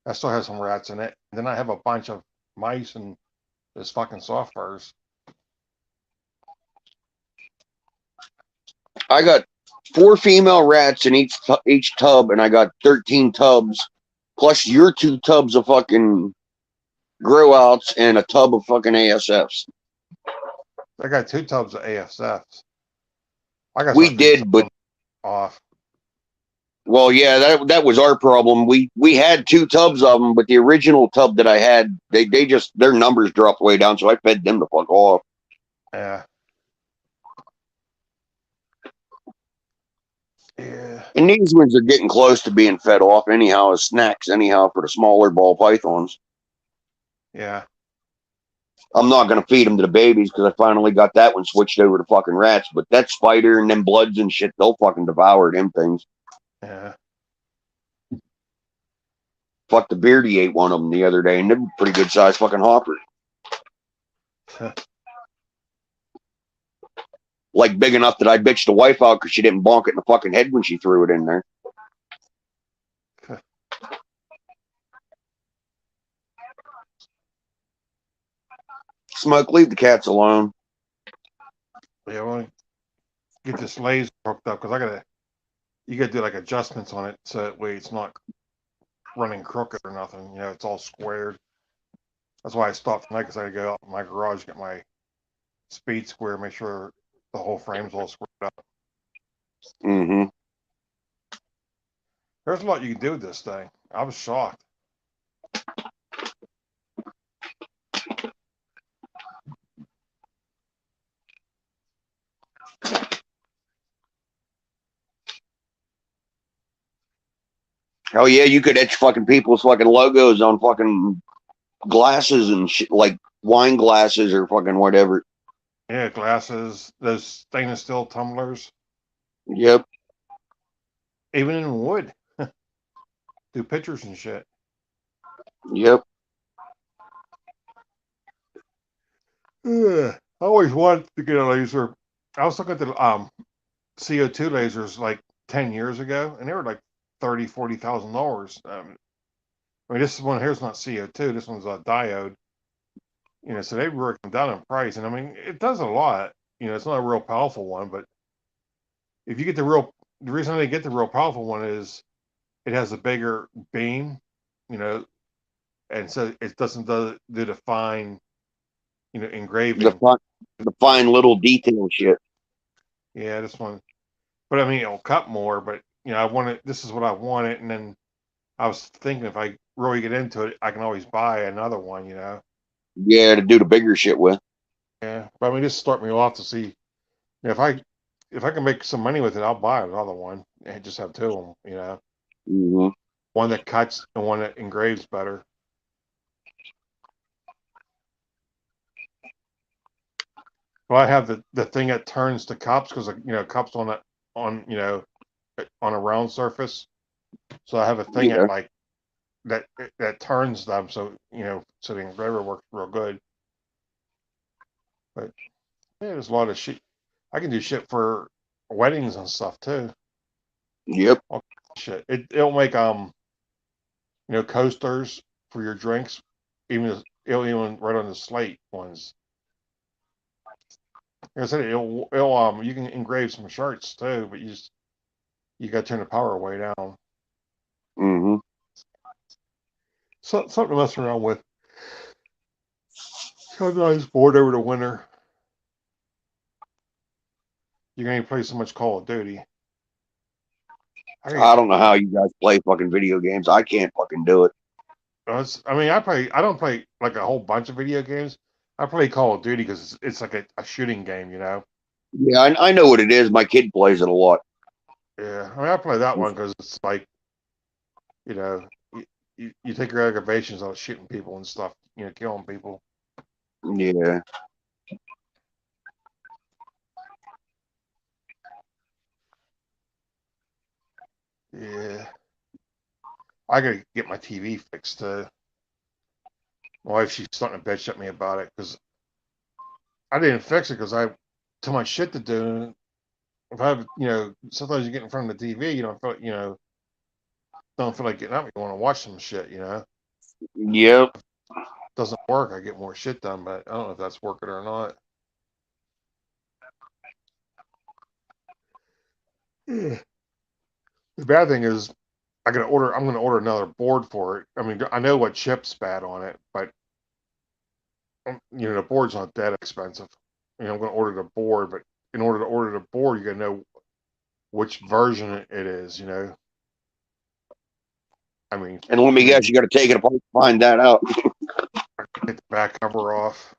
That still has some rats in it. And then I have a bunch of mice and this fucking soft furs. I got 4 female rats in each tub, and I got 13 tubs, plus your 2 tubs of fucking grow outs and a tub of fucking ASFs. I got 2 tubs of ASFs. We did, but off. Well, yeah, that was our problem. We had 2 tubs of them, but the original tub that I had, they just their numbers dropped way down, so I fed them the fuck off. Yeah. Yeah. And these ones are getting close to being fed off anyhow as snacks, anyhow, for the smaller ball pythons. Yeah. I'm not going to feed them to the babies because I finally got that one switched over to fucking rats. But that spider and them bloods and shit, they'll fucking devour them things. Yeah. Fuck, the Beardy ate one of them the other day, and they're pretty good sized fucking hopper. Like big enough that I bitched the wife out because she didn't bonk it in the fucking head when she threw it in there. Smoke, leave the cats alone. Yeah, well, get this laser hooked up because you gotta do like adjustments on it so that way it's not running crooked or nothing. You know, it's all squared. That's why I stopped tonight because I gotta go out in my garage, get my speed square, make sure the whole frame's all squared up. Mm-hmm. There's a lot you can do with this thing. I was shocked. Oh yeah, you could etch fucking people's fucking logos on fucking glasses and shit, like wine glasses or fucking whatever. Yeah, glasses, those stainless steel tumblers, Yep. even in wood. Do pictures and shit. Yep. Ugh. I always wanted to get a laser. I was looking at the CO2 lasers like 10 years ago, and they were like $30,000-$40,000. I mean, this one here's not CO2. This one's a diode. You know, so they were working down in price, and I mean, it does a lot. You know, it's not a real powerful one, but if you get the reason they get the real powerful one is it has a bigger beam, you know, and so it doesn't do the fine, you know, The engraving. fine, the fine little detail shit. Yeah, this one, but I mean, it'll cut more. But you know, I wanted this is what I wanted, and then I was thinking if I really get into it, I can always buy another one, you know. Yeah, to do the bigger shit with. Yeah, but I mean, just start me off to see, you know, if I can make some money with it, I'll buy another one and just have two of them, you know, Mm-hmm. one that cuts and one that engraves better. Well, I have the thing that turns the cups because you know cups on you know on a round surface, so I have a thing Yeah. that like that turns them so you know so the engraver works real good. But yeah, there's a lot of shit. I can do shit for weddings and stuff too. Yep. All shit. It'll make you know coasters for your drinks, it'll even right on the slate ones. Like I said, it'll you can engrave some shirts too, but you got to turn the power way down. Mm-hmm. So, something to mess around with. Sometimes bored over the winter. You're gonna play so much Call of Duty. I don't know how you guys play fucking video games. I can't fucking do it. I mean, I don't play like a whole bunch of video games. I play Call of Duty because it's like a shooting game, you know. Yeah, I know what it is. My kid plays it a lot. Yeah, I mean, I play that one because it's like, you know, you take your aggravations out of shooting people and stuff, you know, killing people. Yeah. Yeah, I gotta get my TV fixed too. My wife, she's starting to bitch at me about it because I didn't fix it because I too much shit to do. If I have, you know, sometimes you get in front of the TV, you don't feel, you know, don't feel like getting up. You want to watch some shit, you know. Yep. Doesn't work. I get more shit done, but I don't know if that's working or not. Yeah. The bad thing is, I'm gonna order another board for it. I mean, I know what chip's bad on it, but you know, the board's not that expensive. You know, I'm gonna order the board, but in order to order the board, you gotta know which version it is. You know, I mean, And let me guess, you got to take it apart to find that out. take the back cover off.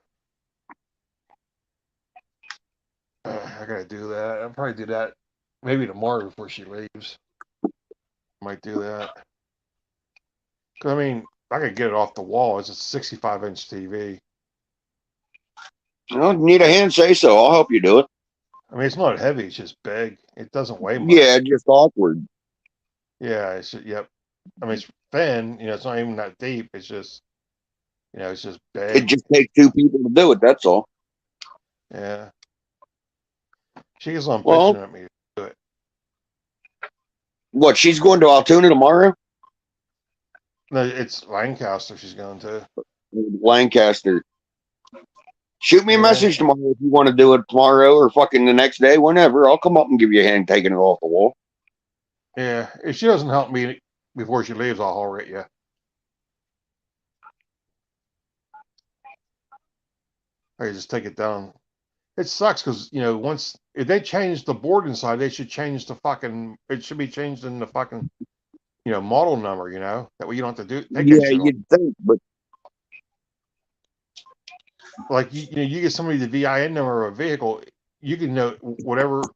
I gotta do that. I'll probably do that maybe tomorrow before she leaves. Might do that. Cause I mean, I could get it off the wall. It's a 65-inch TV. You know, need a hand, say so. I'll help you do it. I mean, it's not heavy. It's just big. It doesn't weigh much. Yeah, just awkward. Yeah. Yep. I mean, it's thin. You know, it's not even that deep. It's just, you know, it's just It big. just takes two people to do it. That's all. Yeah. She is on Well, bitching at me to do it. what? She's going to Altoona tomorrow. No, it's Lancaster. She's going to. Lancaster. Shoot me a Yeah. message tomorrow if you want to do it tomorrow or fucking the next day, whenever. I'll come up and give you a hand taking it off the wall. Yeah. If she doesn't help me before she leaves, I'll holler at you. I just take it down. It sucks because once if they change the board inside, they should change the fucking. It should be changed in the fucking model number. That way you don't have to take that Yeah, shit off. you'd think, but Like you get somebody the VIN number of a vehicle, you can know what's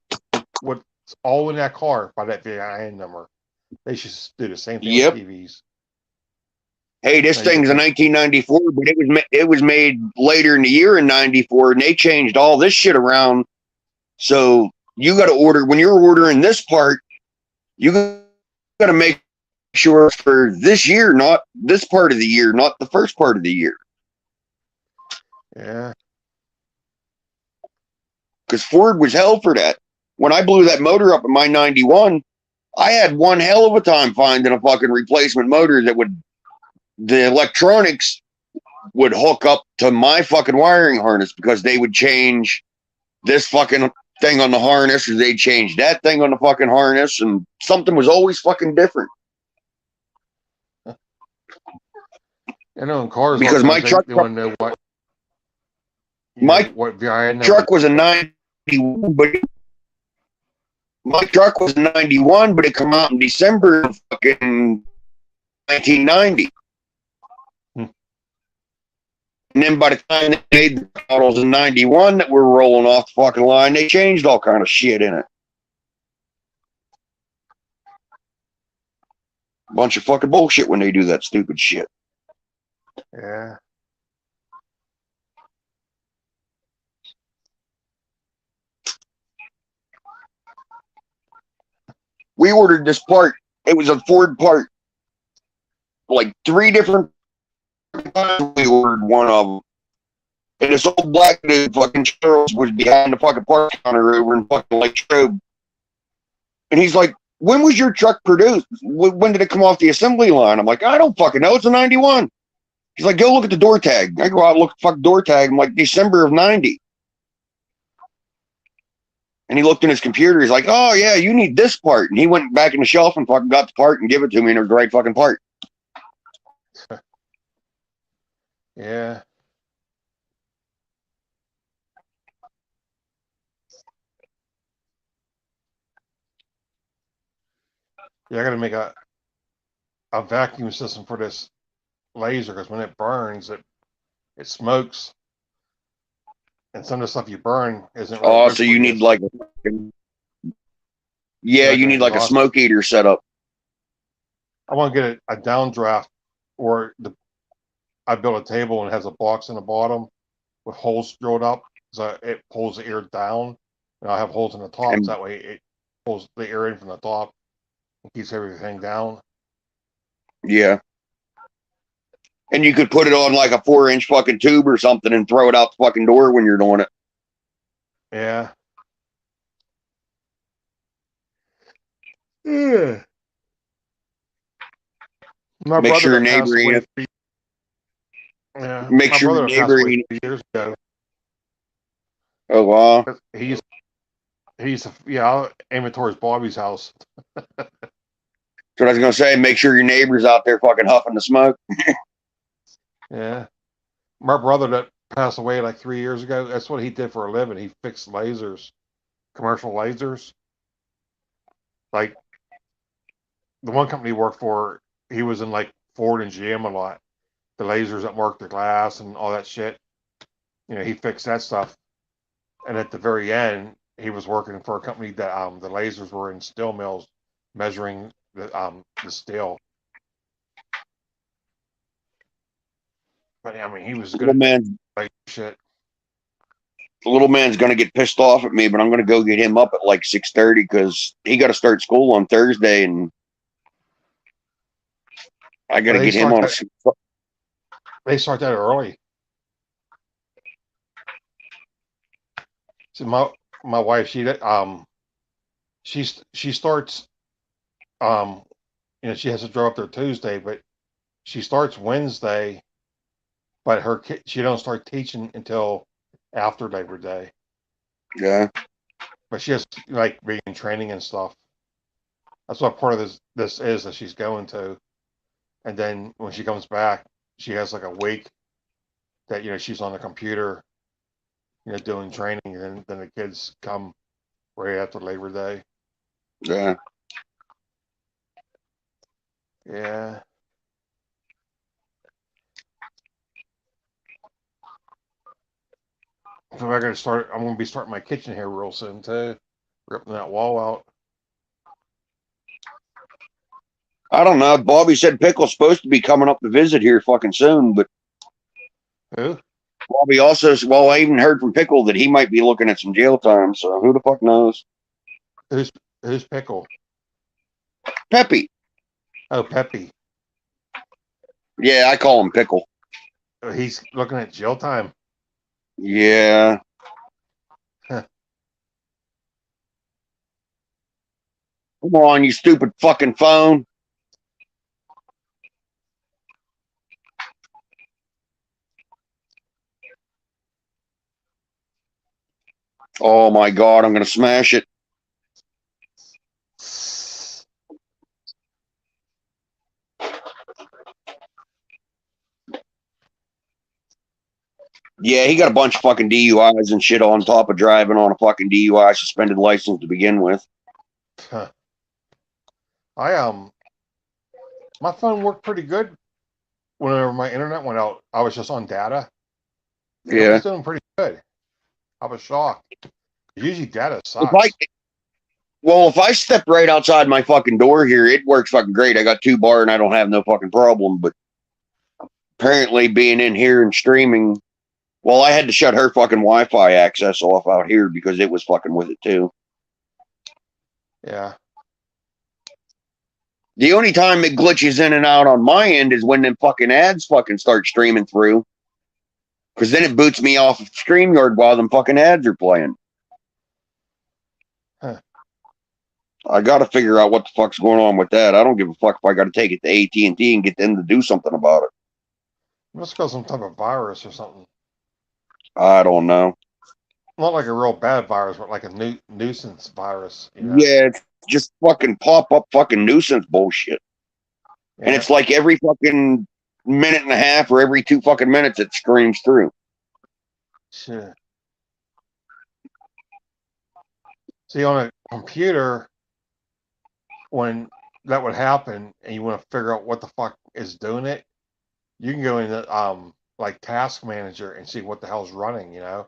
all in that car by that VIN number. They should do the same thing yep. with TVs. Hey, this thing's a 1994, but it was made later in the year in '94, and they changed all this shit around. So you got to order when you're ordering this part, you got to make sure for this year, not this part of the year, not the first part of the year. Yeah. Because Ford was hell for that. When I blew that motor up in my 91, I had one hell of a time finding a fucking replacement motor that the electronics would hook up to my fucking wiring harness because they would change this fucking thing on the harness or they'd change that thing on the fucking harness and something was always fucking different. In cars because my truck they want to know what what VIN truck was a 91, but my truck was a 91, but it come out in December of fucking 1990. And then by the time they made the models in 91 that were rolling off the fucking line, they changed all kind of shit in it. Bunch of fucking bullshit when they do that stupid shit. Yeah. We ordered this part. It was a Ford part. Like 3 different times we ordered one of them. And this old black dude, fucking Charles, was behind the fucking park counter over in fucking Lake Strobe. And he's like, when was your truck produced? When did it come off the assembly line? I'm like, I don't fucking know. It's a 91. He's like, go look at the door tag. I go out and look at the fucking door tag. I'm like, December of 90. And he looked in his computer. He's like, oh, yeah, you need this part. And he went back in the shelf and fucking got the part and gave it to me. And it was the right fucking part. Yeah. Yeah, I got to make a vacuum system for this laser because when it burns, it smokes. And some of the stuff you burn isn't really Oh, good so for you need like you need like a smoke eater set up. I want to get a downdraft or I built a table and it has a box in the bottom with holes drilled up so it pulls the air down. And I have holes in the top so that way it pulls the air in from the top and keeps everything down. Yeah. And you could put it on like a 4-inch fucking tube or something and throw it out the fucking door when you're doing it. Yeah. Yeah. Make sure your neighbor ain't. Yeah. Make sure your neighbor ain't. Years ago. Oh wow. He's I'll aim it towards Bobby's house. So I was gonna say, make sure your neighbor's out there fucking huffing the smoke. Yeah. My brother that passed away like 3 years ago, that's what he did for a living. He fixed lasers, commercial lasers. Like the one company he worked for, he was in like Ford and GM a lot. The lasers that mark the glass and all that shit. He fixed that stuff. And at the very end, he was working for a company that the lasers were in steel mills measuring the steel. But I mean, he was good at like shit. The little man's gonna get pissed off at me, but I'm gonna go get him up at like 6:30 because he got to start school on Thursday, and I got to get him on. They start that early. So my wife, she starts she has to drive up there Tuesday, but she starts Wednesday. But her kid, she don't start teaching until after Labor Day. Yeah. But she has like reading training and stuff. That's what part of this is that she's going to. And then when she comes back, she has like a week that she's on the computer doing training, and then the kids come right after Labor Day. Yeah. Yeah. So I got to start. I'm going to be starting my kitchen here real soon too. Ripping that wall out. I don't know. Bobby said Pickle's supposed to be coming up to visit here fucking soon, but Who? Bobby also, well, I even heard from Pickle that he might be looking at some jail time, so who the fuck knows? Who's Pickle? Peppy. Oh, Peppy. Yeah, I call him Pickle. Oh, he's looking at jail time. Yeah. Huh. Come on, you stupid fucking phone. Oh my god, I'm gonna smash it. Yeah, he got a bunch of fucking DUIs and shit on top of driving on a fucking DUI suspended license to begin with. Huh. My phone worked pretty good whenever my internet went out. I was just on data. It Yeah. was doing pretty good. I was shocked. Usually data If sucks. if I step right outside my fucking door here, it works fucking great. I got 2 bar and I don't have no fucking problem. But apparently, being in here and streaming, well, I had to shut her fucking Wi-Fi access off out here because it was fucking with it too. Yeah. The only time it glitches in and out on my end is when them fucking ads fucking start streaming through. Because then it boots me off of StreamYard while them fucking ads are playing. Huh. I got to figure out what the fuck's going on with that. I don't give a fuck if I got to take it to AT&T and get them to do something about it. It must go some type of virus or something. I don't know. Not like a real bad virus, but like a nuisance virus. Yeah, it's just fucking pop-up fucking nuisance bullshit. Yeah. And it's like every fucking minute and a half or every 2 fucking minutes it screams through. Shit. See, on a computer, when that would happen and you want to figure out what the fuck is doing it, you can go into like Task Manager and see what the hell's running, and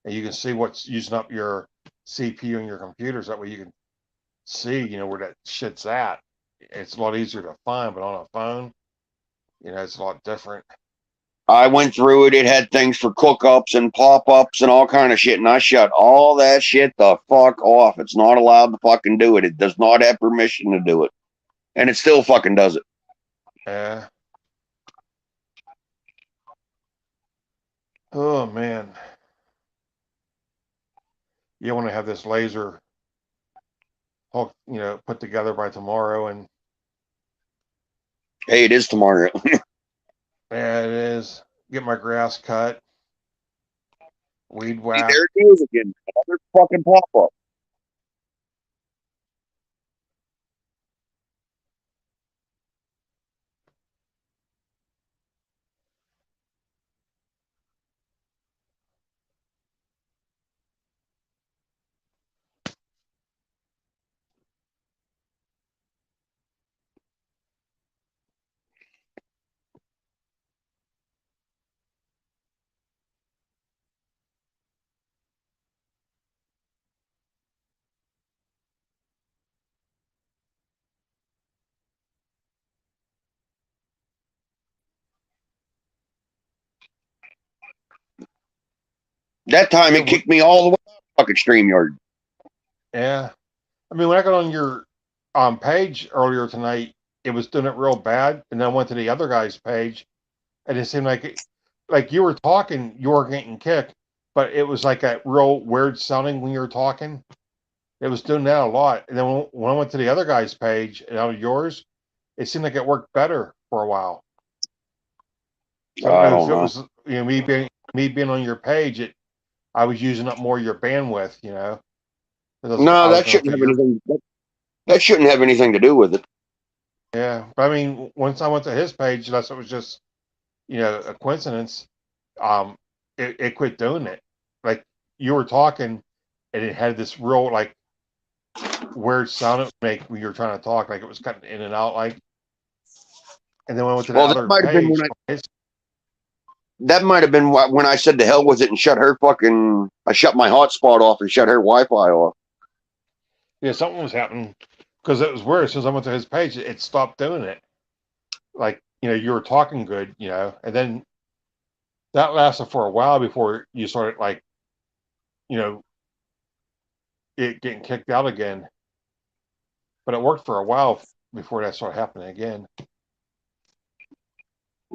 you can see what's using up your CPU and your computers. That way you can see, where that shit's at. It's a lot easier to find, but on a phone, it's a lot different. I went through it. It had things for cook-ups and pop-ups and all kind of shit, and I shut all that shit the fuck off. It's not allowed to fucking do it. It does not have permission to do it. And it still fucking does it. Yeah. Oh, man. You want to have this laser hook, put together by tomorrow, and Hey, it is tomorrow. yeah, it is. Get my grass cut, weed whack. There it goes again. Another fucking pop-up. That time it kicked me all the way out of fucking StreamYard. Yeah. I mean, when I got on your page earlier tonight, it was doing it real bad, and then I went to the other guy's page, and it seemed like you were talking, you were getting kicked, but it was like a real weird sounding when you were talking. It was doing that a lot, and then when I went to the other guy's page and out of yours, it seemed like it worked better for a while. I don't if it know. was me being on your page, I was using up more of your bandwidth, No, that shouldn't have anything. That shouldn't have anything to do with it. Yeah, but I mean, once I went to his page, unless it was just, a coincidence, it quit doing it. Like you were talking, and it had this real like weird sound it would make when you were trying to talk, like it was cutting in and out, like. And then when I went to the Well, that other might have been page, when I said the hell was it and shut her fucking. I shut my hotspot off and shut her Wi-Fi off. yeah, something was happening because it was weird. As soon as I went to his page, it stopped doing it. Like, you were talking good, and then that lasted for a while before you started like, it getting kicked out again. But it worked for a while before that started happening again.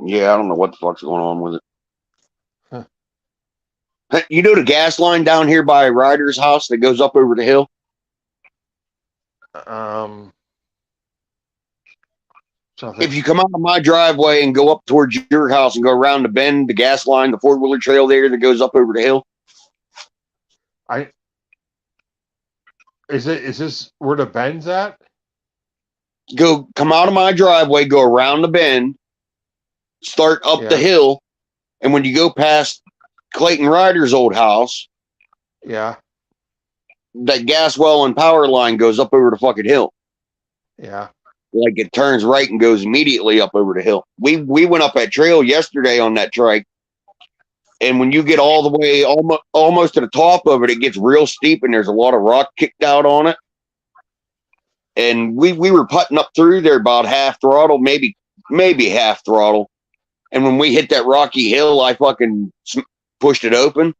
Yeah, I don't know what the fuck's going on with it. You know the gas line down here by Ryder's house that goes up over the hill? If you come out of my driveway and go up towards your house and go around the bend, the gas line, the 4-wheeler trail there that goes up over the hill. Is this where the bend's at? Come out of my driveway, go around the bend, start up the hill, and when you go past Clayton Ryder's old house, yeah, that gas well and power line goes up over the fucking hill. Yeah. Like it turns right and goes immediately up over the hill. We went up that trail yesterday on that trike, and when you get all the way almost to the top of it, it gets real steep and there's a lot of rock kicked out on it. And we were putting up through there about half throttle, maybe half throttle. And when we hit that rocky hill, I fucking pushed it open,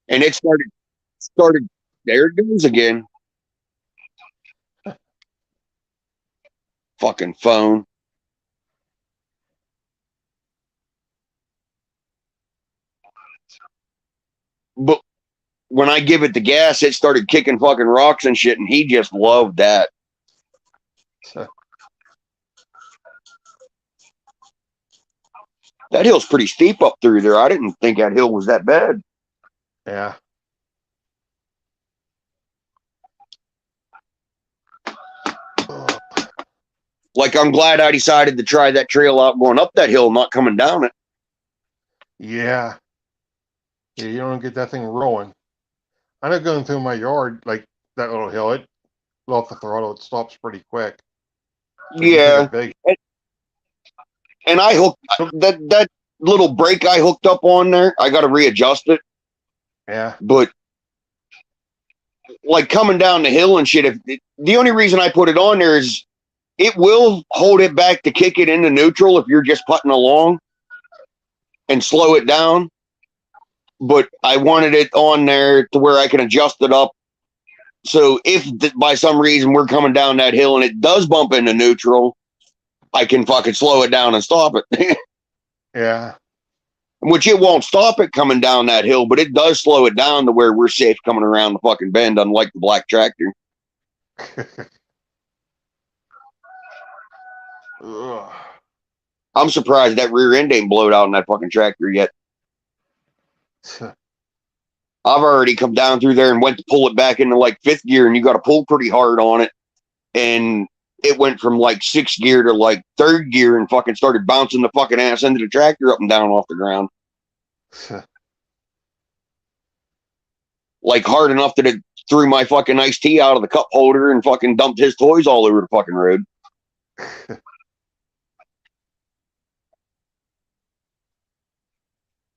and it started. There it goes again. Fucking phone. But when I give it the gas, it started kicking fucking rocks and shit, and he just loved that. That hill's pretty steep up through there. I didn't think that hill was that bad. Yeah. Like, I'm glad I decided to try that trail out going up that hill, not coming down it. Yeah. Yeah, you don't get that thing rolling. I know going through my yard, like that little hill, it off the throttle, it stops pretty quick. But yeah. And I hooked that little brake I hooked up on there, I got to readjust it. Yeah. But like coming down the hill and shit, the only reason I put it on there is it will hold it back to kick it into neutral if you're just putting along and slow it down. But I wanted it on there to where I can adjust it up. So if by some reason we're coming down that hill and it does bump into neutral, I can fucking slow it down and stop it. Yeah. Which it won't stop it coming down that hill, but it does slow it down to where we're safe coming around the fucking bend, unlike the black tractor. I'm surprised that rear end ain't blowed out in that fucking tractor yet. I've already come down through there and went to pull it back into like 5th gear, and you got to pull pretty hard on it. And it went from like 6th gear to like 3rd gear and fucking started bouncing the fucking ass into the tractor up and down off the ground. Like hard enough that it threw my fucking iced tea out of the cup holder and fucking dumped his toys all over the fucking road.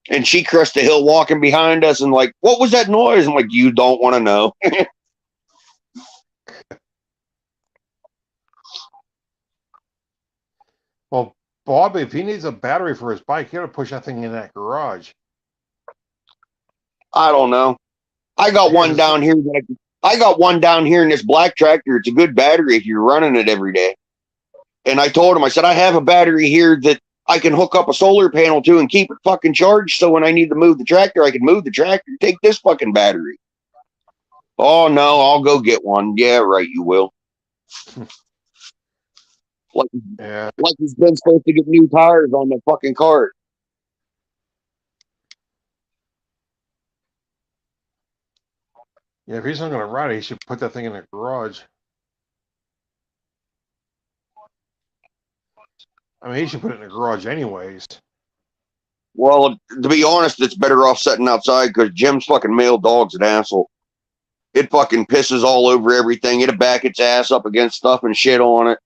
And she crushed the hill walking behind us and like, what was that noise? I'm like, you don't want to know. Well, Bob, if he needs a battery for his bike, he ought to push that thing in that garage. I don't know. I got one down here. I got one down here in this black tractor. It's a good battery if you're running it every day. And I told him, I said, I have a battery here that I can hook up a solar panel to and keep it fucking charged. So when I need to move the tractor, I can move the tractor. Take this fucking battery. Oh no, I'll go get one. Yeah, right, you will. Like he's been supposed to get new tires on the fucking cart. Yeah, if he's not going to ride it, he should put that thing in the garage. I mean, he should put it in the garage anyways. Well, to be honest, it's better off sitting outside because Jim's fucking male dog's an asshole. It fucking pisses all over everything. It'll back its ass up against stuff and shit on it.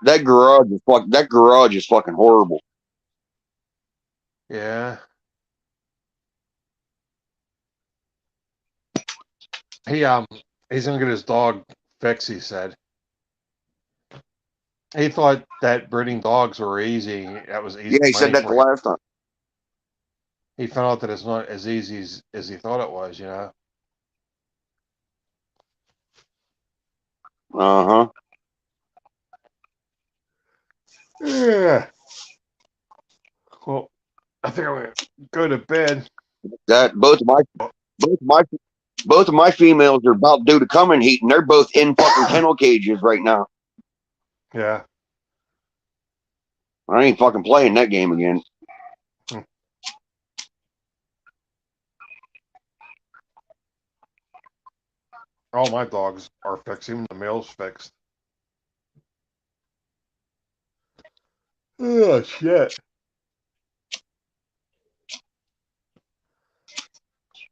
That garage is fucking horrible. Yeah. He's gonna get his dog fixed, he said. He thought that breeding dogs were easy. That was easy. Yeah, he said that the last time. He found out that it's not as easy as he thought it was, Uh-huh. Yeah. Well, I think I'm gonna go to bed. That both of my females are about due to come in heat, and they're both in fucking kennel cages right now. Yeah. I ain't fucking playing that game again. All my dogs are fixed, even the male's fixed. Oh, shit.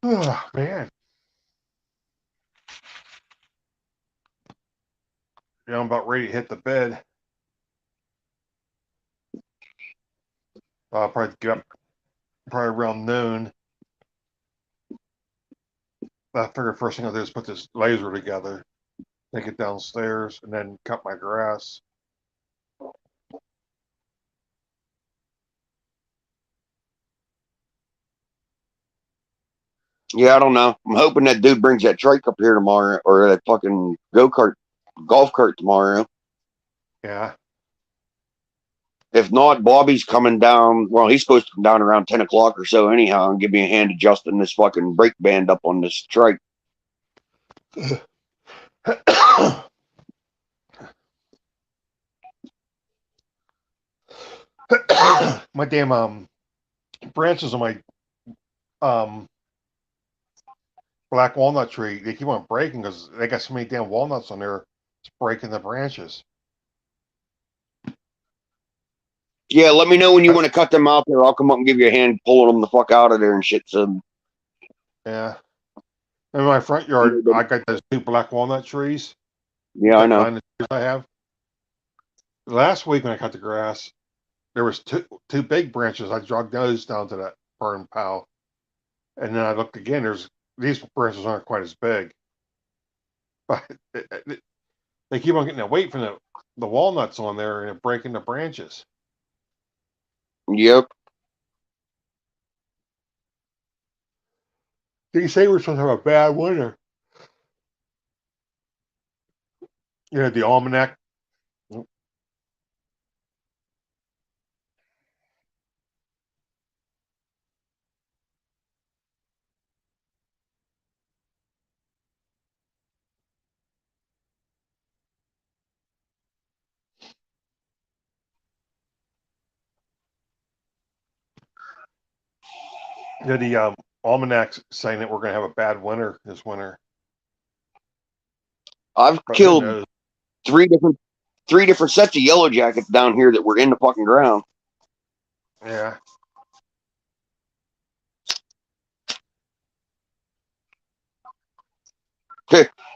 Oh, man. Yeah, I'm about ready to hit the bed. I'll probably get up probably around noon. I figured first thing I'll do is put this laser together, take it downstairs, and then cut my grass. Yeah, I don't know. I'm hoping that dude brings that trike up here tomorrow, or that fucking golf cart tomorrow. Yeah. If not, Bobby's coming down. Well, he's supposed to come down around 10 o'clock or so anyhow and give me a hand adjusting this fucking brake band up on this trike. My damn branches on my black walnut tree, they keep on breaking because they got so many damn walnuts on there. It's breaking the branches. Yeah, let me know when you want to cut them out there. I'll come up and give you a hand pulling them the fuck out of there and shit. So Yeah. In my front yard, I got those 2 black walnut trees. yeah, I know. I have. Last week when I cut the grass, there was two big branches. I dragged those down to that burn pile, and then I looked again. These branches aren't quite as big, but they keep on getting the weight from the walnuts on there and breaking the branches. Yep. They say we're supposed to have a bad winter. The almanac. The almanac's saying that we're going to have a bad winter this winter. I've But killed three different sets of yellow jackets down here that were in the fucking ground. Yeah.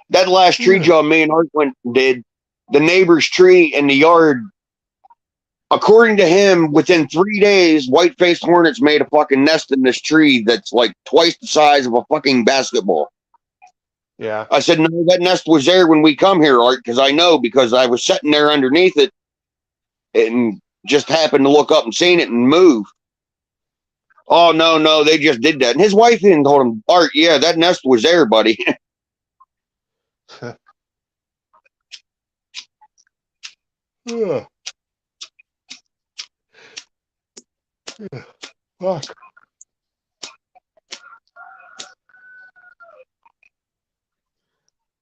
That last tree job me and Art went and did, the neighbor's tree in the yard, according to him, within 3 days, white-faced hornets made a fucking nest in this tree that's like twice the size of a fucking basketball. Yeah. I said, no, that nest was there when we come here, Art, because I know, because I was sitting there underneath it and just happened to look up and seen it and move. Oh, no, they just did that. And his wife even told him, Art, yeah, that nest was there, buddy. Ugh. Fuck.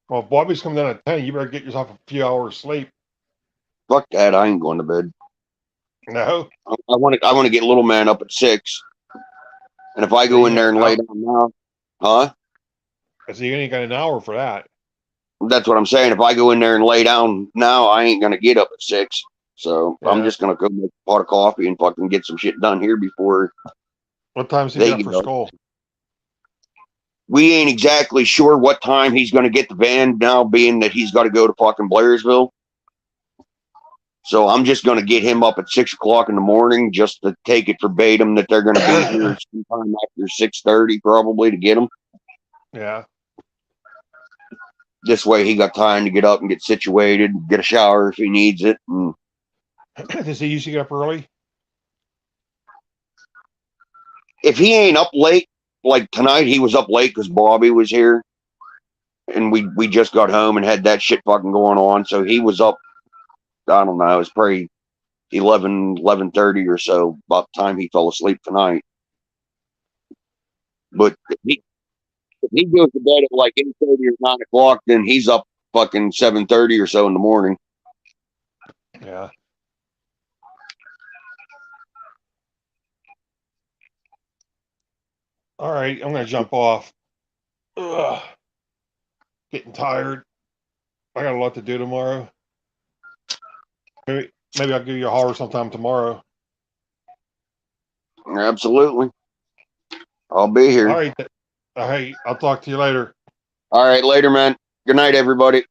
Well, Bobby's coming down at 10. You better get yourself a few hours sleep. Fuck that. I ain't going to bed. No? I want to get little man up at 6. And if I go in there and lay down now, huh? I see you ain't got an hour for that. That's what I'm saying. If I go in there and lay down now, I ain't going to get up at 6. So I'm Yeah. just gonna go make a pot of coffee and fucking get some shit done here before What time's he they got get for up. school? We ain't exactly sure what time he's gonna get the van now, being that he's got to go to fucking Blairsville. So I'm just gonna get him up at 6 o'clock in the morning just to take it verbatim that they're gonna be here sometime after 6:30 probably to get him. Yeah. This way he got time to get up and get situated, get a shower if he needs it. And Does he usually get up early? if he ain't up late, like tonight, he was up late because Bobby was here, and we just got home and had that shit fucking going on. So he was up. I don't know. It was probably 11:30 or so about the time he fell asleep tonight. But if he goes to bed at like 8:30 or 9 o'clock, then he's up fucking 7:30 or so in the morning. Yeah. All right, I'm gonna jump off. Ugh. Getting tired. I got a lot to do tomorrow. Maybe I'll give you a holler sometime tomorrow. Absolutely. I'll be here. All right. All right. I'll talk to you later. All right, later, man. Good night, everybody.